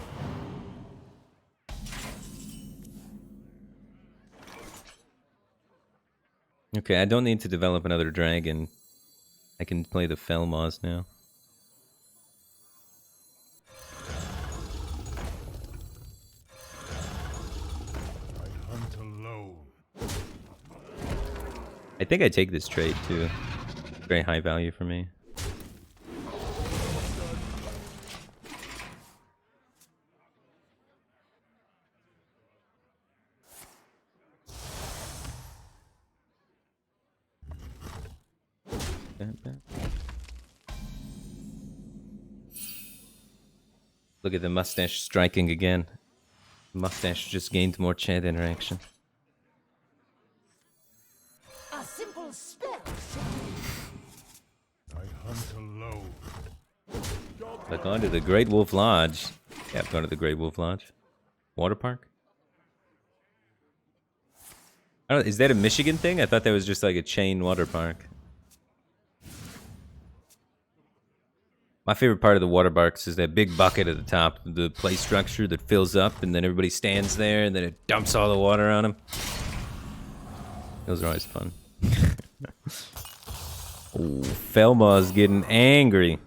Okay, I don't need to develop another dragon. I can play the Felmos now. I think I take this trade too. Very high value for me. Look at the mustache striking again. Mustache just gained more chat interaction. A simple spell. Like going to the Great Wolf Lodge. Yeah, I'm going to the Great Wolf Lodge. Water park? I don't, is that a Michigan thing? I thought that was just like a chain water park. My favorite part of the water parks is that big bucket at the top, the play structure that fills up, and then everybody stands there, and then it dumps all the water on them. Those are always fun. Oh, Felma's getting angry.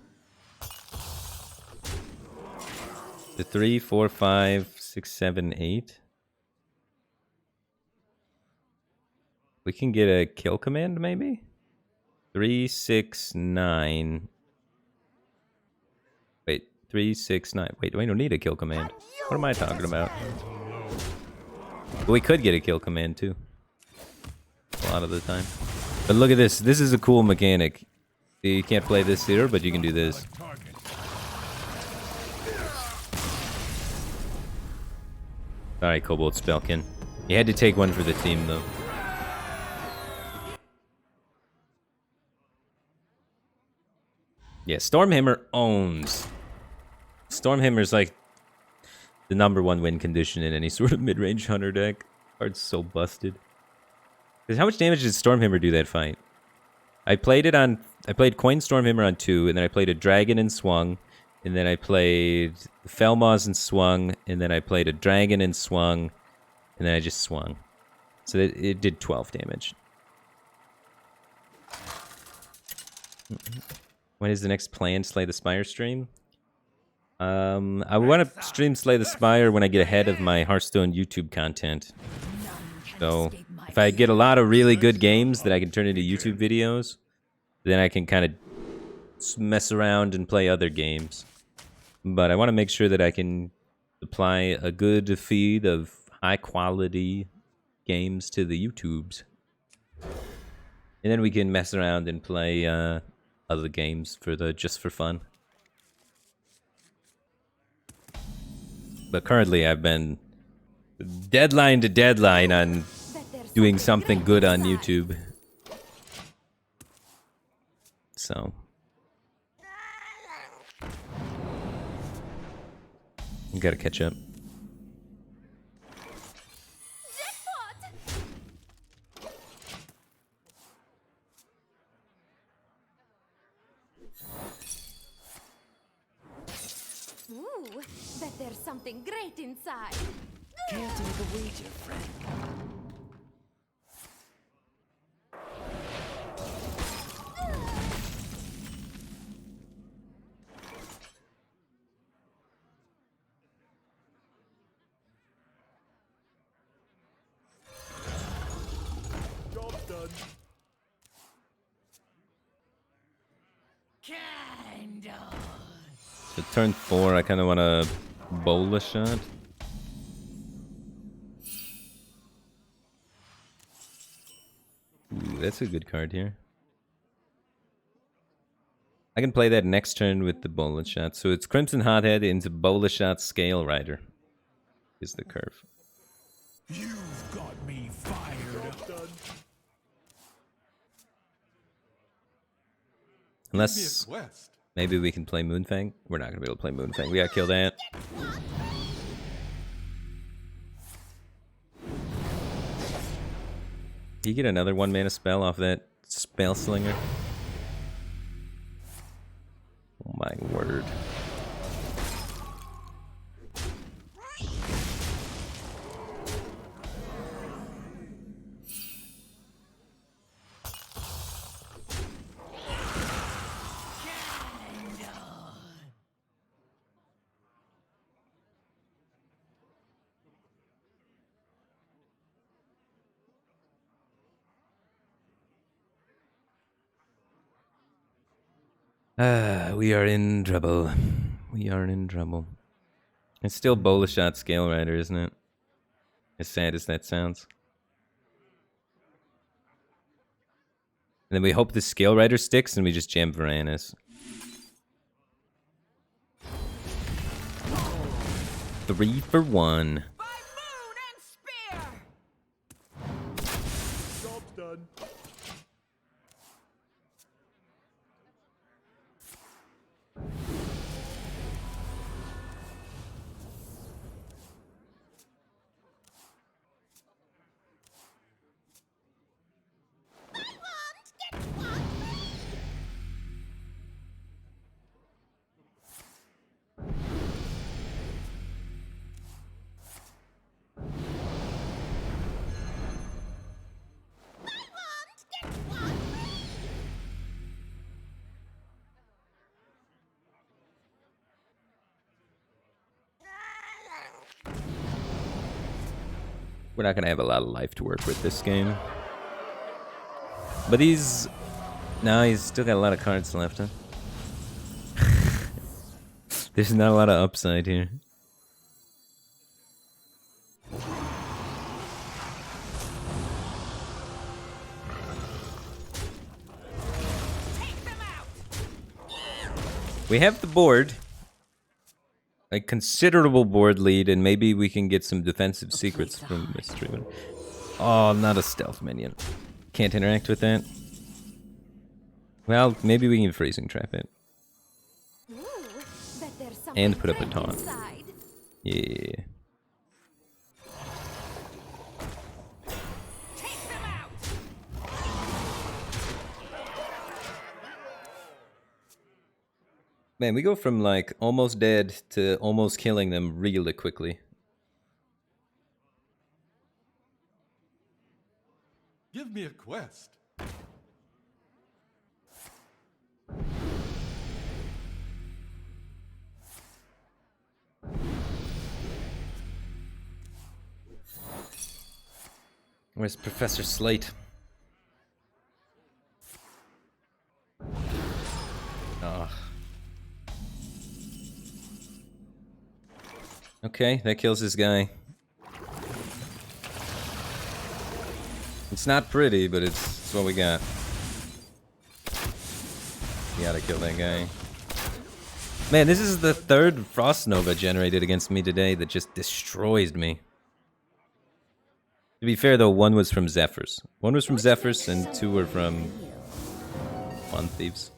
The 3, 4, 5, 6, 7, 8. We can get a kill command, maybe? 3, 6, 9. Wait, 3, 6, 9. Wait, we don't need a kill command. What am I talking about? We could get a kill command, too. A lot of the time. But look at this. This is a cool mechanic. You can't play this here, but you can do this. Alright, Cobalt Spelkin. You had to take one for the team, though. Yeah, Stormhammer owns. Stormhammer's like the #1 win condition in any sort of mid-range hunter deck. Card's so busted. Because how much damage did Stormhammer do that fight? I played Coin Stormhammer on 2, and then I played a Dragon and swung, and then I played Felmaws and swung, and then I played a Dragon and swung, and then I just swung. So it did 12 damage. When is the next planned Slay the Spire stream? I want to stream Slay the Spire when I get ahead of my Hearthstone YouTube content. So if I get a lot of really good games that I can turn into YouTube videos, then I can kind of mess around and play other games. But I want to make sure that I can supply a good feed of high-quality games to the YouTubes. And then we can mess around and play other games just for fun. But currently I've been deadline to deadline on doing something good on YouTube. So you gotta catch up. Ooh, bet there's something great inside. Care to make a wager, friend? Job's done. Candle. So turn 4, I kind of want to bowl a shot. Ooh, that's a good card here. I can play that next turn with the bullet shot. So it's Crimson Hothead into bullet shot Scale Rider. Is the curve. You've got me fired up. Unless maybe we can play Moonfang. We're not gonna be able to play Moonfang. We gotta kill that. Do you get another 1-mana spell off that Spell Slinger? Oh my word. We are in trouble. We are in trouble. It's still Bola Shot Scale Rider, isn't it? As sad as that sounds. And then we hope the Scale Rider sticks and we just jam Varanus. 3 for 1. By moon and spear. Job's done. We're not going to have a lot of life to work with this game. But he's... No, he's still got a lot of cards left, huh? There's not a lot of upside here. We have the board. A considerable board lead, and maybe we can get some defensive secrets from Mystery. Oh, not a stealth minion. Can't interact with that. Well, maybe we can freezing trap it. Ooh, bet there's something And put up a great taunt. inside. Yeah. Man, we go from like almost dead to almost killing them really quickly. Give me a quest. Where's Professor Slate? Oh. Okay, that kills this guy. It's not pretty, but it's what we got. We gotta kill that guy. Man, this is the third Frost Nova generated against me today that just destroys me. To be fair though, one was from Zephyrs. One was from Zephyrs and two were from One Thieves.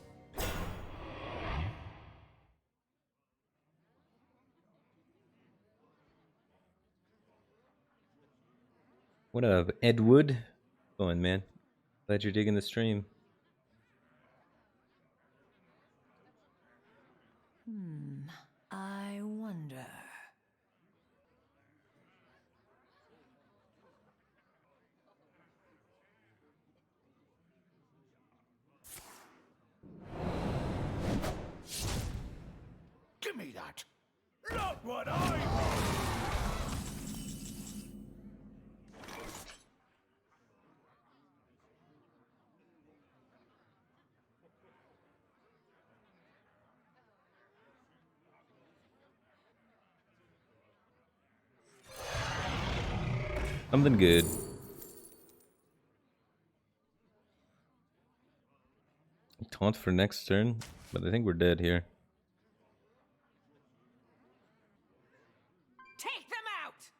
What up, Ed Wood? Going, man. Glad you're digging the stream. I wonder. Give me that. Not what I want. Something good. Taunt for next turn, but I think we're dead here. Take them out!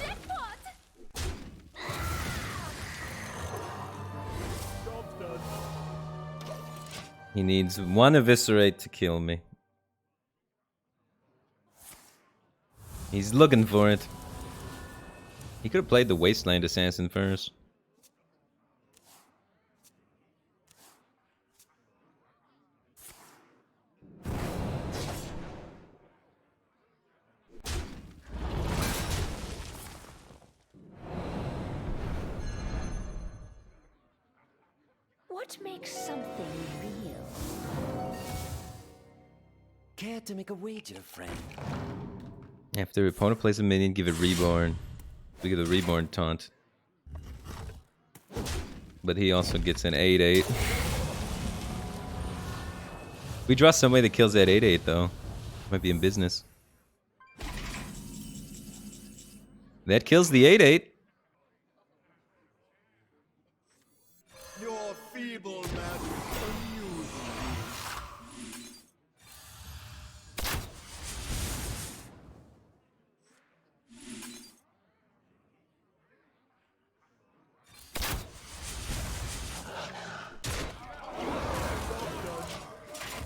Jackpot! Job's done. He needs one eviscerate to kill me. He's looking for it. He could have played the Wasteland Assassin first. What makes something real? Care to make a wager, friend? After the opponent plays a minion, give it Reborn. We get a Reborn taunt. But he also gets an 8/8. We draw some way that kills that 8/8 though. Might be in business. That kills the 8/8. Your feeble magic amuses me.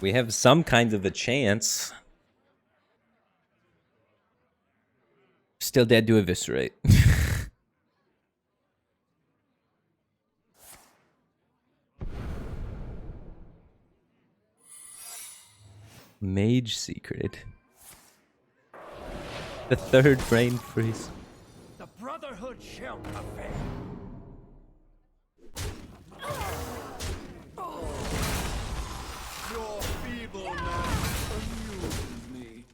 We have some kind of a chance. Still dead to eviscerate. Mage Secret. The third brain freeze. The Brotherhood shall prevail. Your feeble magic amuses me.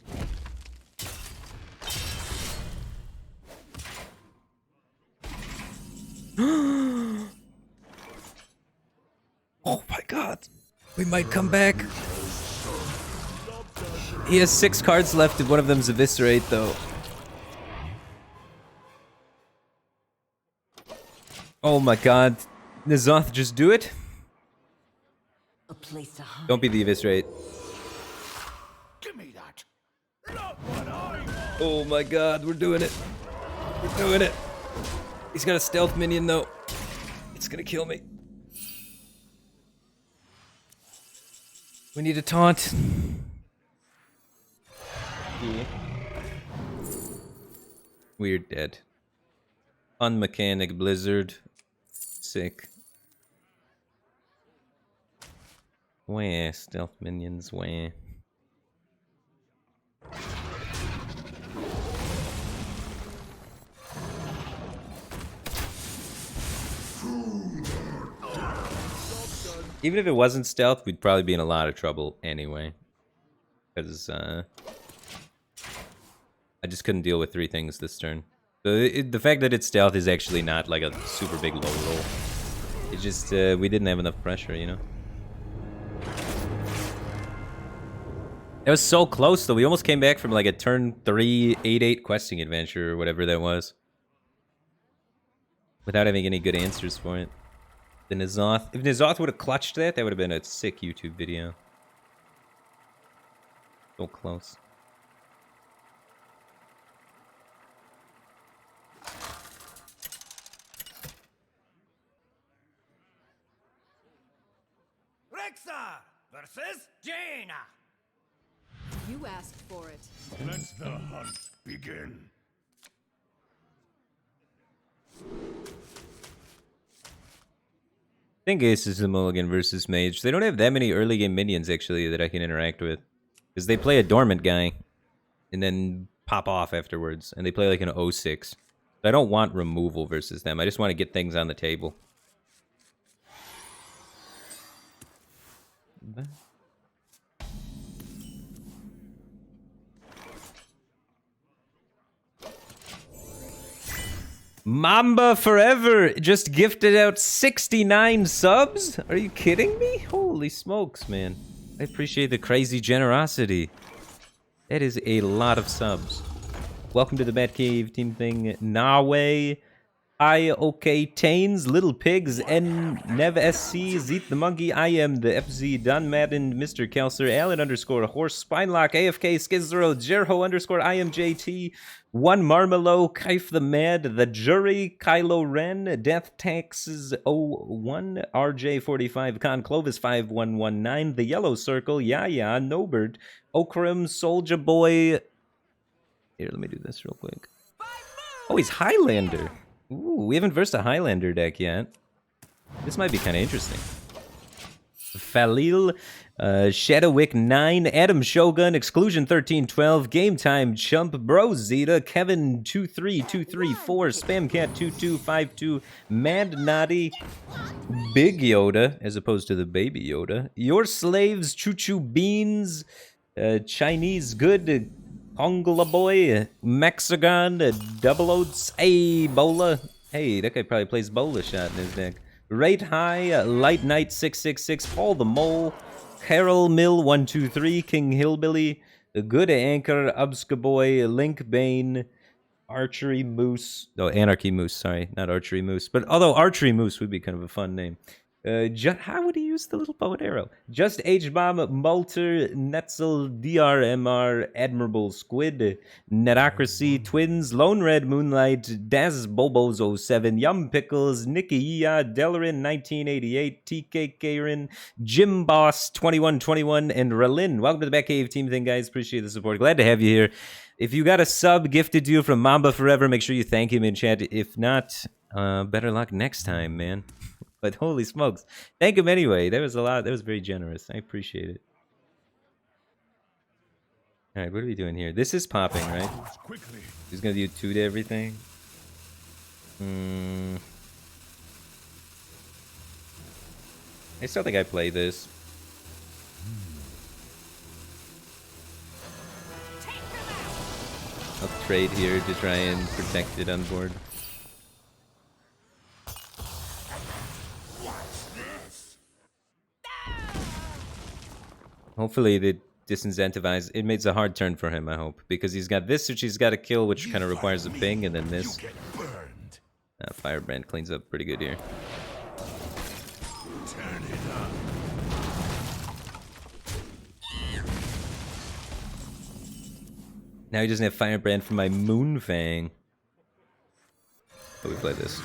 Oh my god. We might come back. He has 6 cards left and one of them's Eviscerate though. Oh my god. Does ZOTH just do it? A place to hide. Don't be the Eviscerate. Give me that. Not what I want. Oh my god, we're doing it. We're doing it. He's got a stealth minion though. It's gonna kill me. We need a taunt. Yeah. We're dead. Unmechanic blizzard. Sick. Wah, stealth minions, wah. Even if it wasn't stealth, we'd probably be in a lot of trouble anyway. Because, I just couldn't deal with 3 things this turn. So the fact that it's stealth is actually not like a super big low roll. It's just, we didn't have enough pressure, you know? It was so close, though. We almost came back from like a turn 3, 8-8 questing adventure or whatever that was. Without having any good answers for it. The ZOTH. If ZOTH would have clutched that, that would have been a sick YouTube video. So close. Rexar versus Jaina. You asked for it. Let the hunt begin. I think Ace is the mulligan versus Mage. They don't have that many early game minions, actually, that I can interact with. Because they play a dormant guy, and then pop off afterwards. And they play like an 06. I don't want removal versus them. I just want to get things on the table. Mamba Forever just gifted out 69 subs? Are you kidding me? Holy smokes, man. I appreciate the crazy generosity. That is a lot of subs. Welcome to the Batcave team thing. Nawe, I-OK Tains, Little Pigs, N Nev SC, Zeet the Monkey, I am the FZ, Don Madden, Mr. Kelser, Alan _ Horse, Spinelock, AFK, Skizero, Jerho _ IMJT, One Marmelo, Kaif the Mad, The Jury, Kylo Ren, Death Taxes 01, RJ45, Con Clovis 5119, The Yellow Circle, Yaya, Nobert, Okram, Soldier Boy. Here, let me do this real quick. Oh, he's Highlander. Ooh, we haven't versed a Highlander deck yet. This might be kind of interesting. Falil, Shadowwick 9, Adam Shogun, Exclusion 1312, Game Time, Chump, Bro Zeta, Kevin 23234, Spamcat 2252, Mad Naughty, Big Yoda, as opposed to the Baby Yoda, Your Slaves, Choo Choo Beans, Chinese Good, Pongla Boy, Mexagon, Double Oats, hey, Bola. Hey, that guy probably plays Bola shot in his deck. Rate High, Light Knight 666, Paul the Mole, Carol Mill 123, King Hillbilly, Good Anchor, Ubska Boy, Link Bane, Archery Moose. Oh, Anarchy Moose, sorry, not Archery Moose. But although Archery Moose would be kind of a fun name. How would he use the little bow and arrow? Just H-Bomb, Multer, Netzel, DRMR, Admirable Squid, Netocracy, Twins, Lone Red Moonlight, Daz Bobos 07, Yum Pickles, Nikki Ia, Delarin 1988, TK Karen, Jim Boss 2121, and Relin. Welcome to the Batcave team thing, guys. Appreciate the support. Glad to have you here. If you got a sub gifted to you from Mamba Forever, make sure you thank him in chat. If not, better luck next time, man. But holy smokes. Thank him anyway. That was a lot. That was very generous. I appreciate it. All right, what are we doing here? This is popping, right? He's going to do 2 to everything. I still think I play this. I'll trade here to try and protect it on board. Hopefully they disincentivize. It makes a hard turn for him, I hope. Because he's got this, which he's got to kill, which kind of requires a ping, and then this. Firebrand cleans up pretty good here. Turn it up. Now he doesn't have Firebrand for my Moonfang. But we play this.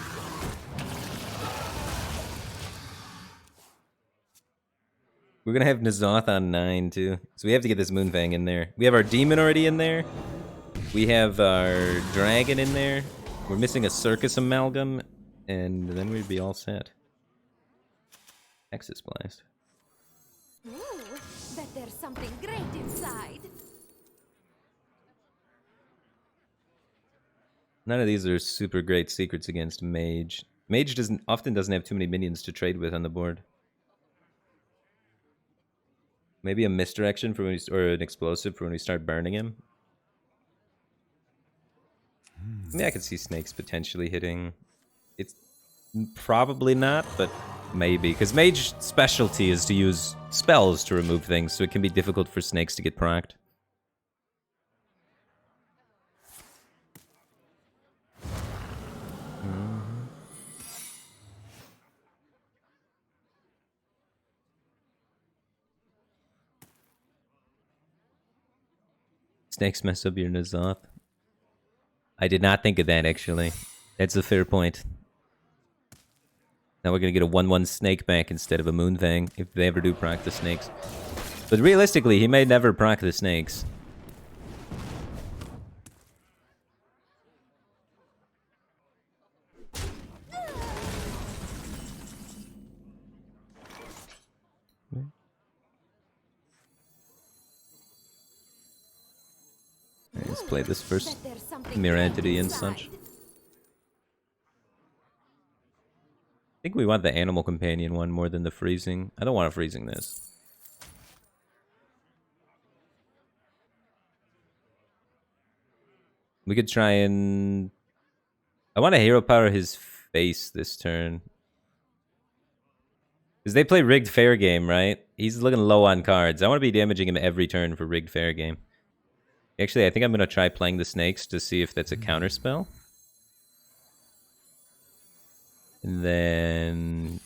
We're gonna have ZOTH on 9 too. So we have to get this Moonfang in there. We have our Demon already in there. We have our Dragon in there. We're missing a Circus Amalgam. And then we'd be all set. Nexus Blast. Ooh, bet there's something great inside. None of these are super great secrets against Mage. Mage often doesn't have too many minions to trade with on the board. Maybe a misdirection for when or an explosive for when we start burning him. I mean, I could see snakes potentially hitting. It's probably not, but maybe. Because Mage specialty is to use spells to remove things, so it can be difficult for snakes to get procced. Snakes mess up your ZOTH. I did not think of that, actually. That's a fair point. Now we're going to get a 1-1 snake back instead of a Moonfang, if they ever do proc the snakes. But realistically, he may never proc the snakes. Let's play this first. Mirror Entity and such. I think we want the Animal Companion one more than the Freezing. I don't want a Freezing this. We could try and... I want to Hero Power his face this turn. Because they play Rigged Fair Game, right? He's looking low on cards. I want to be damaging him every turn for Rigged Fair Game. Actually, I think I'm going to try playing the snakes to see if that's a counterspell. And then...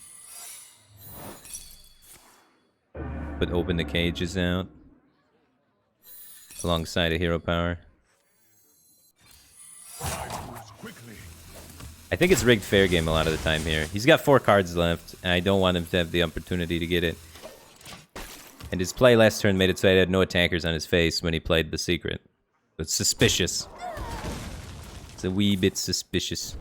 But open the cages out. Alongside a Hero Power. I think it's Rigged Fair Game a lot of the time here. He's got 4 cards left, and I don't want him to have the opportunity to get it. And his play last turn made it so he had no attackers on his face when he played the secret. It's suspicious. It's a wee bit suspicious.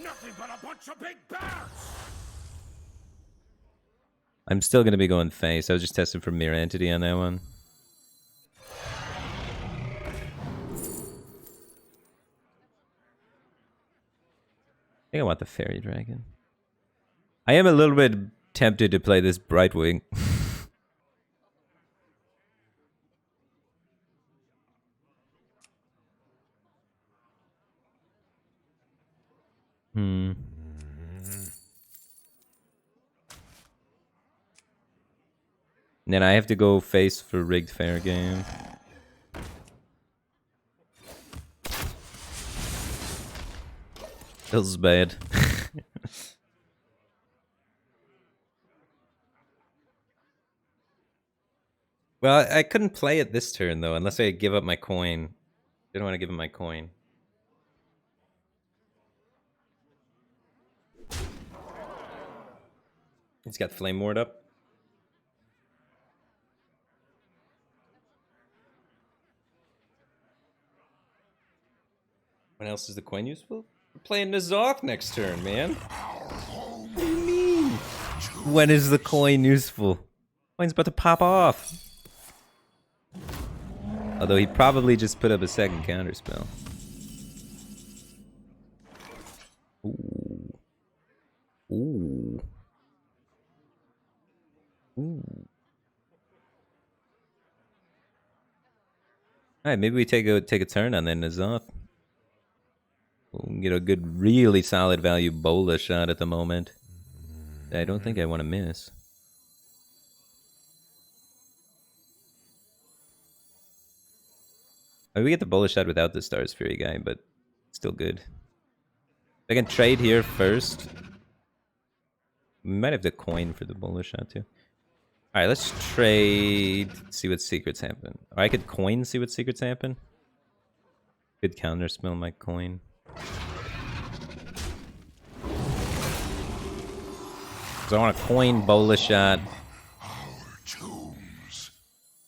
Nothing but a bunch of big bears. I'm still going to be going face. I was just testing for Mirror Entity on that one. I think I want the Fairy Dragon. I am a little bit tempted to play this Brightwing. And then I have to go face for Rigged Fair Game. Feels bad. Well, I couldn't play it this turn, though, unless I give up my coin. Didn't want to give him my coin. He's got Flame Ward up. When else is the coin useful? We're playing ZOTH next turn, man. What do you mean? When is the coin useful? Coin's about to pop off. Although he probably just put up a second counterspell. Ooh. Ooh. Ooh. Alright, maybe we take a turn on then ZOTH. We'll get a good, really solid value bola shot at the moment. I don't think I want to miss. I mean, we get the bola shot without the Stars Fury guy, but still good. I can trade here first. We might have to coin for the bola shot too. Alright, let's trade, see what secrets happen. Or I could coin, see what secrets happen. Good counterspell my coin. So I want to coin bola shot.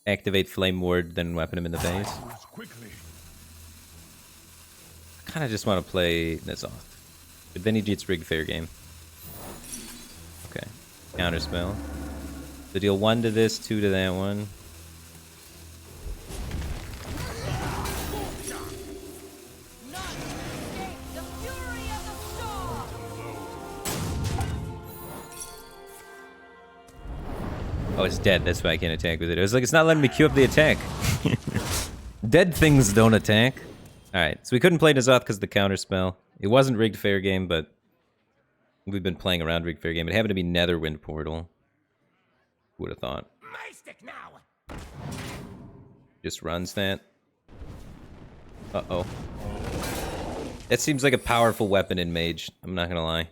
Activate Flame Ward, then weapon him in the base. I kind of just want to play ZOTH. But then he gets rigged fair game. Okay. Counterspell. So deal 1 to this, 2 to that one. Oh, it's dead. That's why I can't attack with it. It was like, it's not letting me queue up the attack. Dead things don't attack. Alright, so we couldn't play ZOTH because of the counterspell. It wasn't rigged fair game, but we've been playing around rigged fair game. It happened to be Netherwind Portal. Who would have thought? Just runs that. Uh-oh. That seems like a powerful weapon in Mage. I'm not gonna lie.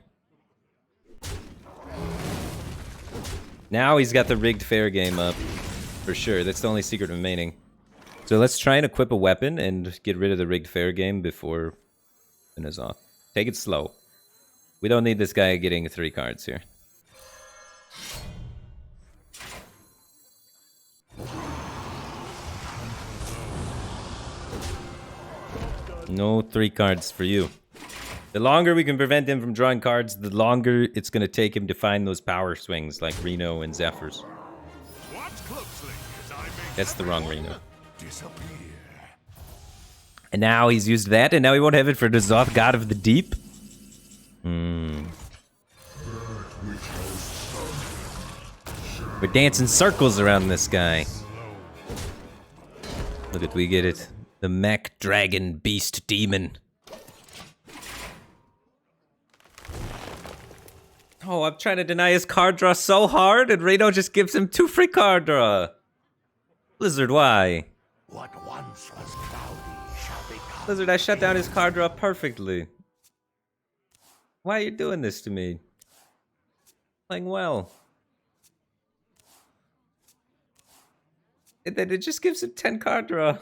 Now he's got the rigged fair game up. For sure. That's the only secret remaining. So let's try and equip a weapon and get rid of the rigged fair game before ZOTH. Take it slow. We don't need this guy getting 3 cards here. No 3 cards for you. The longer we can prevent him from drawing cards, the longer it's going to take him to find those power swings like Reno and Zephyrs. That's the wrong Reno. And now he's used that, and now he won't have it for the ZOTH God of the Deep? We're dancing circles around this guy. Look at, we get it. The Mech Dragon Beast Demon. Oh, I'm trying to deny his card draw so hard, and Reno just gives him 2 free card draw. Blizzard, why? What once was cloudy shall become. Blizzard, I shut down his card draw perfectly. Why are you doing this to me? Playing well. And then it just gives him 10 card draw.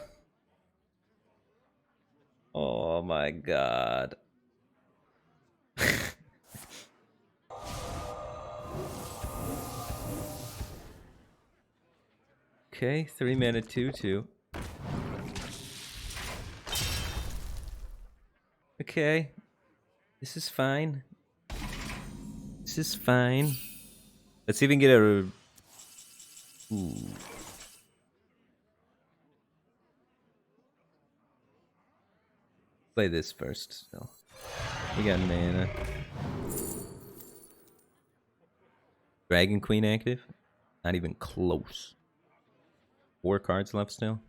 Oh my god. Okay, 3 mana 2/2. Okay. This is fine. This is fine. Let's even get a... Ooh. Play this first still. We got mana. Dragon Queen active? Not even close. 4 cards left still.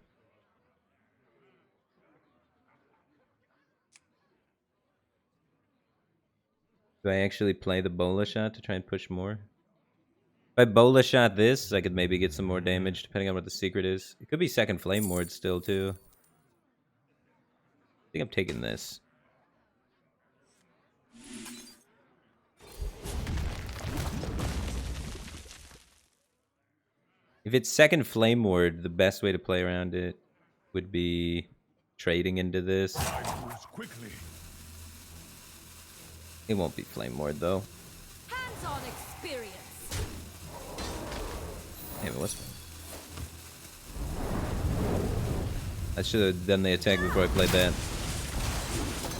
Do I actually play the bola shot to try and push more? If I bola shot this, I could maybe get some more damage depending on what the secret is. It could be second flame ward still too. I think I'm taking this. If it's second flame ward, the best way to play around it would be trading into this. It won't be flame ward though. Hands-on experience. Damn, it was. I should have done the attack before I played that.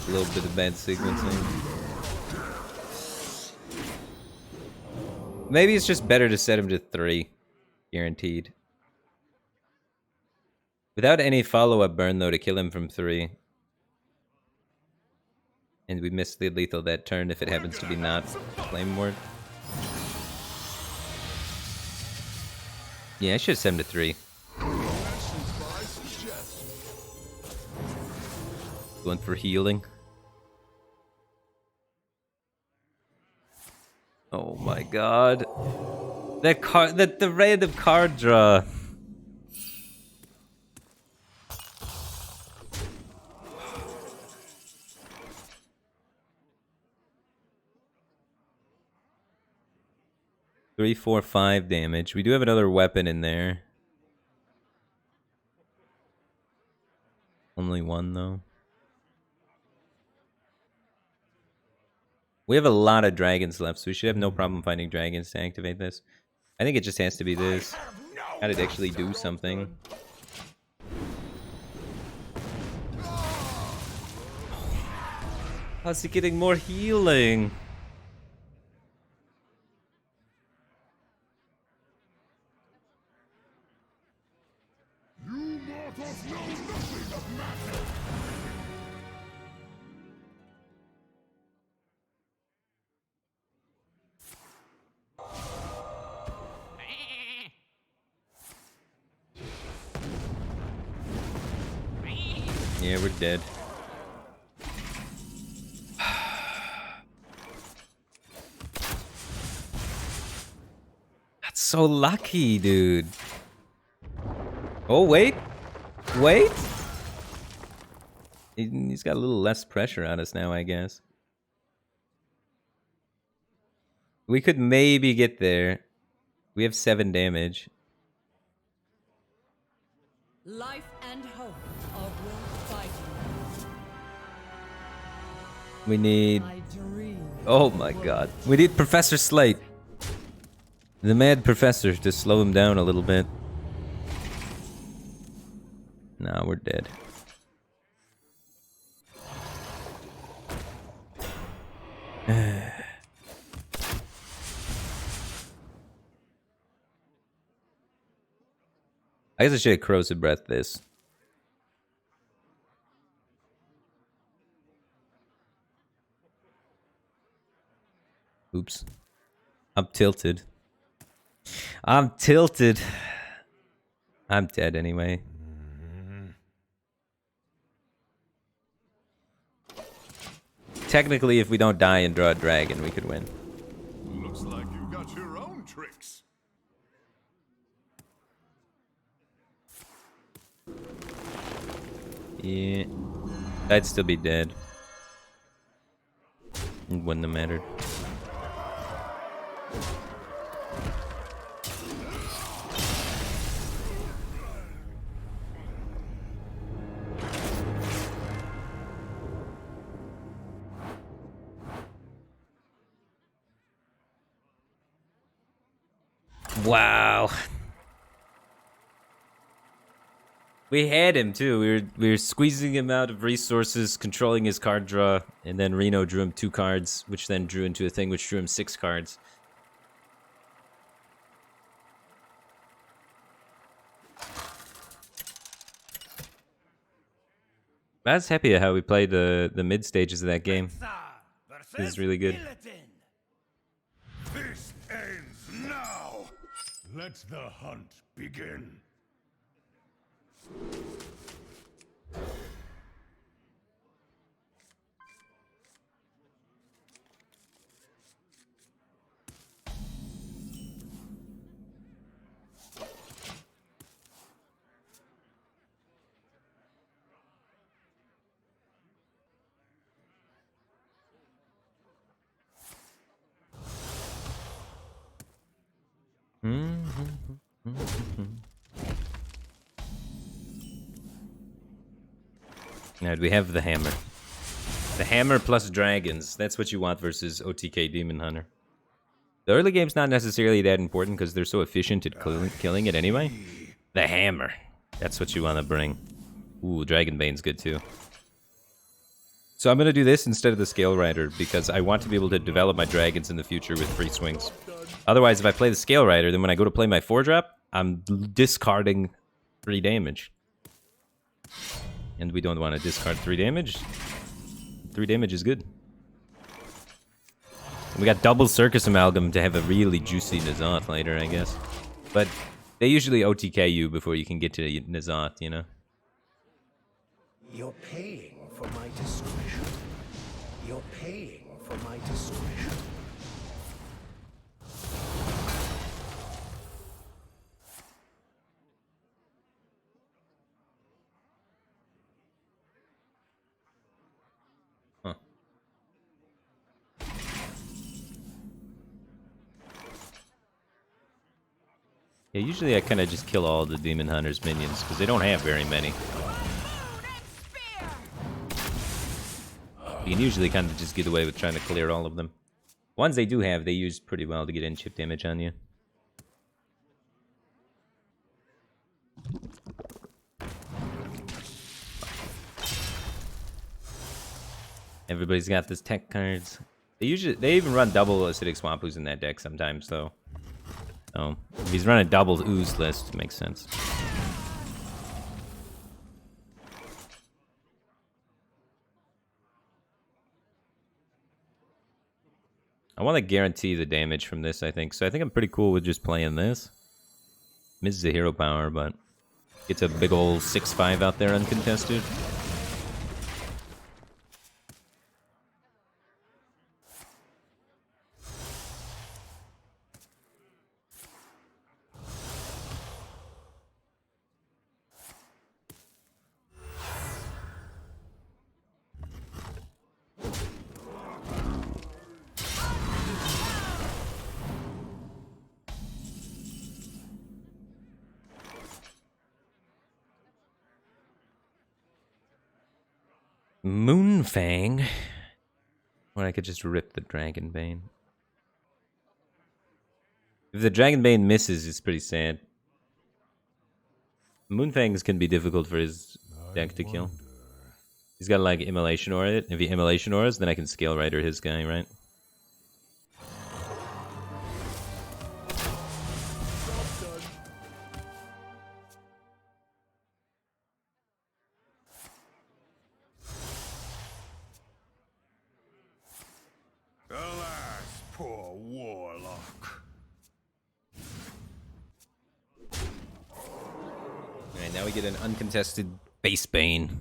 A little bit of bad sequencing. Maybe it's just better to set him to 3. Guaranteed. Without any follow-up burn, though, to kill him from 3. And we miss the lethal that turn if it happens to be not Flame Ward. Yeah, I should have set him to 3. Going for healing. Oh my god. That card, the random card draw. Three, 4, 5 damage. We do have another weapon in there. Only one though. We have a lot of dragons left, so we should have no problem finding dragons to activate this. I think it just has to be this. How did it actually do something? How's he getting more healing? Yeah, we're dead. That's so lucky, dude. Oh, wait. Wait. He's got a little less pressure on us now, I guess. We could maybe get there. We have 7 damage. Life and hope are worth fighting. We need... I dream. Oh my god. We need Professor Slate. The mad professor to slow him down a little bit. Nah, we're dead. I guess I should have corrosive breath this. Oops. I'm tilted. I'm tilted. I'm dead anyway. Technically, if we don't die and draw a dragon, we could win. Looks like you got your own tricks. Yeah. I'd still be dead. It wouldn't have mattered. Wow. We had him too. We were squeezing him out of resources, controlling his card draw, and then Reno drew him 2 cards, which then drew into a thing which drew him 6 cards. I was happy at how we played the mid stages of that game. This is really good. This ends now. Let the hunt begin. Now, we have the hammer. The hammer plus dragons. That's what you want versus OTK Demon Hunter. The early game's not necessarily that important because they're so efficient at killing it anyway. The hammer. That's what you want to bring. Ooh, Dragon Bane's good too. So I'm going to do this instead of the Scale Rider because I want to be able to develop my dragons in the future with free swings. Otherwise, if I play the Scale Rider, then when I go to play my 4-drop, I'm discarding 3 damage. And we don't want to discard 3 damage. 3 damage is good. And we got double Circus Amalgam to have a really juicy N'Zoth later, I guess. But they usually OTK you before you can get to N'Zoth, you know? You're paying for my discretion. You're paying for my discretion. Huh. Yeah, usually I kind of just kill all the Demon Hunter's minions, because they don't have very many. You can usually kind of just get away with trying to clear all of them. Ones they do have, they use pretty well to get in chip damage on you. Everybody's got this tech cards. They even run double acidic swamp ooze in that deck sometimes though. So if he's running double ooze list, it makes sense. I want to guarantee the damage from this, I think. So I think I'm pretty cool with just playing this. Misses the hero power, but gets a big ol' 6/5 out there uncontested. Moonfang. Or I could just rip the Dragonbane. If the Dragonbane misses, it's pretty sad. Moonfangs can be difficult for his deck to kill. He's got like Immolation Aura it. If he Immolation Auras, then I can Scale Rider his guy, right? Alas, poor warlock. Alright, now we get an uncontested Base Bane.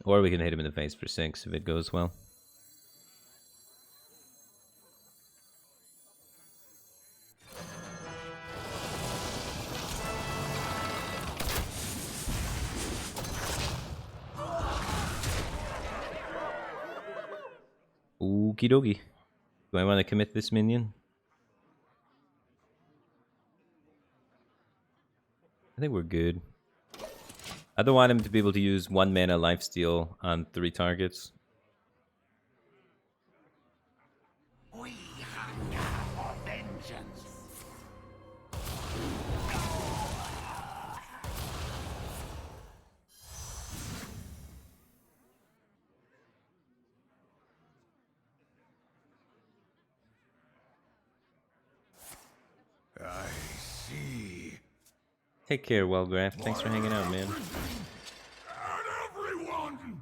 Or we can hit him in the face for 6 if it goes well. Okie dokie. Do I want to commit this minion? I think we're good. I don't want him to be able to use 1 mana lifesteal on 3 targets. We hunger for vengeance. I see. Take care, Wellgraph. Thanks for hanging out, man. And everyone.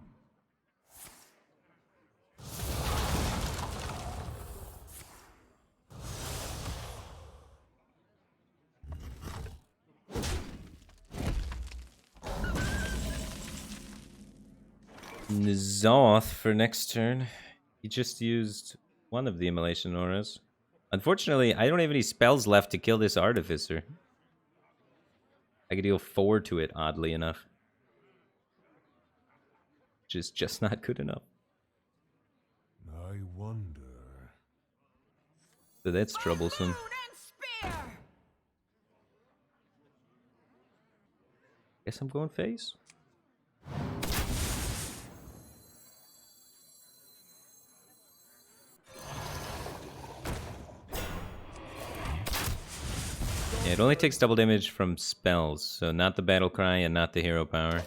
ZOTH for next turn. He just used one of the Immolation Auras. Unfortunately, I don't have any spells left to kill this Artificer. I could deal 4 to it, oddly enough. Which is just not good enough. I wonder. So that's troublesome. Guess I'm going face. Yeah, it only takes double damage from spells, so not the battle cry and not the hero power.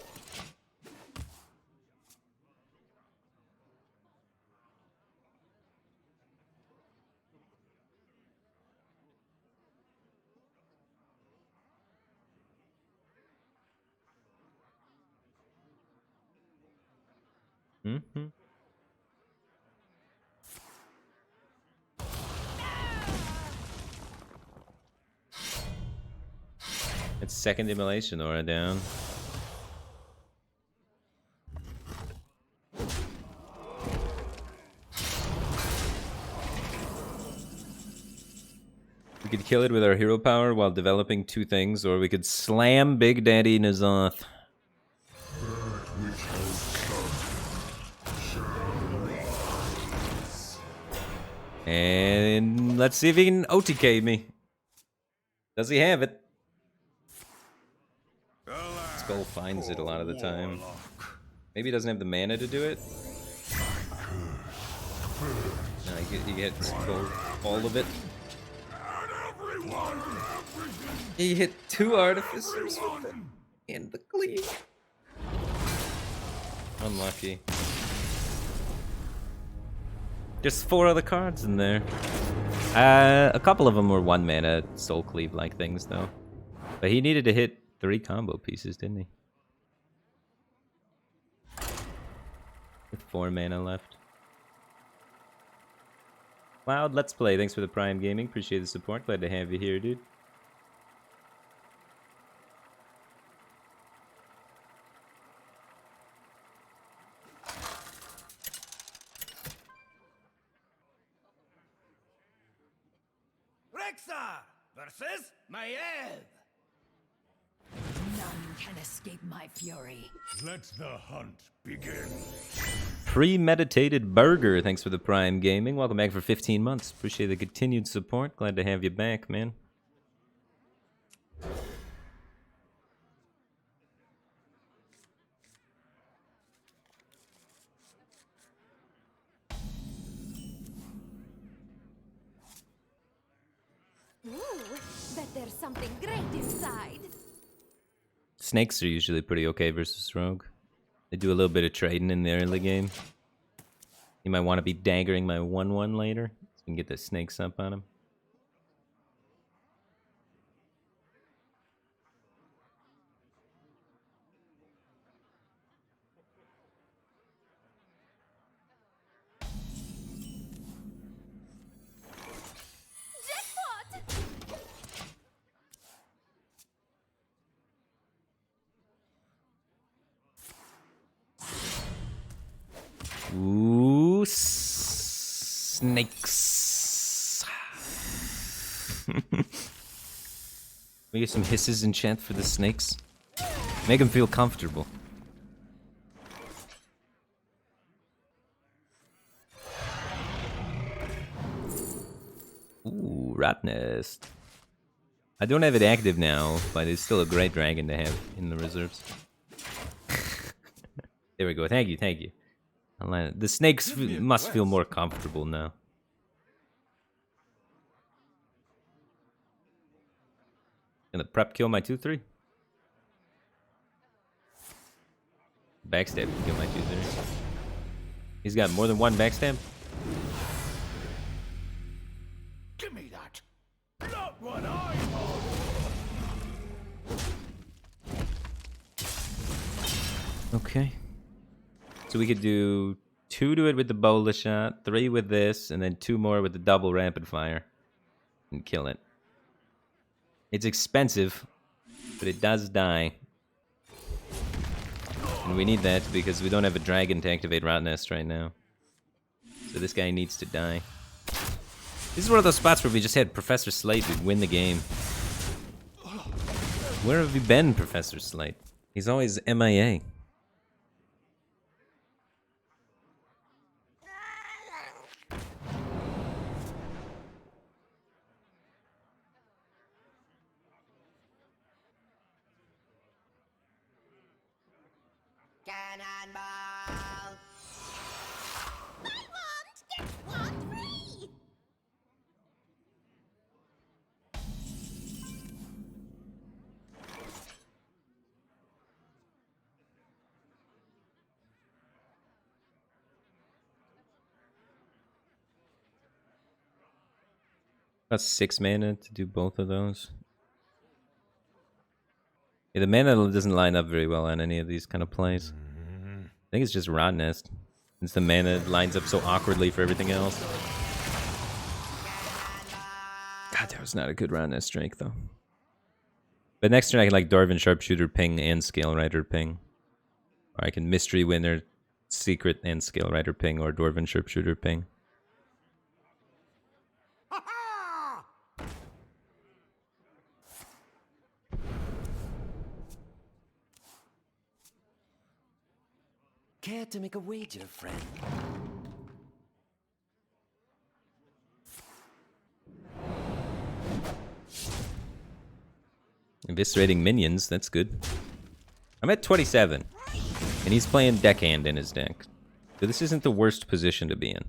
It's second immolation aura down. We could kill it with our hero power while developing two things, or we could slam Big Daddy in a ZOTH. And let's see if he can OTK me. Does he have it? Skull finds it a lot of the time. Maybe he doesn't have the mana to do it. No, he gets all of it. He hit 2 artificers with it and the cleave. Unlucky. There's 4 other cards in there. A couple of them were 1 mana soul cleave like things though. But he needed to hit 3 combo pieces, didn't he? With 4 mana left. Cloud, let's play. Thanks for the Prime Gaming. Appreciate the support. Glad to have you here, dude. Rexar versus Maiev. None can escape my fury. Let the hunt begin. Premeditated Burger, thanks for the Prime Gaming. Welcome back for 15 months. Appreciate the continued support. Glad to have you back, man. Ooh, bet there's something great inside. Snakes are usually pretty okay versus Rogue. They do a little bit of trading in the early game. You might want to be daggering my 1/1 later, so you can get the snakes up on him. Jackpot! Ooh, snakes. We get some hisses and chant for the snakes. Make them feel comfortable. Ooh, Rat Nest. I don't have it active now, but it's still a great dragon to have in the reserves. There we go. Thank you, thank you. The snakes must feel more comfortable now. Gonna prep kill my 2/3. Backstab can kill my 2/3. He's got more than 1 backstab. Give me that. Not what I want. Okay. So we could do 2 to it with the bola shot, 3 with this, and then 2 more with the double rapid fire. And kill it. It's expensive, but it does die. And we need that because we don't have a dragon to activate Rot Nest right now. So this guy needs to die. This is one of those spots where we just had Professor Slate, we'd win the game. Where have you been, Professor Slate? He's always MIA. Cannonball! Buy one, get one free! About 6 mana to do both of those. Yeah, the mana doesn't line up very well on any of these kind of plays. I think it's just Rot Nest. Since the mana lines up so awkwardly for everything else. God, that was not a good Rot Nest strike, though. But next turn I can like Dwarven Sharpshooter ping and Scale Rider ping. Or I can Mystery Winner, Secret and Scale Rider ping, or Dwarven Sharpshooter ping. Care to make a wager, friend? Eviscerating minions, that's good. I'm at 27, and he's playing Deckhand in his deck. So this isn't the worst position to be in.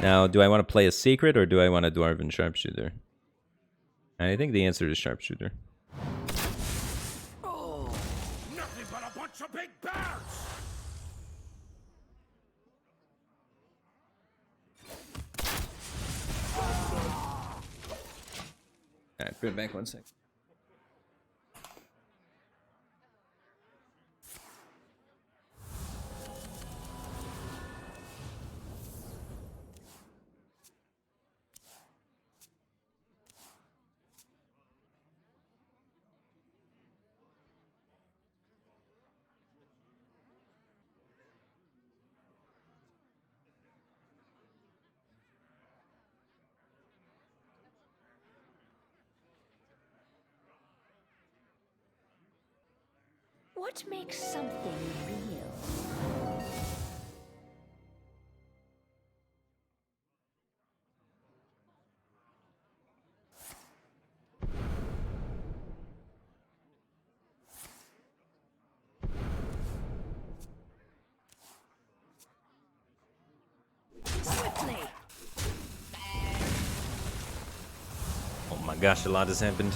Now, do I want to play a Secret, or do I want a Dwarven Sharpshooter? I think the answer is Sharpshooter. Oh, nothing but a bunch of big bears! Alright, put it back 1 sec. What makes something real? Swiftly. Oh my gosh, a lot has happened.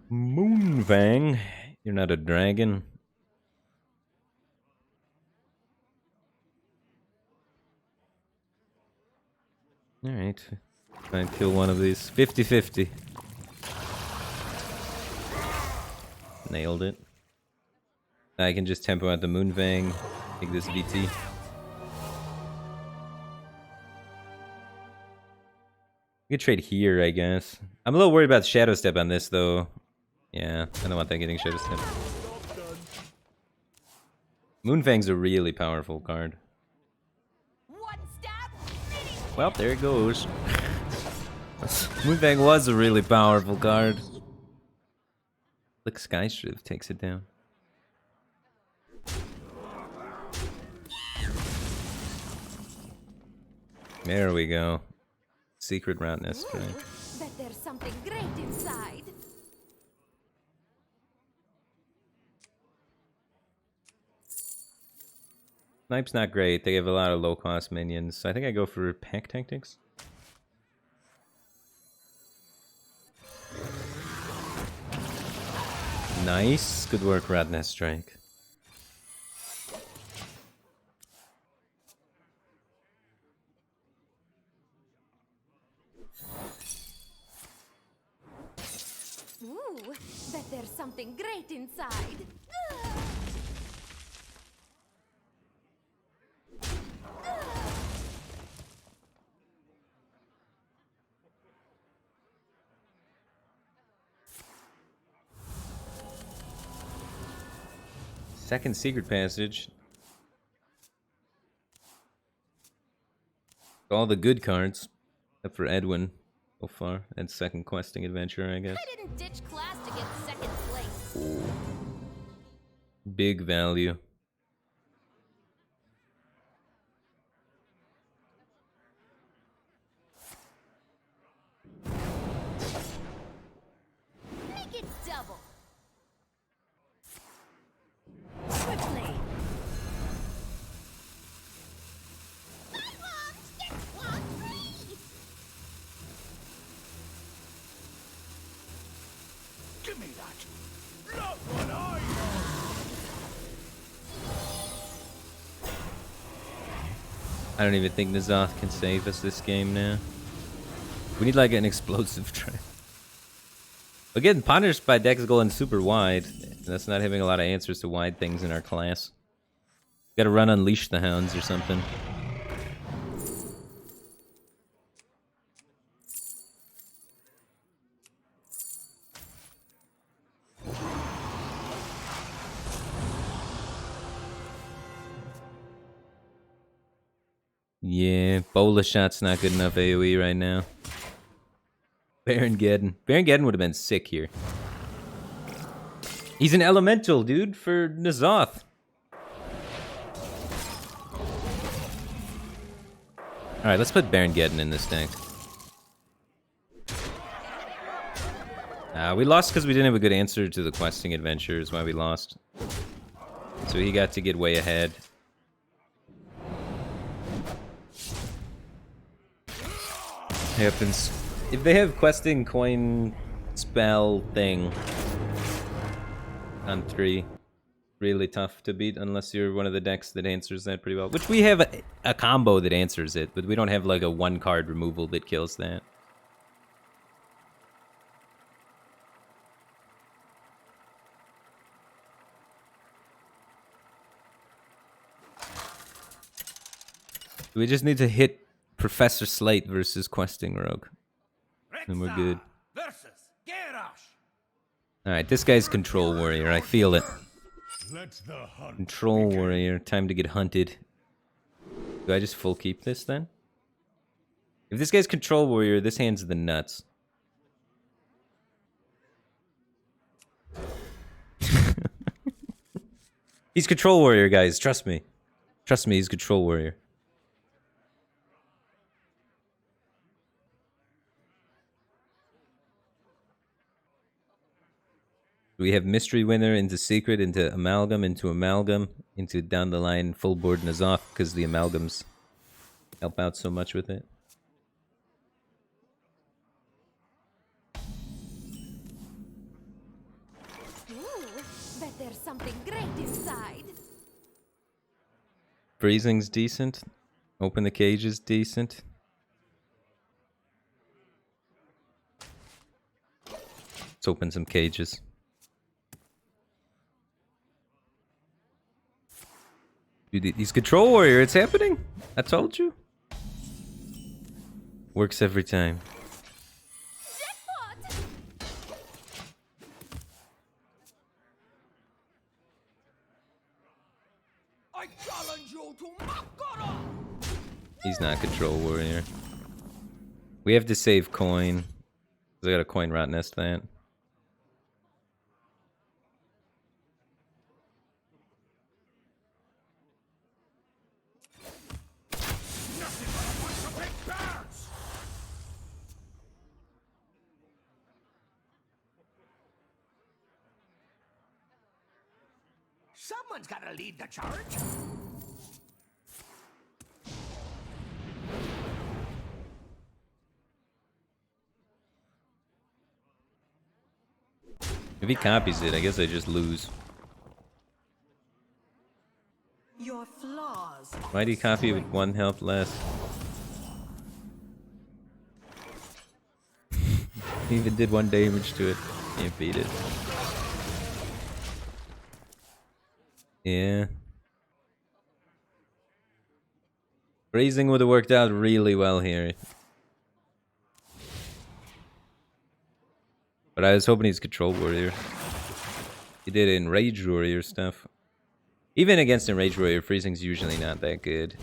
Moonfang, you're not a dragon. Alright, try and kill one of these. 50-50. Nailed it. I can just tempo out the Moonfang, take this VT. We could trade here, I guess. I'm a little worried about Shadow Step on this, though. Yeah, I don't want that getting Shadow Step. Moonfang's a really powerful card. Well, there it goes. Moonfang was a really powerful card. Look, Skyshrift takes it down. There we go. Secret route nest, right? Bet there's something great inside. Snipe's not great. They have a lot of low-cost minions. I think I go for Pack Tactics. Nice. Good work, Radness Strike. Ooh, bet there's something great inside. Second secret passage. All the good cards, except for Edwin so far, and second questing adventure, I guess. I didn't ditch class to get second place. Ooh. Big value. Make it double. Swiftly. Give me that! Not what I I don't even think the ZOTH can save us this game now. We need like an explosive trap. We're getting punished by decks going super wide. And that's not having a lot of answers to wide things in our class. Gotta run Unleash the Hounds or something. Yeah, bola shot's not good enough AoE right now. Baron Geddon. Baron Geddon would have been sick here. He's an elemental, dude, for ZOTH. Alright, let's put Baron Geddon in this deck. We lost because we didn't have a good answer to the questing adventure, is why we lost. So he got to get way ahead. Happens. If they have questing coin spell thing on 3, really tough to beat unless you're one of the decks that answers that pretty well. Which we have a combo that answers it, but we don't have like a 1-card removal that kills that. We just need to hit Professor Slate versus Questing Rogue. And we're good. Alright, this guy's Control Warrior. I feel it. Control Warrior. Time to get hunted. Do I just full keep this then? If this guy's Control Warrior, this hand's the nuts. He's Control Warrior, guys. Trust me. Trust me, he's Control Warrior. We have Mystery Winner into Secret, into Amalgam, into down the line full board N'Zoth, because the Amalgams help out so much with it. Ooh, bet there's something great inside. Freezing's decent. Open the Cage is decent. Let's open some cages. Dude, he's Control Warrior, it's happening. I told you. Works every time. Jackpot! I challenge you to Makara! He's not Control Warrior. We have to save coin. I got a coin rot nest that. Someone's gotta lead the charge. If he copies it, I guess I just lose. Your flaws. Why'd he copy with 1 health less? He even did 1 damage to it. Can't beat it. Yeah. Raising would have worked out really well here. But I was hoping he's Control Warrior. He did Enrage Warrior stuff. Even against Enrage Warrior, Freezing's usually not that good.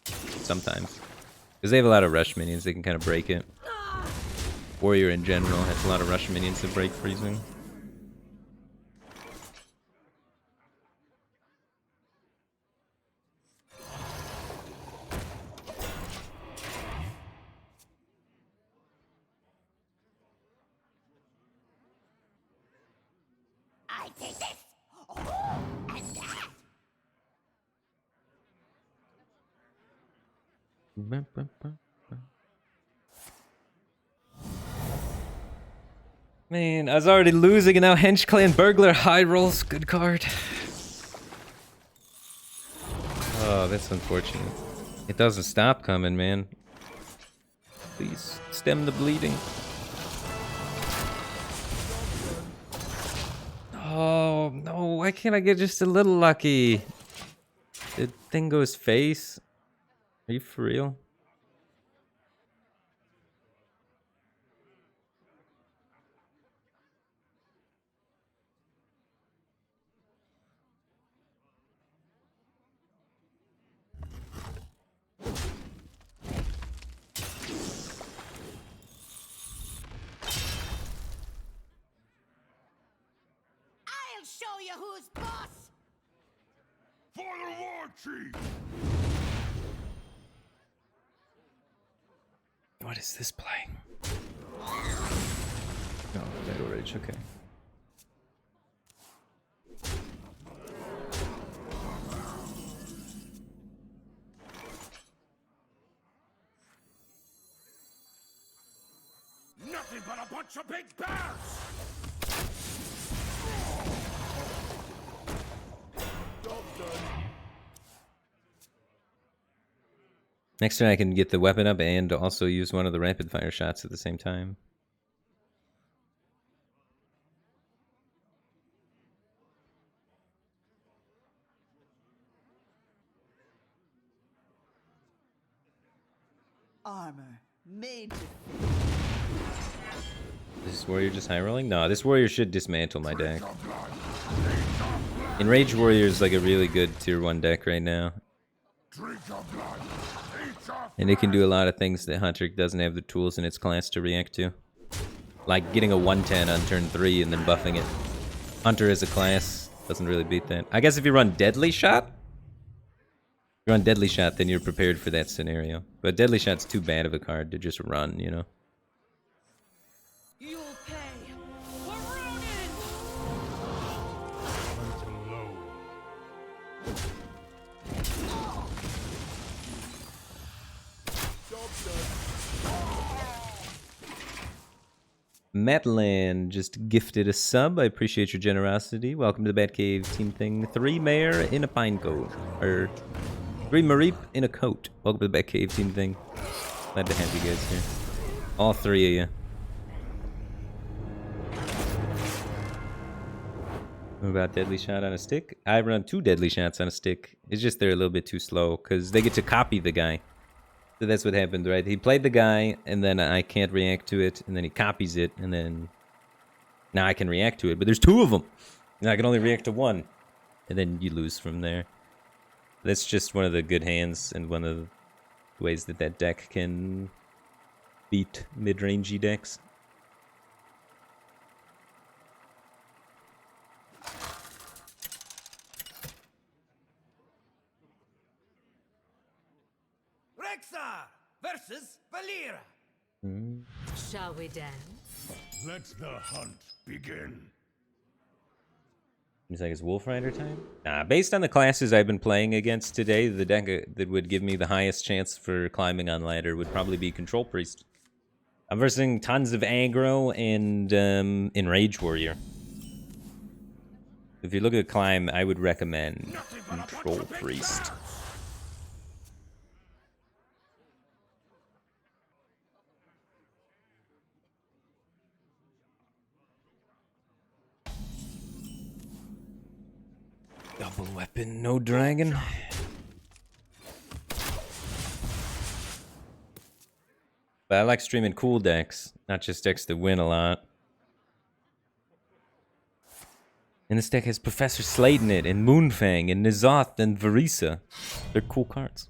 Sometimes. Because they have a lot of rush minions, they can kind of break it. Warrior in general has a lot of rush minions that break Freezing. I take this. Oh, and that. Man, I was already losing and now Hench Clan Burglar high rolls. Good card. Oh, that's unfortunate. It doesn't stop coming, man. Please, stem the bleeding. Oh, no. Why can't I get just a little lucky? The thing goes face. Are you for real? you who's boss! For the war chief! What is this playing? Oh, Battle Rage, okay. Nothing but a bunch of big bears! Next turn I can get the weapon up and also use one of the rapid fire shots at the same time. Armor made to Is this warrior just high rolling? No, this warrior should dismantle my deck. Enraged warrior is like a really good tier 1 deck right now. And it can do a lot of things that Hunter doesn't have the tools in its class to react to. Like getting a 110 on turn 3 and then buffing it. Hunter as a class doesn't really beat that. I guess if you run Deadly Shot? If you run Deadly Shot, then you're prepared for that scenario. But Deadly Shot's too bad of a card to just run, you know? You'll pay. For Ronin! Matlan just gifted a sub. I appreciate your generosity. Welcome to the Batcave team thing. 3 mare in a pine coat. Or 3 Mareep in a coat. Welcome to the Batcave team thing. Glad to have you guys here. All 3 of you. What about Deadly Shot on a stick? I run 2 Deadly Shots on a stick. It's just they're a little bit too slow because they get to copy the guy. So that's what happened, right? He played the guy, and then I can't react to it, and then he copies it, and then now I can react to it. But there's 2 of them, and I can only react to 1, and then you lose from there. That's just one of the good hands, and one of the ways that that deck can beat mid-rangey decks. Rexar versus Valera. Shall we dance? Let the hunt begin. Seems like it's Wolf Rider time? Nah, based on the classes I've been playing against today, the deck that would give me the highest chance for climbing on ladder would probably be Control Priest. I'm versing tons of aggro and Enrage Warrior. If you look at climb, I would recommend Control Priest. Double weapon, no dragon. But I like streaming cool decks, not just decks that win a lot. And this deck has Professor Slate in it, and Moonfang, and ZOTH, and Varisa. They're cool cards.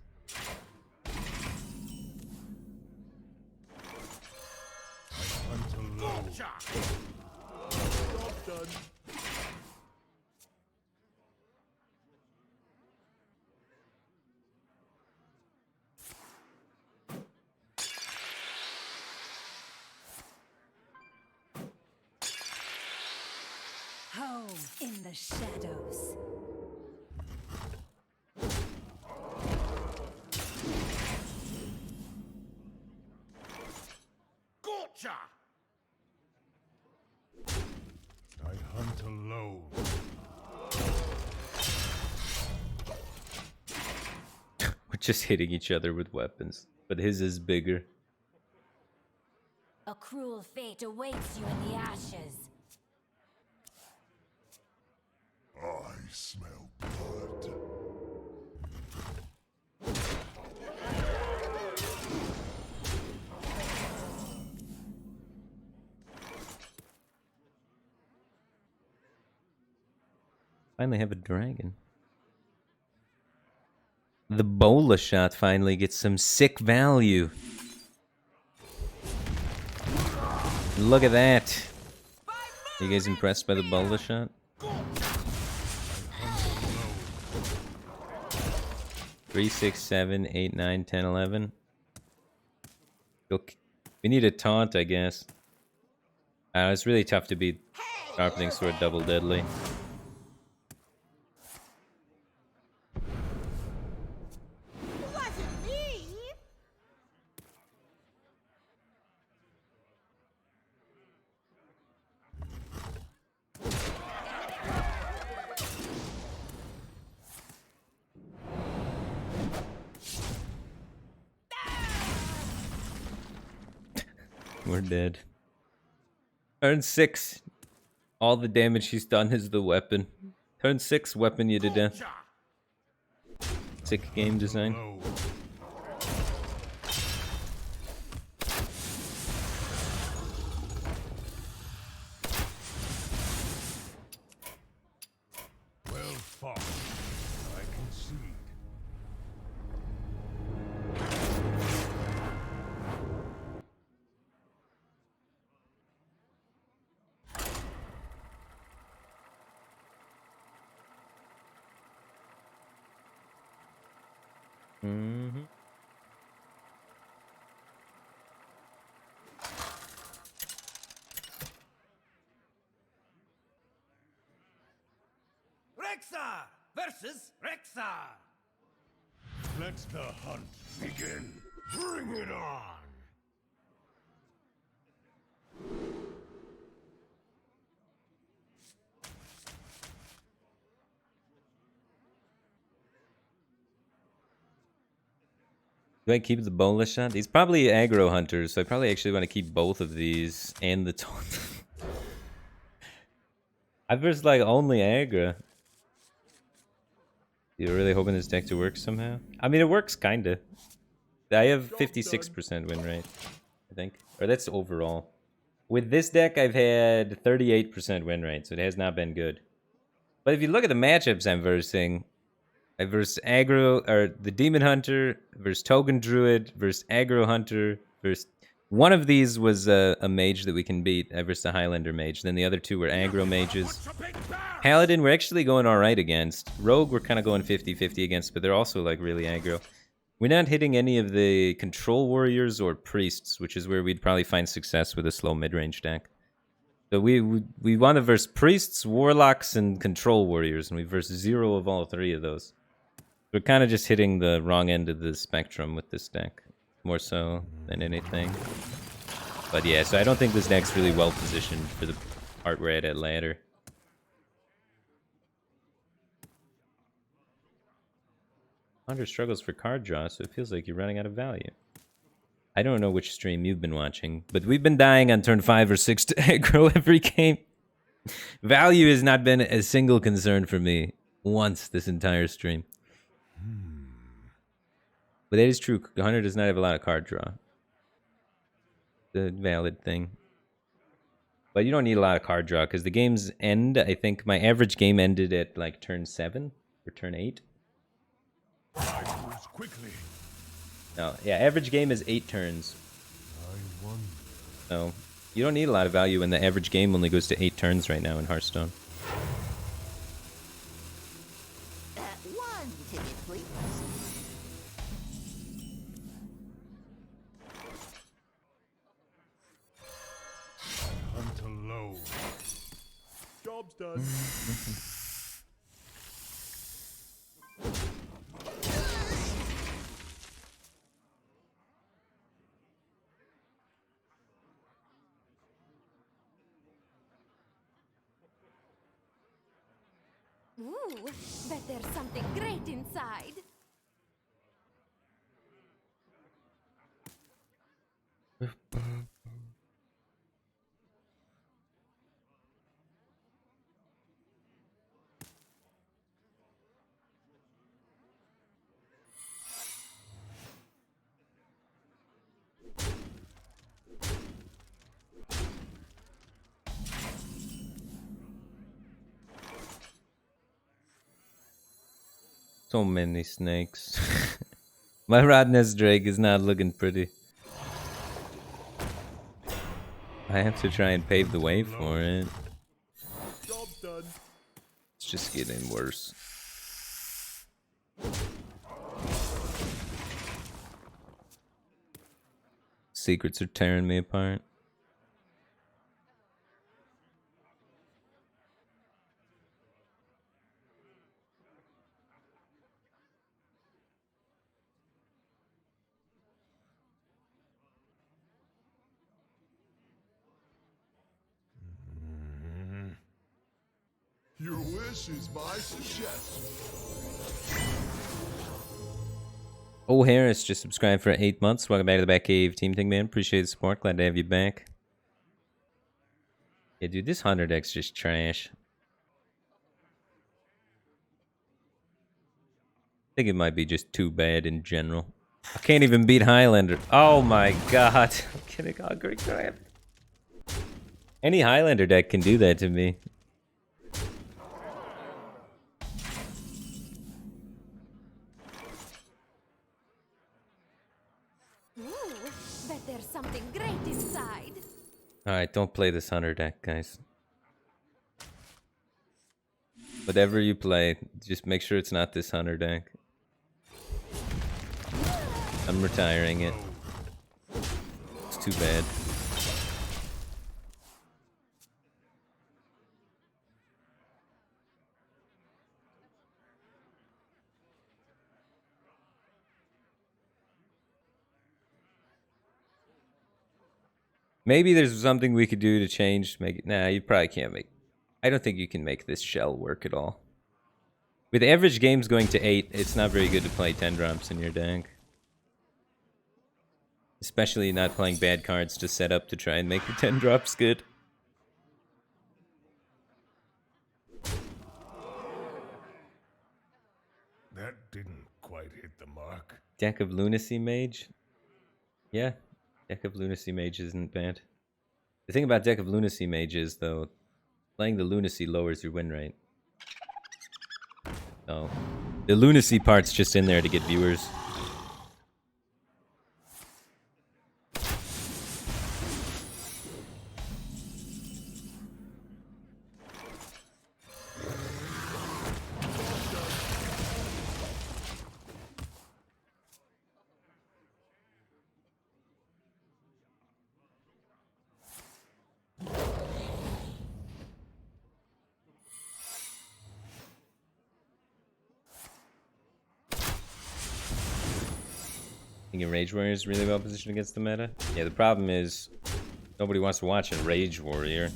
Home in the shadows. Gotcha! I hunt alone. We're just hitting each other with weapons, but his is bigger. A cruel fate awaits you in the ashes. I smell blood. Finally have a dragon. The Bola shot finally gets some sick value. Look at that. You guys impressed by the Bola shot? 3, 6, 7, 8, 9, 10, 11. We need a taunt, I guess. It's really tough to beat Sharpening Sword double deadly. Wasn't me! We're dead. Turn 6. All the damage he's done is the weapon. Turn 6, weapon you to death. Sick game design. Well fought. I concede. Mm-hmm. Rexar versus Rexar. Let the hunt begin. Bring it on. Do I keep the boneless shot? He's probably aggro hunter, so I probably actually want to keep both of these and the taunt. I versed like only aggro. You're really hoping this deck to work somehow? I mean, it works kinda. I have 56% win rate, I think. Or that's overall. With this deck, I've had 38% win rate, so it has not been good. But if you look at the matchups I'm versing, I versed aggro, or the Demon Hunter, versus Token Druid, versus aggro Hunter, versus... One of these was a mage that we can beat. I versed a Highlander mage. Then the other two were aggro mages. Paladin, we're actually going alright against. Rogue, we're kind of going 50-50 against, but they're also like really aggro. We're not hitting any of the control warriors or priests, which is where we'd probably find success with a slow mid-range deck. So we want to verse priests, warlocks, and control warriors, and we verse 0 of all 3 of those. We're kind of just hitting the wrong end of the spectrum with this deck, more so than anything. But yeah, so I don't think this deck's really well positioned for the part we're at ladder. Hunter struggles for card draw, so it feels like you're running out of value. I don't know which stream you've been watching, but we've been dying on turn 5 or 6 to aggro every game. Value has not been a single concern for me once this entire stream. But that is true. Hunter does not have a lot of card draw. The valid thing. But you don't need a lot of card draw because the games end. I think my average game ended at like turn 7 or turn 8. Quickly. No, yeah, average game is 8 turns. So you don't need a lot of value when the average game only goes to 8 turns right now in Hearthstone. One ticket, please. Hunt alone. Job's done. Ooh, bet there's something great inside. So many snakes. My Rodness Drake is not looking pretty. I have to try and pave the way for it. Job's done. It's just getting worse. Secrets are tearing me apart. Your wish is my suggestion. Oh, Harris just subscribed for 8 months. Welcome back to the Batcave Team Thing, man. Appreciate the support. Glad to have you back. Yeah, dude, this Hunter deck's just trash. I think it might be just too bad in general. I can't even beat Highlander. Oh my god. I'm getting hungry crap. Any Highlander deck can do that to me. Ooh, bet there's something great inside. Alright, don't play this Hunter deck, guys. Whatever you play, just make sure it's not this Hunter deck. I'm retiring it. It's too bad. Maybe there's something we could do to change, make it. Nah, you probably can't make. I don't think you can make this shell work at all. With average games going to 8, it's not very good to play 10 drops in your deck. Especially not playing bad cards to set up to try and make the 10 drops good. That didn't quite hit the mark. Deck of Lunacy Mage? Yeah, Deck of Lunacy Mage isn't bad. The thing about Deck of Lunacy Mage is, though, playing the Lunacy lowers your win rate. So, the Lunacy part's just in there to get viewers. Thinking Rage Warrior is really well positioned against the meta. Yeah, the problem is nobody wants to watch a Rage Warrior.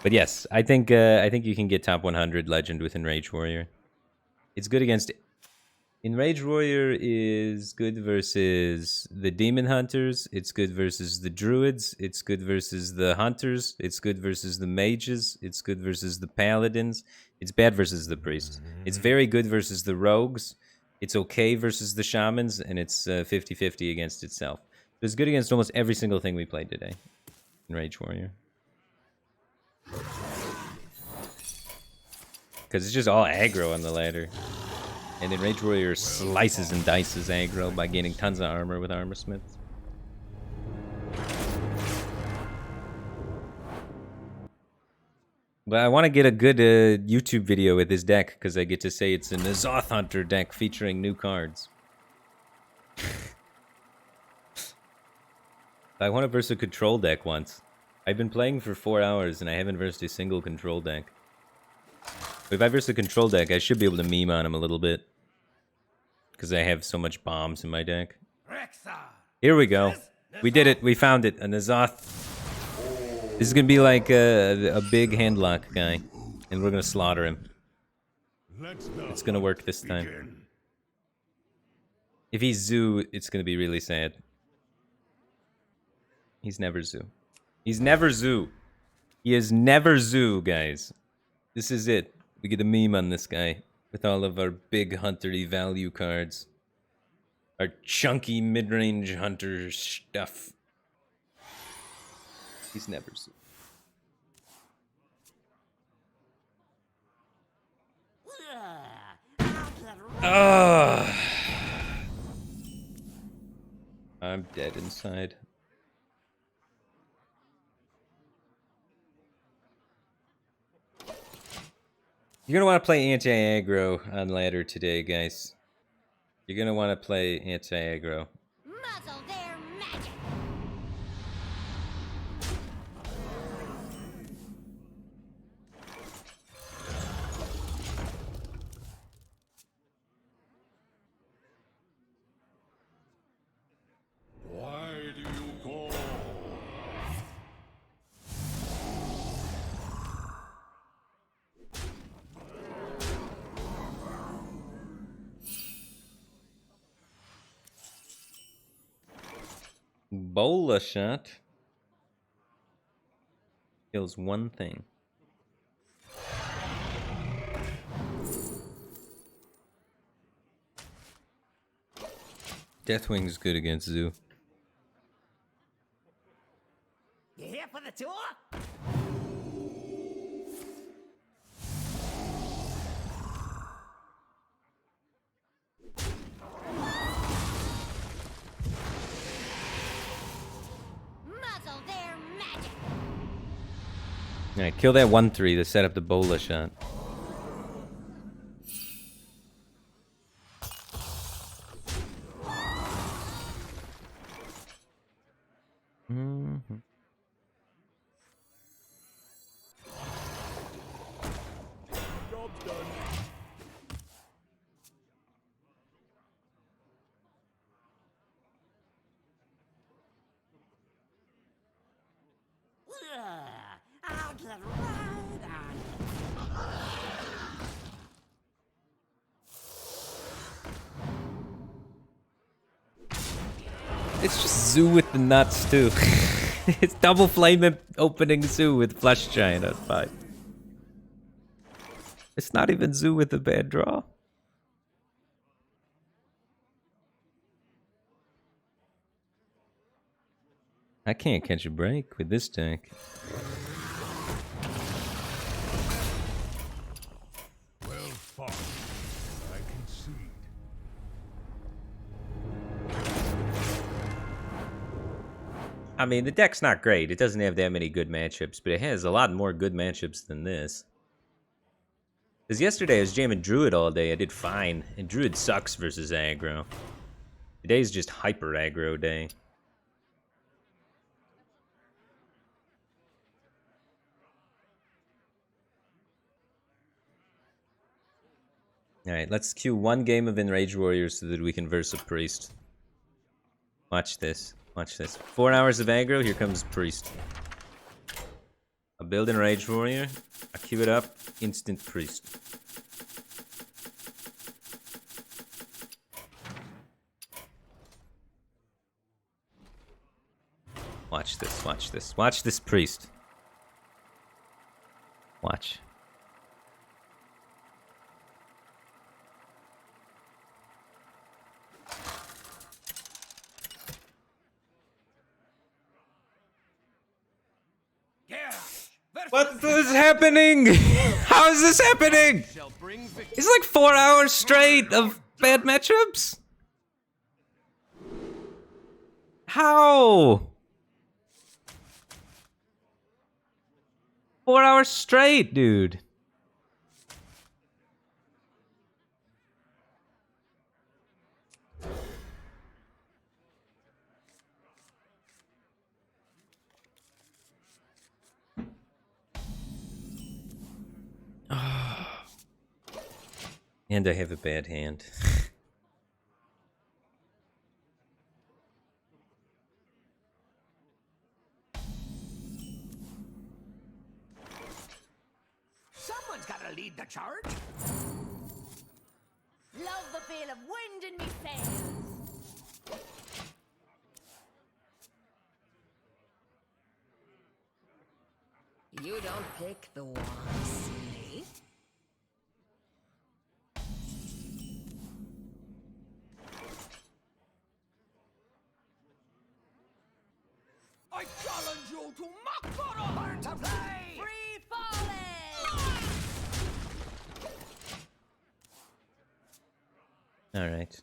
But yes, I think you can get top 100 Legend within Rage Warrior. It's good against. In Rage Warrior is good versus the Demon Hunters. It's good versus the Druids. It's good versus the Hunters. It's good versus the Mages. It's good versus the Paladins. It's bad versus the Priests. It's very good versus the Rogues. It's okay versus the Shamans, and it's 50-50 against itself. So it's good against almost every single thing we played today in Rage Warrior. Because it's just all aggro on the ladder. And then Rage Warrior slices and dices aggro by gaining tons of armor with Armor Smiths. But I want to get a good YouTube video with this deck, because I get to say it's a ZOTH Hunter deck featuring new cards. I want to verse a control deck once. I've been playing for 4 hours and I haven't versed a single control deck. But if I verse a control deck, I should be able to meme on him a little bit. Because I have so much bombs in my deck. Here we go. We did it. We found it. A N'Zoth. This is going to be like a big handlock guy. And we're going to slaughter him. It's going to work this time. If he's Zoo, it's going to be really sad. He's never Zoo. He's never Zoo. He is never Zoo, guys. This is it. We get a meme on this guy. With all of our big hunter-y value cards. Our chunky mid-range hunter stuff. He's never Zoo. Ugh. I'm dead inside. You're gonna want to play anti-aggro on ladder today, guys. You're gonna want to play anti-aggro. Muzzle Bola shot. Kills one thing. Deathwing's good against Zoo. You here for the tour? Muzzle their magic. Alright, kill that 1-3 to set up the Bola shot. Job's done. Out the road and It's just Zoo with the nuts too. It's double flame opening Zoo with Flush Giant at 5. It's not even Zoo with a bad draw. I can't catch a break with this deck. Well fought. I concede. I mean, the deck's not great. It doesn't have that many good matchups, but it has a lot more good matchups than this. Because yesterday I was jamming Druid all day. I did fine, and Druid sucks versus aggro. Today's just hyper aggro day. Alright, let's queue one game of Enraged Warriors so that we can verse a Priest. Watch this. Watch this. 4 hours of aggro, here comes Priest. I build Enraged Warrior, I queue it up, instant Priest. Watch this, watch this. Watch this Priest. Watch. What is happening? How is this happening? It's like 4 hours straight of bad matchups. How? 4 hours straight, dude. And I have a bad hand. someone's gotta lead the charge. Love the feel of wind in me sails. You don't pick the one, silly. I challenge you to mock battle! Learn to play! Free falling! All right.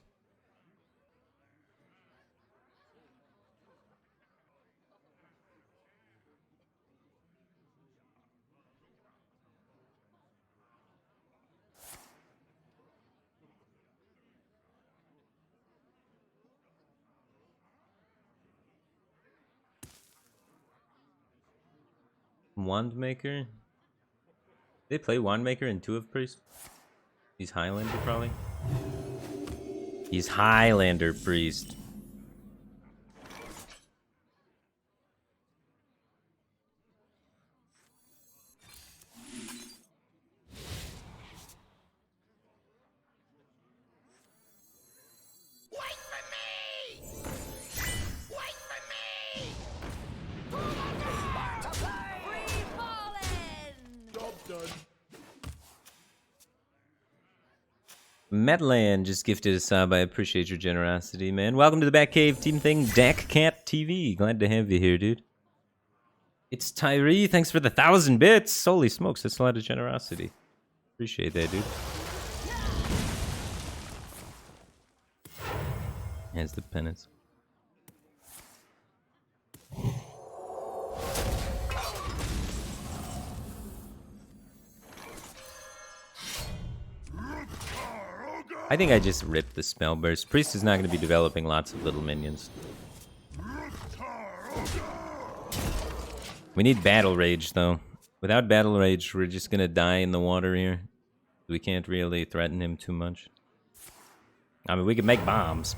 Wandmaker? They play Wandmaker in 2 of Priest? He's Highlander, probably? He's Highlander Priest. Wait for me! Wait for me! Metland just gifted a sub. I appreciate your generosity, man. Welcome to the Batcave Team Thing, Dak Cat TV. Glad to have you here, dude. It's Tyree. Thanks for the 1,000 bits. Holy smokes, that's a lot of generosity. Appreciate that, dude. Has the penance. I think I just ripped the spell burst. Priest is not going to be developing lots of little minions. We need battle rage though. Without battle rage, we're just going to die in the water here. We can't really threaten him too much. I mean, we can make bombs.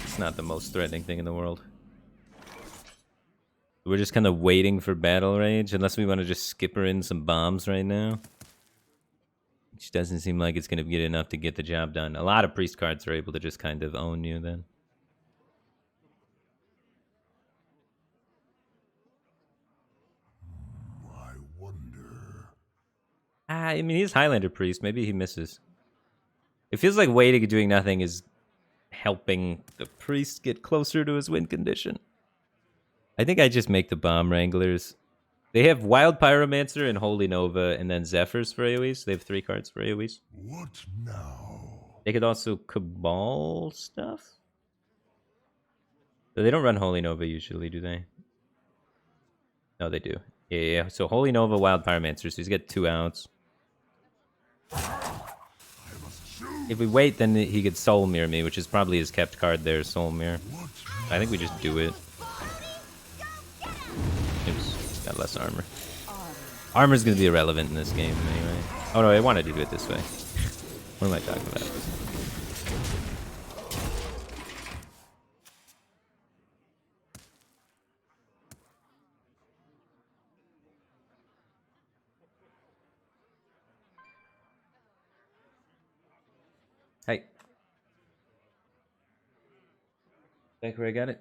It's not the most threatening thing in the world. We're just kind of waiting for battle rage, unless we want to just skip her in some bombs right now. Which doesn't seem like it's going to get enough to get the job done. A lot of priest cards are able to just kind of own you then. I wonder. I mean, he's Highlander priest. Maybe he misses. It feels like waiting and doing nothing is helping the priest get closer to his win condition. I think I just make the bomb wranglers. They have Wild Pyromancer and Holy Nova, and then Zephyrs for AoEs. They have 3 cards for AoEs. What now? They could also Cabal stuff. But they don't run Holy Nova usually, do they? No, they do. Yeah. So Holy Nova, Wild Pyromancer. So he's got 2 outs. If we wait, then he could Soul Mirror me, which is probably his kept card there, Soul Mirror. I think we just do it. Oops, got less armor. Armor's gonna be irrelevant in this game anyway. Oh no, I wanted to do it this way. What am I talking about? Hey. Back where I got it.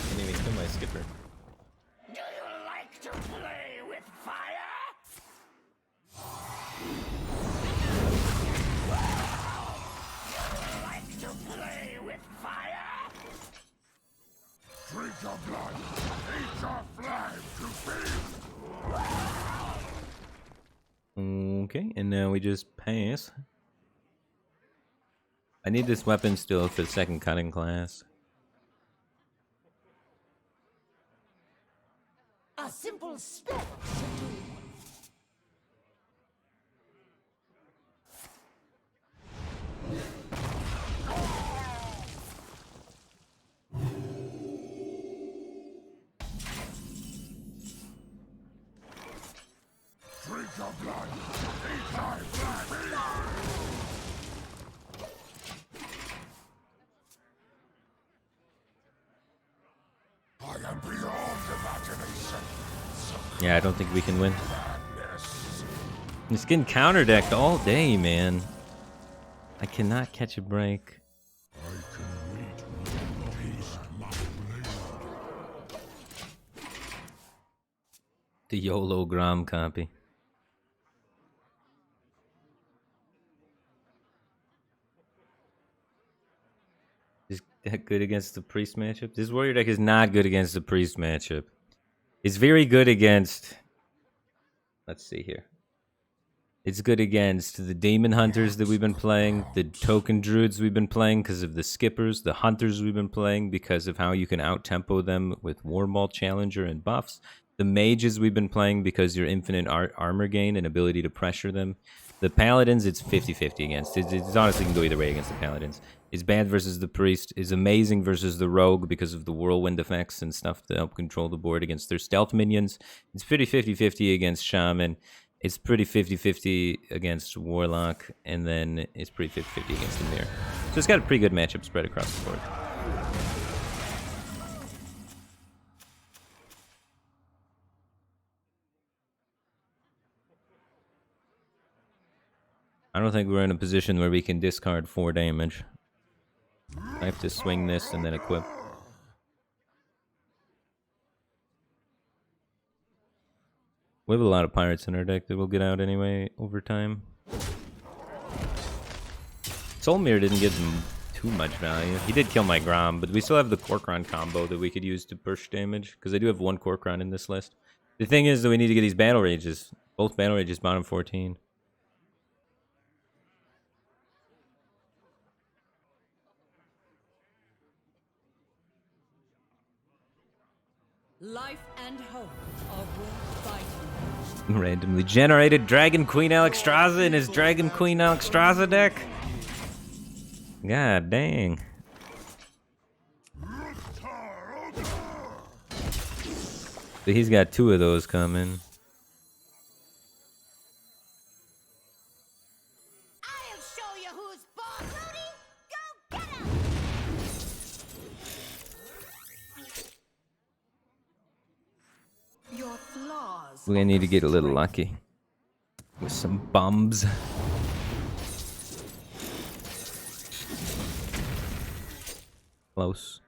Can't even kill my skipper. Do you like to play with fire? Like to play with fire? Drink your blood. Eat your flame to feed. Okay, and now we just pass. I need this weapon still for the second cutting class. A simple spell should do. Drink your blood. Eat thy flame. I am beyond imagination. Yeah, I don't think we can win. Madness. It's getting counterdecked all day, man. I cannot catch a break. I can wait with peace my blade. The YOLO Grom copy. Is that good against the priest matchup? This warrior deck is not good against the priest matchup. It's very good against... Let's see here. It's good against the demon hunters that we've been playing, the token druids we've been playing because of the skippers, the hunters we've been playing because of how you can out-tempo them with Warball Challenger and buffs, the mages we've been playing because your infinite armor gain and ability to pressure them. The paladins, it's 50-50 against. It's honestly can go either way against the paladins. It's bad versus the priest. It's amazing versus the rogue because of the whirlwind effects and stuff to help control the board against their stealth minions. It's pretty 50-50 against shaman. It's pretty 50-50 against warlock, and then it's pretty 50-50 against the mirror. So it's got a pretty good matchup spread across the board. I don't think we're in a position where we can discard 4 damage. I have to swing this and then equip. We have a lot of pirates in our deck that will get out anyway over time. Solmir didn't give him too much value. He did kill my Grom, but we still have the Corcoran combo that we could use to push damage, because I do have 1 Corcoran in this list. The thing is that we need to get these battle rages. Both battle rages bottom 14. Life and hope are worth fighting. Randomly generated Dragon Queen Alexstrasza in his Dragon Queen Alexstrasza deck? God dang. But he's got 2 of those coming. I'll show you who's boss, Rudy! Go get him! Your flaws. We're gonna need to get a little lucky with some bombs. Close.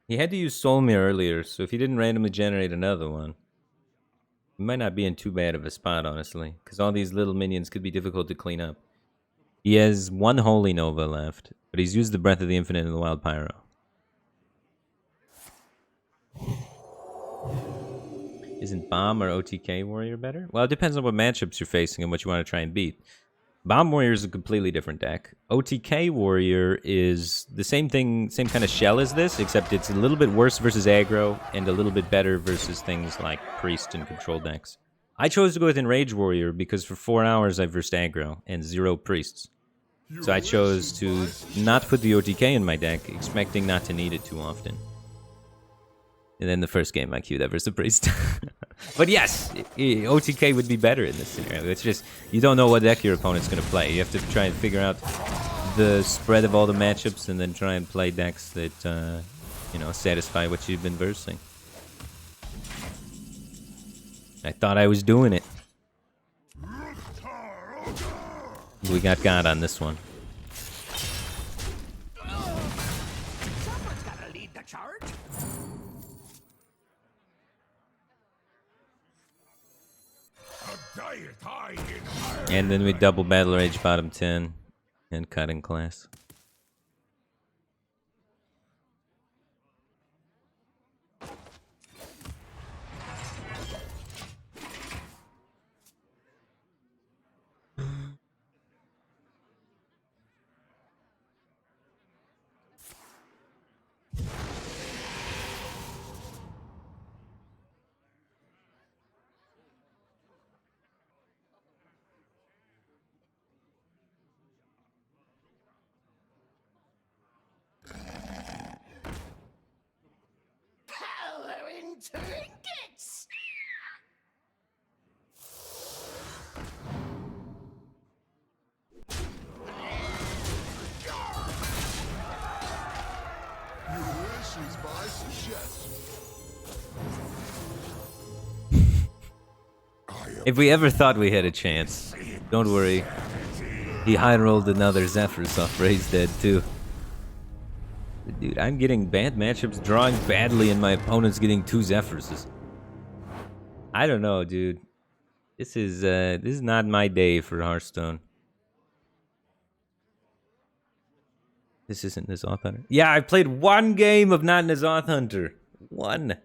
He had to use Solmir earlier, so if he didn't randomly generate another one, he might not be in too bad of a spot, honestly, because all these little minions could be difficult to clean up. He has 1 Holy Nova left, but he's used the Breath of the Infinite and the Wild Pyro. Isn't Bomb or OTK Warrior better? Well, it depends on what matchups you're facing and what you want to try and beat. Bomb Warrior is a completely different deck. OTK Warrior is the same thing, same kind of shell as this, except it's a little bit worse versus aggro and a little bit better versus things like Priest and Control decks. I chose to go with Enrage Warrior because for 4 hours I versed aggro and 0 Priests. So I chose to not put the OTK in my deck, expecting not to need it too often. And then the first game I queued that versus the Priest. But yes, OTK would be better in this scenario. It's just, you don't know what deck your opponent's going to play. You have to try and figure out the spread of all the matchups and then try and play decks that, you know, satisfy what you've been versing. I thought I was doing it. We got God on this one. Someone's gotta lead the charge. And then we double Battle Rage bottom 10 and cut in class. Halloween trinkets. Your wish is my suggestion. If we ever thought we had a chance, don't worry. He high-rolled another Zephyrs off Ray's dead too. Dude, I'm getting bad matchups, drawing badly, and my opponent's getting 2 Zephyrses. I don't know, dude. This is not my day for Hearthstone. This isn't N'Zoth Hunter. Yeah, I played 1 game of not N'Zoth Hunter. 1.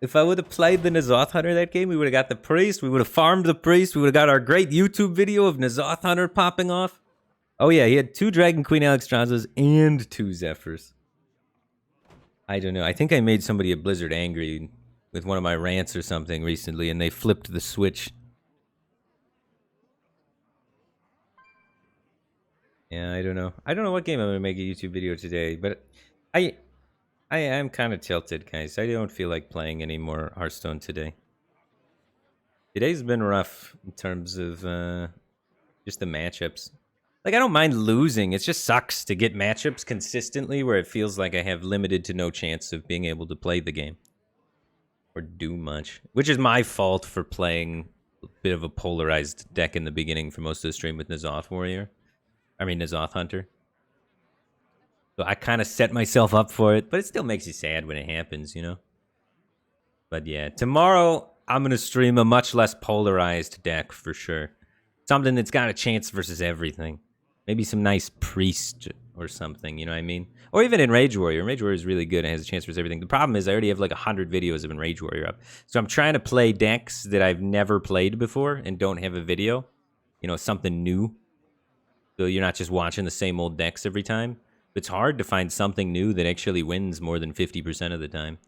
If I would have played the N'Zoth Hunter that game, we would have got the Priest, we would have farmed the Priest, we would have got our great YouTube video of N'Zoth Hunter popping off. Oh yeah, he had 2 Dragon Queen Alexstrazzas and 2 Zephyrs. I don't know. I think I made somebody at Blizzard angry with one of my rants or something recently, and they flipped the switch. Yeah, I don't know. I don't know what game I'm gonna make a YouTube video today, but I am kind of tilted, guys. I don't feel like playing any more Hearthstone today. Today's been rough in terms of just the matchups. Like, I don't mind losing. It just sucks to get matchups consistently where it feels like I have limited to no chance of being able to play the game. Or do much. Which is my fault for playing a bit of a polarized deck in the beginning for most of the stream with N'Zoth Warrior. I mean, N'Zoth Hunter. So I kind of set myself up for it, but it still makes you sad when it happens, you know? But yeah, tomorrow I'm going to stream a much less polarized deck for sure. Something that's got a chance versus everything. Maybe some nice priest or something, you know what I mean? Or even in Rage Warrior. Rage Warrior is really good and has a chance versus everything. The problem is I already have like 100 videos of Rage Warrior up. So I'm trying to play decks that I've never played before and don't have a video. You know, something new. So you're not just watching the same old decks every time. It's hard to find something new that actually wins more than 50% of the time.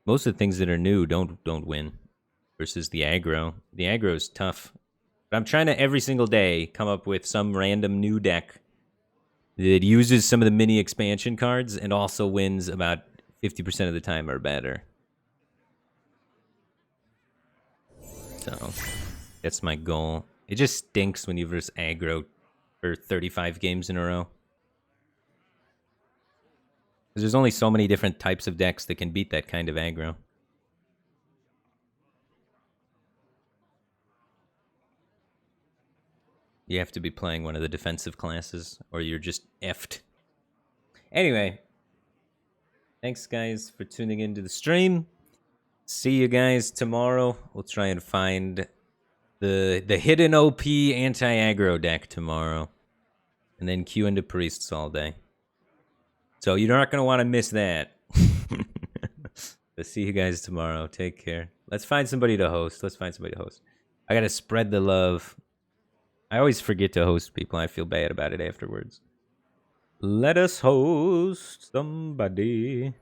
Most of the things that are new don't win. Versus the aggro. The aggro is tough. But I'm trying to, every single day, come up with some random new deck that uses some of the mini expansion cards and also wins about 50% of the time or better. So, that's my goal. It just stinks when you verse aggro for 35 games in a row. Because there's only so many different types of decks that can beat that kind of aggro. You have to be playing one of the defensive classes, or you're just effed. Anyway, thanks guys for tuning into the stream. See you guys tomorrow. We'll try and find the hidden OP anti-aggro deck tomorrow. And then queue into priests all day. So you're not going to want to miss that. But see you guys tomorrow. Take care. Let's find somebody to host. I got to spread the love. I always forget to host people. I feel bad about it afterwards. Let us host somebody.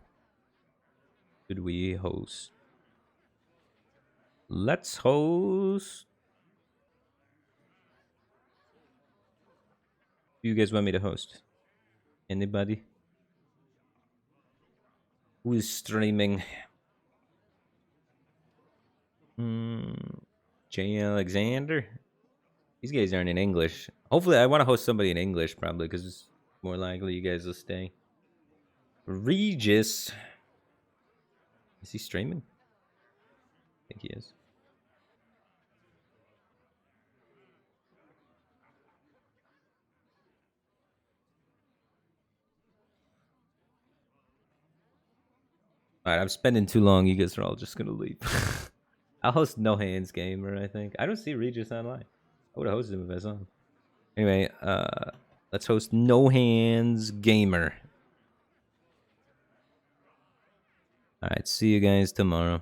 Should we host? Let's host. Who you guys want me to host? Anybody? Who is streaming? J. Alexander? These guys aren't in English. Hopefully, I want to host somebody in English, probably, because it's more likely you guys will stay. Regis. Is he streaming? I think he is. Alright, I'm spending too long. You guys are all just going to leave. I'll host No Hands Gamer, I think. I don't see Regis online. I would have hosted him if I saw him. Anyway, let's host No Hands Gamer. Alright, see you guys tomorrow.